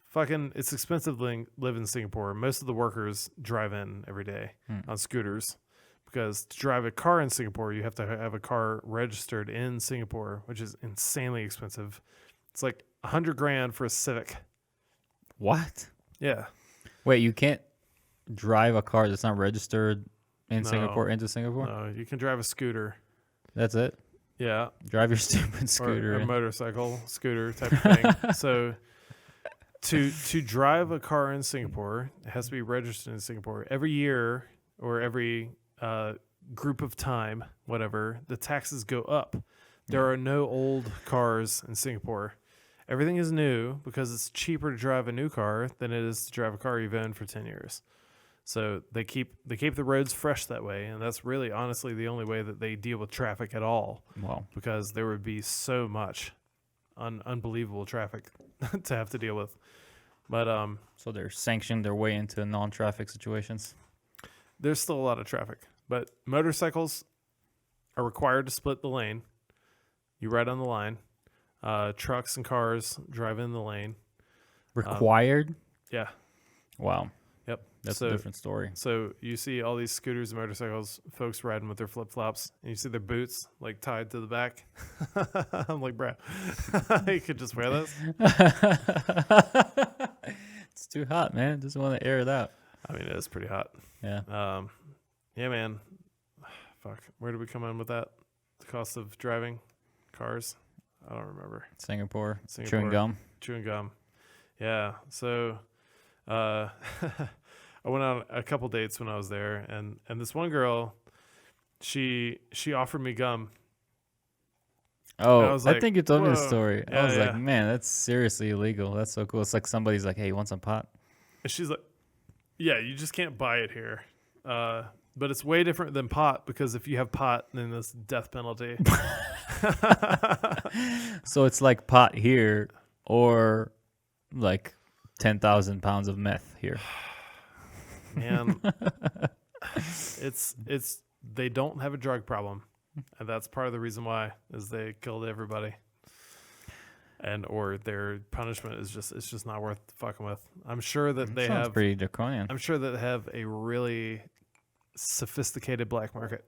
Fucking, it's expensive to live in Singapore. Most of the workers drive in every day on scooters because to drive a car in Singapore, you have to have a car registered in Singapore, which is insanely expensive. It's like $100,000 for a Civic. What? Yeah. Wait, you can't drive a car that's not registered in No. Singapore into Singapore? No, you can drive a scooter. That's it? Yeah. Drive your stupid scooter or a in. motorcycle, scooter type of thing. So to drive a car in Singapore, it has to be registered in Singapore. Every year or every group of time, whatever, the taxes go up. There are no old cars in Singapore. Everything is new because it's cheaper to drive a new car than it is to drive a car you've owned for 10 years. So they keep the roads fresh that way, and that's really honestly the only way that they deal with traffic at all. Wow. Because there would be so much unbelievable traffic to have to deal with. But So they're sanctioned their way into non-traffic situations. there's still a lot of traffic. But motorcycles are required to split the lane. You ride on the line. Trucks and cars drive in the lane. Required? Yeah. Wow. Yep. That's So- a different story. So you see all these scooters and motorcycles, folks riding with their flip-flops, and you see their boots like tied to the back. I'm like, bro, you could just wear this. It's too hot, man. Just want to air it out. I mean, it is pretty hot. Yeah. Yeah, man. Fuck. Where did we come in with that? The cost of driving cars? I don't remember. Singapore. Singapore. Chewing gum. Chewing gum. Yeah. So I went on a couple dates when I was there, and this one girl, she offered me gum. Oh, I was I like, think you told me the whoa. story. Yeah, I was yeah. like, man, that's seriously illegal. That's so cool. It's like somebody's like, hey, you want some pot? And she's like, yeah, you just can't buy it here. But it's way different than pot because if you have pot, then it's death penalty. So it's like pot here or like 10,000 pounds of meth here. Man, it's they don't have a drug problem, and that's part of the reason why is they killed everybody, and or their punishment is it's just not worth fucking with. I'm sure that they Sounds have pretty draconian. I'm sure that they have a really sophisticated black market.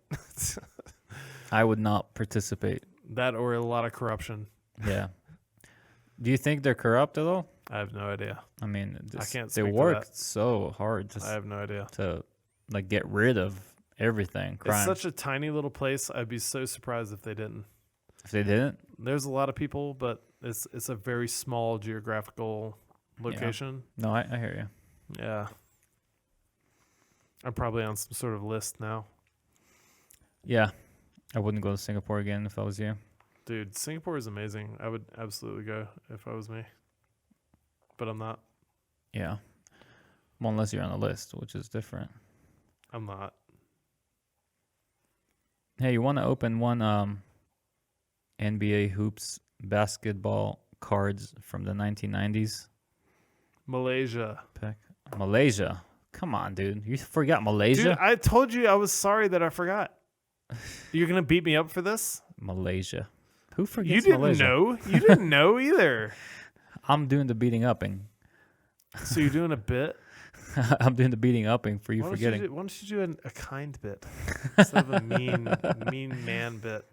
I would not participate. That or a lot of corruption. Yeah. Do you think they're corrupt at all? I have no idea. I mean, I can't they speak to work that. so hard I have no idea. to like get rid of everything. Crime. It's such a tiny little place. I'd be so surprised if they didn't. If they didn't, There's a lot of people, but it's a very small geographical location. no, I hear you. Yeah. I'm probably on some sort of list now. Yeah, I wouldn't go to Singapore again if I was you. Dude, Singapore is amazing. I would absolutely go if I was me. But I'm not. Yeah. Well, unless you're on the list, which is different. I'm not. Hey, you want to open one NBA hoops basketball cards from the 1990s Malaysia. pack? Malaysia. Come on, dude. You forgot Malaysia? Dude, I told you I was sorry that I forgot. You're gonna beat me up for this? Malaysia. Who forgets You didn't Malaysia? know. You didn't know either. I'm doing the beating upping. So you're doing a bit. I'm doing the beating upping for you Why don't forgetting. why don't you do a kind bit instead of a mean man bit?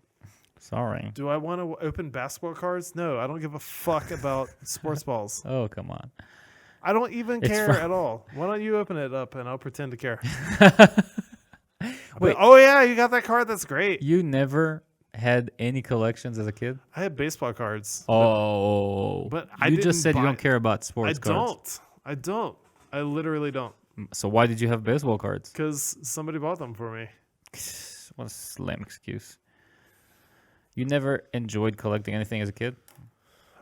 Sorry. Do I want to open basketball cards? No, I don't give a fuck about sports balls. Oh, come on. I don't even It's care from- at all. Why don't you open it up and I'll pretend to care? Wait. Oh yeah, you got that card. That's great. You never had any collections as a kid? I had baseball cards. Oh. but I you didn't just said you buy- don't care about I sports cards. don't. I don't. I literally don't. So why did you have baseball cards? Because somebody bought them for me. What a lame excuse. You never enjoyed collecting anything as a kid?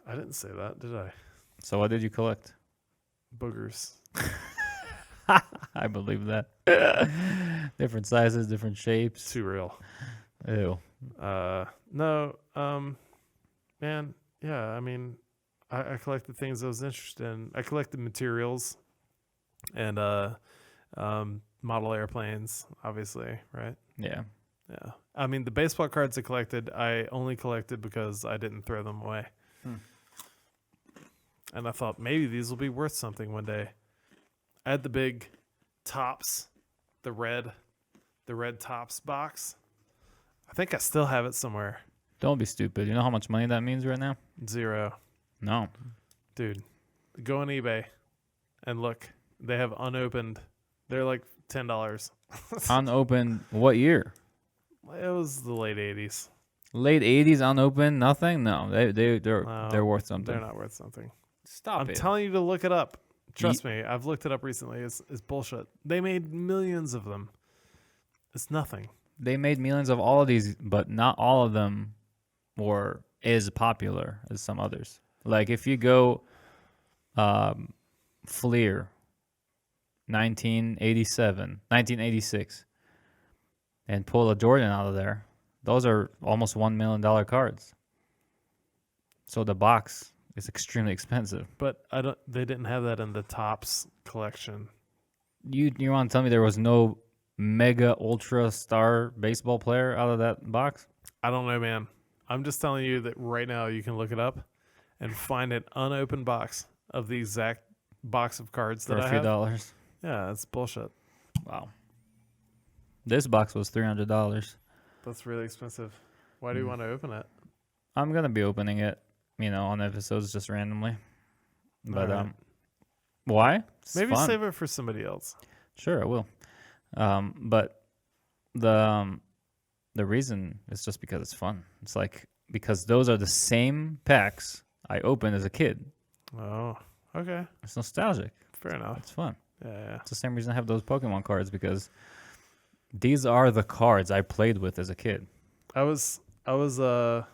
I didn't say that, did I? So what did you collect? Boogers. I believe that. Different sizes, different shapes. Too real. Ew. No. Man. Yeah. I mean, I collected things I was interested in. I collected materials, and model airplanes, obviously, right? Yeah. Yeah. I mean, the baseball cards I collected, I only collected because I didn't throw them away. And I thought maybe these will be worth something one day. I had the big tops, the red tops box. I think I still have it somewhere. Don't be stupid. You know how much money that means right now? 0. No. Dude, go on eBay and look. They have unopened. They're like $10. Unopened. What year? It was the late 80s. Late 80s unopened? Nothing? No. They're No, they're worth something. They're not worth something. Stop I'm it. telling you to look it up. Trust me, I've looked it up recently. It's bullshit. They made millions of them. It's nothing. They made millions of all of these, but not all of them were as popular as some others. Like if you go Fleer 1986 and pull a Jordan out of there, those are almost $1 million cards. So the box is extremely expensive. But they didn't have that in the Topps collection. You want to tell me there was no mega ultra star baseball player out of that box? I don't know, man. I'm just telling you that right now you can look it up and find an unopened box of the exact box of cards For that a I few have. dollars. Yeah, it's bullshit. Wow. This box was $300. That's really expensive. Why do you want to open it? I'm gonna be opening it, on episodes just randomly. But Alright. why? It's Maybe fun. save it for somebody else. Sure, I will. But the reason is just because it's fun. It's like because those are the same packs I opened as a kid. Oh, okay. It's nostalgic. Fair enough. It's fun. Yeah. It's the same reason I have those Pokemon cards because these are the cards I played with as a kid. I was a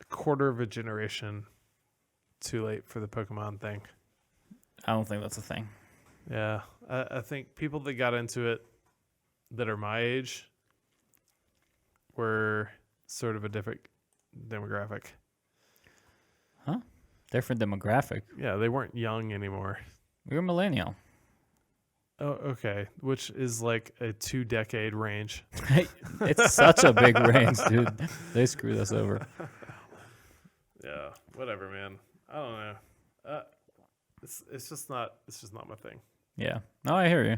quarter of a generation too late for the Pokemon thing. I don't think that's a thing. Yeah. I think people that got into it that are my age were sort of a different demographic. Huh? Different demographic. Yeah, they weren't young anymore. You're a millennial. Oh, okay. Which is like a 2-decade range. It's such a big range, dude. They screwed us over. Yeah, whatever, man. I don't know. It's just not my thing. Yeah. No, I hear you.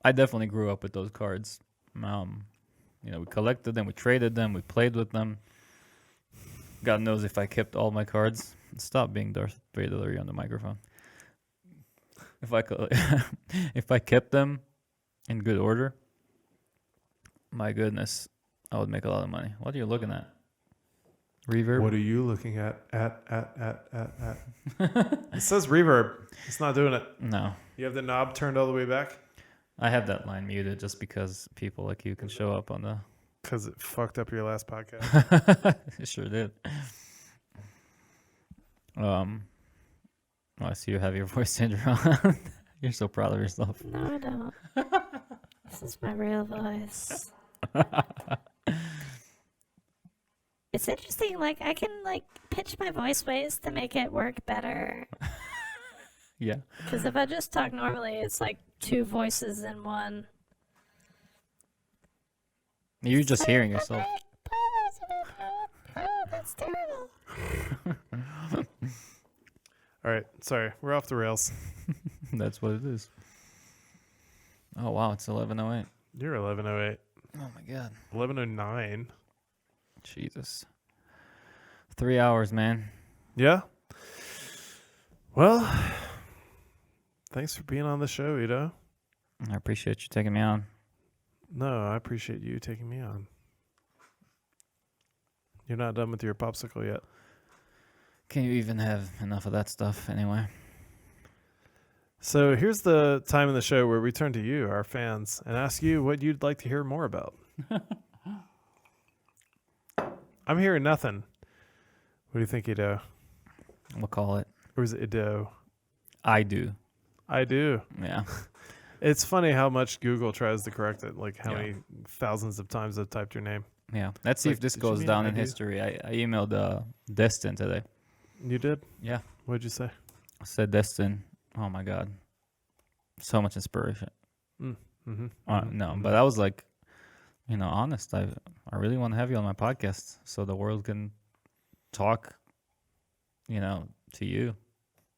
I definitely grew up with those cards. We collected them, we traded them, we played with them. God knows if I kept all my cards. Stop being Darth Vader on the microphone. If I kept them in good order, my goodness, I would make a lot of money. What are you looking at? Reverb? What are you looking at? It says reverb. It's not doing it. No. You have the knob turned all the way back? I have that line muted just because people like you can show up on the... Because it fucked up your last podcast. It sure did. Oh, I see you have your voice changer on. You're so proud of yourself. No, I don't. This is my real voice. It's interesting, like, I can, like, pitch my voice ways to make it work better. Yeah. Because if I just talk normally, it's like two voices in one. You're just hearing yourself. Oh, that's terrible. All right, sorry, we're off the rails. That's what it is. Oh, wow. It's 11:08. You're 11:08. Oh, my God. 11:09. Jesus. 3 hours, man. Yeah. Well, thanks for being on the show, Ito. I appreciate you taking me on. No, I appreciate you taking me on. You're not done with your popsicle yet. Can you even have enough of that stuff anyway? So here's the time in the show where we turn to you, our fans, and ask you what you'd like to hear more about. I'm hearing nothing. What do you think, Ito? We'll call it. Or is it Ido? I do. I do. Yeah. It's funny how much Google tries to correct it, like how Yeah. many thousands of times I've typed your name. Yeah. Let's see Like, if this did you goes mean down I in do? history. I emailed Destin today. You did? Yeah. What'd you say? I said, Destin, oh my God. So much inspiration. Mm-hmm. No, but I was like, honest. I really want to have you on my podcast so the world can talk, to you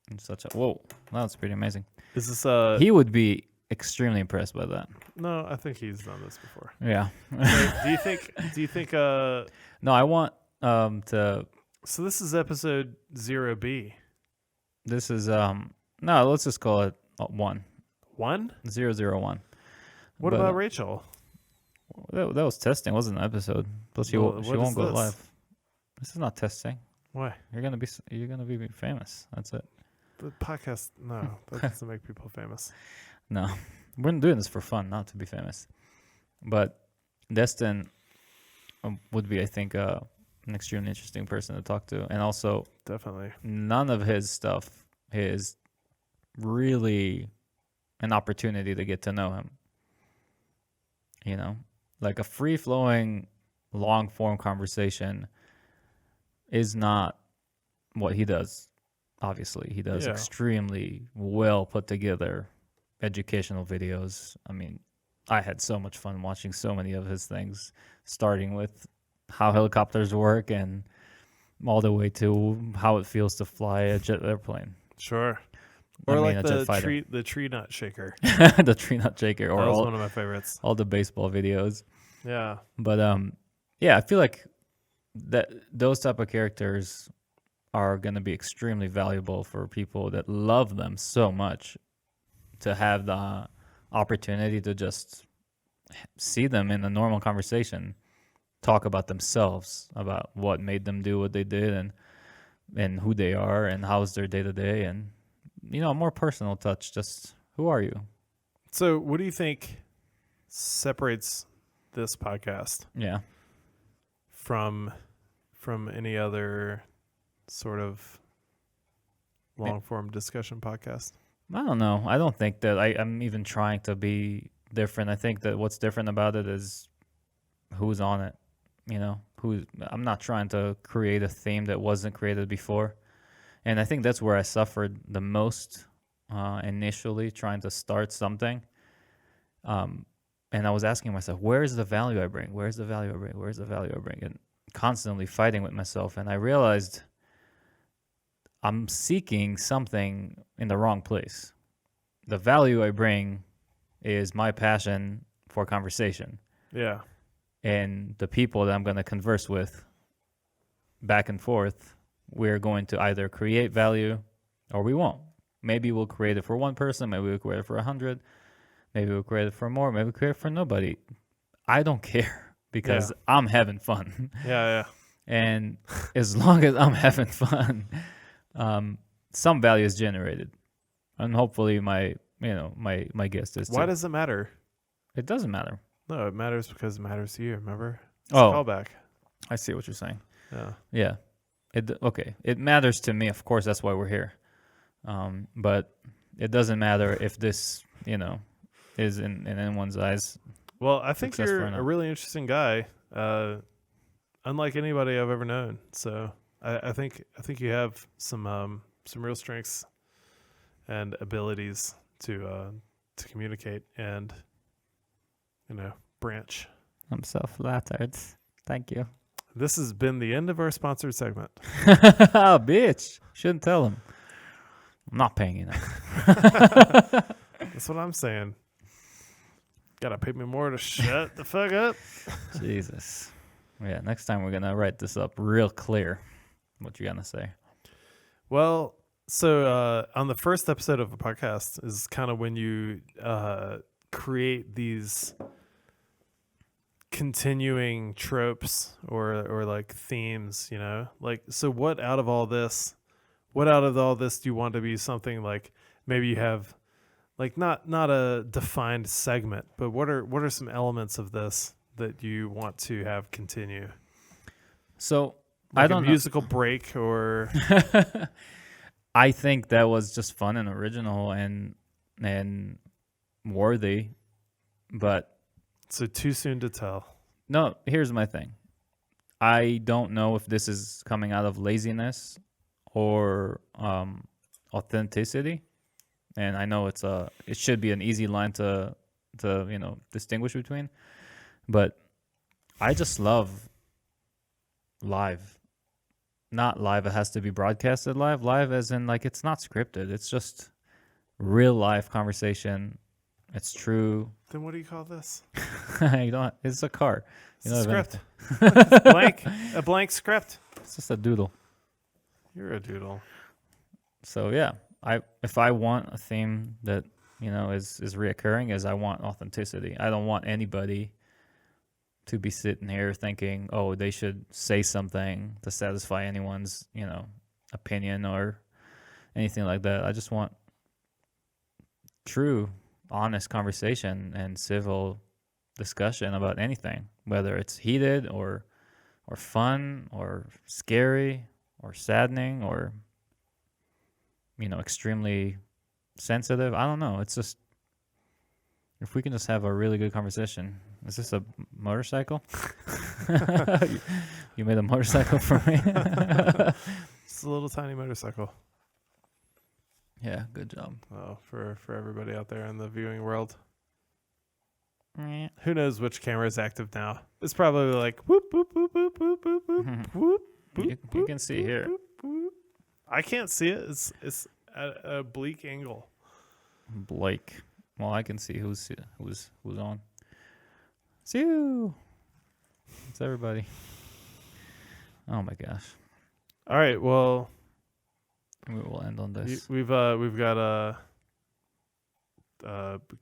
in such a whoa. That's pretty amazing. Is this He would be extremely impressed by that. No, I think he's done this before. Yeah. So, do you think No, I want to. so this is episode 0B. This is no. Let's just call it 1. 001. What But, about Rachel? That was testing, wasn't an episode. Plus, she Well, she what is won't go this? live. This is not testing. Why? You're gonna be famous. That's it. The podcast, no, that doesn't make people famous. No, we're doing this for fun, not to be famous. But Destin would be, I think, an extremely interesting person to talk to, and also Definitely. none of his stuff is really an opportunity to get to know him. Like a free-flowing, long-form conversation is not what he does. Obviously, he does Yeah. extremely well put together educational videos. I mean, I had so much fun watching so many of his things, starting with how helicopters work and all the way to how it feels to fly a jet airplane. Sure. I Or mean, like a jet the fighter. tree nut shaker. The tree nut shaker, That or was one of my favorites. all the baseball videos. Yeah. But yeah, I feel like that those type of characters are going to be extremely valuable for people that love them so much, to have the opportunity to just see them in a normal conversation, talk about themselves, about what made them do what they did, and who they are, and how's their day to day, and a more personal touch. Just who are you? So what do you think separates this podcast Yeah. from any other sort of long form discussion podcast? I don't know. I don't think that I'm even trying to be different. I think that what's different about it is who's on it. I'm not trying to create a theme that wasn't created before. And I think that's where I suffered the most initially, trying to start something. And I was asking myself, where's the value I bring? Where's the value I bring? Where's the value I bring? And constantly fighting with myself. And I realized I'm seeking something in the wrong place. The value I bring is my passion for conversation. Yeah. And the people that I'm going to converse with back and forth, we're going to either create value or we won't. Maybe we'll create it for one person. Maybe we'll create it for 100. Maybe we'll create it for more. Maybe we'll create it for nobody. I don't care because I'm having fun. Yeah. And as long as I'm having fun, some value is generated. And hopefully my guest is Why too. does it matter? It doesn't matter. No, it matters because it matters to you, remember? It's Oh. a callback. I see what you're saying. Yeah. Yeah. It matters to me. Of course, that's why we're here. But it doesn't matter if this, is in anyone's eyes. Well, I think Successful you're or not. a really interesting guy, unlike anybody I've ever known. So I think you have some real strengths and abilities to communicate and branch. I'm so flattered. Thank you. This has been the end of our sponsored segment. Oh, bitch. Shouldn't tell him. I'm not paying you now. That's what I'm saying. Gotta pay me more to shut the fuck up. Jesus. Yeah, next time we're going to write this up real clear. What you going to say? Well, so on the first episode of a podcast is kind of when you create these continuing tropes or like themes, like, so what out of all this do you want to be something like, maybe you have like not a defined segment, but what are some elements of this that you want to have continue? So Like I don't a musical break or know. I think that was just fun and original and worthy, but so too soon to tell. no, here's my thing. I don't know if this is coming out of laziness or authenticity. And I know it should be an easy line to distinguish between, but I just love live. Not live, it has to be broadcasted live. Live as in, like, it's not scripted. It's just real life conversation. It's true. Then what do you call this? It's a car. It's a script. It's a blank script. It's just a doodle. You're a doodle. So yeah, if I want a theme that is reoccurring, is I want authenticity. I don't want anybody to be sitting here thinking, oh, they should say something to satisfy anyone's opinion or anything like that. I just want true, honest conversation and civil discussion about anything, whether it's heated or fun or scary or saddening or extremely sensitive. I don't know. It's just, if we can just have a really good conversation. Is this a motorcycle? You made a motorcycle for me? It's a little tiny motorcycle. Yeah, good job. Oh, for everybody out there in the viewing world. Yeah. Who knows which camera is active now? It's probably like whoop whoop whoop whoop whoop whoop whoop whoop. You can see here. I can't see it. It's at a bleak angle. Blake. Well, I can see who's on. It's you. It's everybody. Oh my gosh. All right. Well, We will end on this. we've got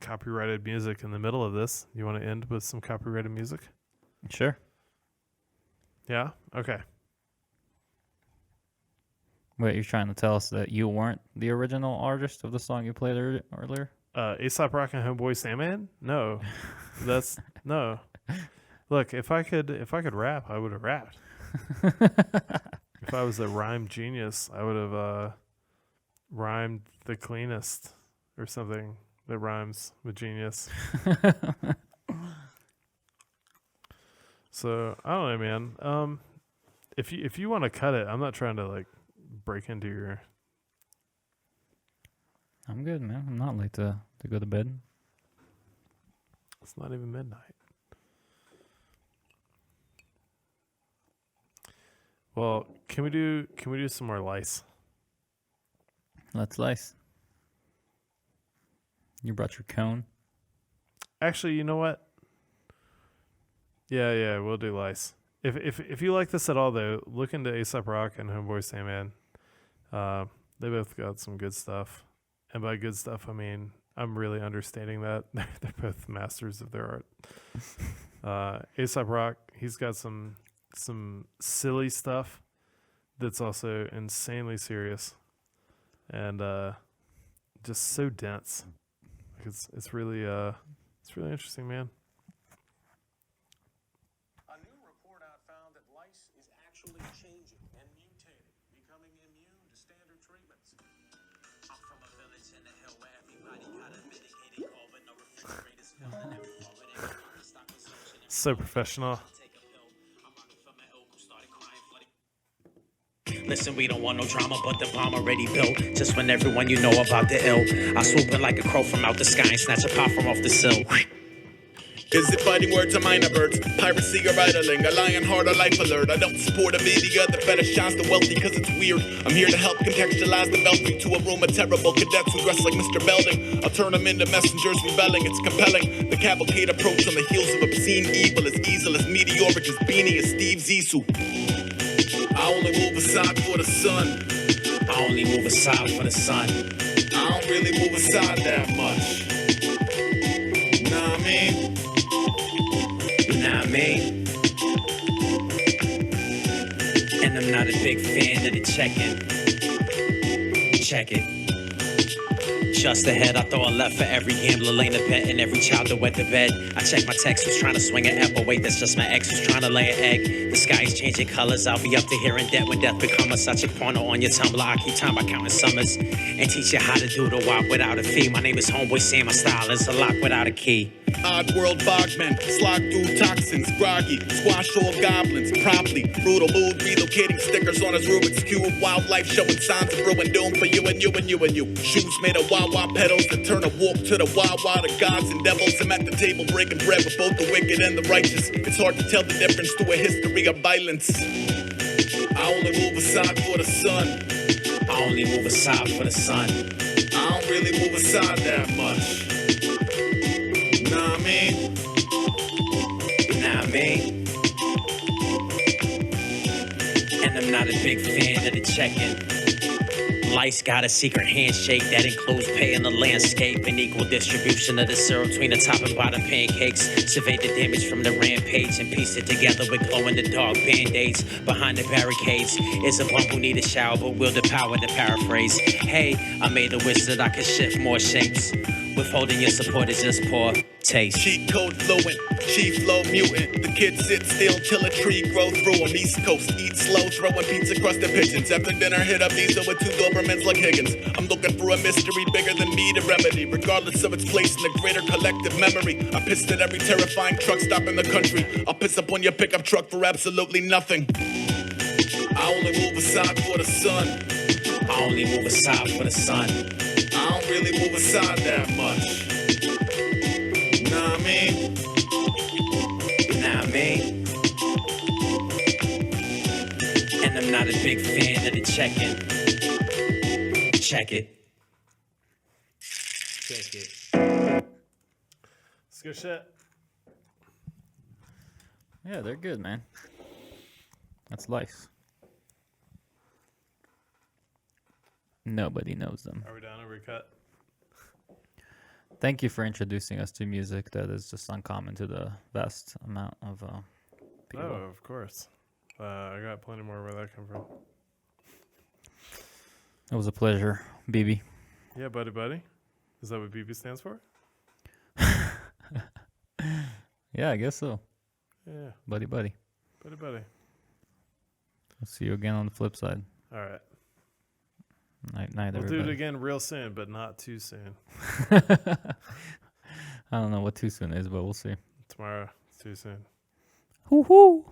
copyrighted music in the middle of this. You want to end with some copyrighted music? Sure. Yeah. Okay. Wait, you're trying to tell us that you weren't the original artist of the song you played earlier? A$AP Rock and Homeboy Sandman? No, that's no. Look, if I could rap, I would have rapped. If I was a rhyme genius, I would have rhymed the cleanest or something that rhymes with genius. So I don't know, man. If you want to cut it, I'm not trying to like break into your. I'm good, man. I'm not late to go to bed. It's not even midnight. Well, can we do some more lice? Let's lice. You brought your cone? Actually, you know what? Yeah, we'll do lice. If you like this at all, though, look into A$AP Rock and Homeboy Sandman. They both got some good stuff, and by good stuff, I mean I'm really understating that. They're both masters of their art. A$AP Rock, he's got some silly stuff that's also insanely serious, and just so dense. Like it's really interesting, man. A new report out found that lice is actually changing and mutating, becoming immune to standard treatments. A So professional. Listen, we don't want no drama, but the bomb already built. Just when everyone you know about the ill, I swoop in like a crow from out the sky and snatch a pot from off the sill. Is it fighting words or minor birds? Piracy or idling? A lion heart or life alert? I don't support a media that fetishize the wealthy cause it's weird. I'm here to help contextualize the belfry to a room of terrible cadets who dress like Mr. Belding. I'll turn them into messengers rebelling. It's compelling. The cavalcade approach on the heels of obscene evil, as easel, as meteoric, as beanie, as Steve Zissou. I only move aside for the sun. I only move aside for the sun. I don't really move aside that much. Know what I mean? You know what I mean? And I'm not a big fan of the check-in. Check it. Just ahead, I throw a left for every gambler laying a bet and every child that wet the bed. I check my text who's trying to swing an apple. Wait, that's just my ex who's trying to lay an egg. The sky's changing colors. I'll be up to here in debt when death becomes such a porno on your Tumblr. I keep time by counting summers and teach you how to do the walk without a fee. My name is Homeboy Sam. My style is a lock without a key. Odd world bogmen, slog through toxins, groggy, squash all goblins, promptly, brutal mood, relocating stickers on his Rubik's Cube, wildlife showing signs of ruin, doom for you and you and you and you. Shoes made of wah-wah pedals that turn a walk to the wah-wah to gods and devils. I'm at the table breaking bread with both the wicked and the righteous. It's hard to tell the difference through a history of violence. I only move aside for the sun. I only move aside for the sun. I don't really move aside that much. Know what I mean? You know what I mean? And I'm not a big fan of the check-in. Life's got a secret handshake that includes paying the landscape and equal distribution of the syrup between the top and bottom pancakes. Survey the damage from the rampage and piece it together with glow-in-the-dark band-aids. Behind the barricades is a bump who need a shower but will the power to paraphrase. Hey, I made a wish that I could shift more shapes. Withholding your support is just poor taste. Cheat code fluent, chief flow mutant. The kids sit still till a tree grow through them. East Coast, eat slow, throwing pizza crusted pigeons. After dinner, hit up Visa with 2 Dobermans like Higgins. I'm looking for a mystery bigger than me to remedy, regardless of its place in the greater collective memory. I pissed at every terrifying truck stop in the country. I'll piss up on your pickup truck for absolutely nothing. I only move aside for the sun. I only move aside for the sun. I don't really move aside that much. Know what I mean? You know what I mean? And I'm not a big fan of the check-in. Check it. Check it. It's good shit. Yeah, they're good, man. That's life. Nobody knows them. Are we done? Are we cut? Thank you for introducing us to music that is just uncommon to the vast amount of people. Oh, of course. I got plenty more where that come from. It was a pleasure, BB. Yeah, buddy. Is that what BB stands for? Yeah, I guess so. Yeah, Buddy. buddy. We'll see you again on the flip side. All right. Night, We'll everybody. do it again real soon, but not too soon. I don't know what too soon is, but we'll see. Tomorrow, it's too soon. Hoo hoo.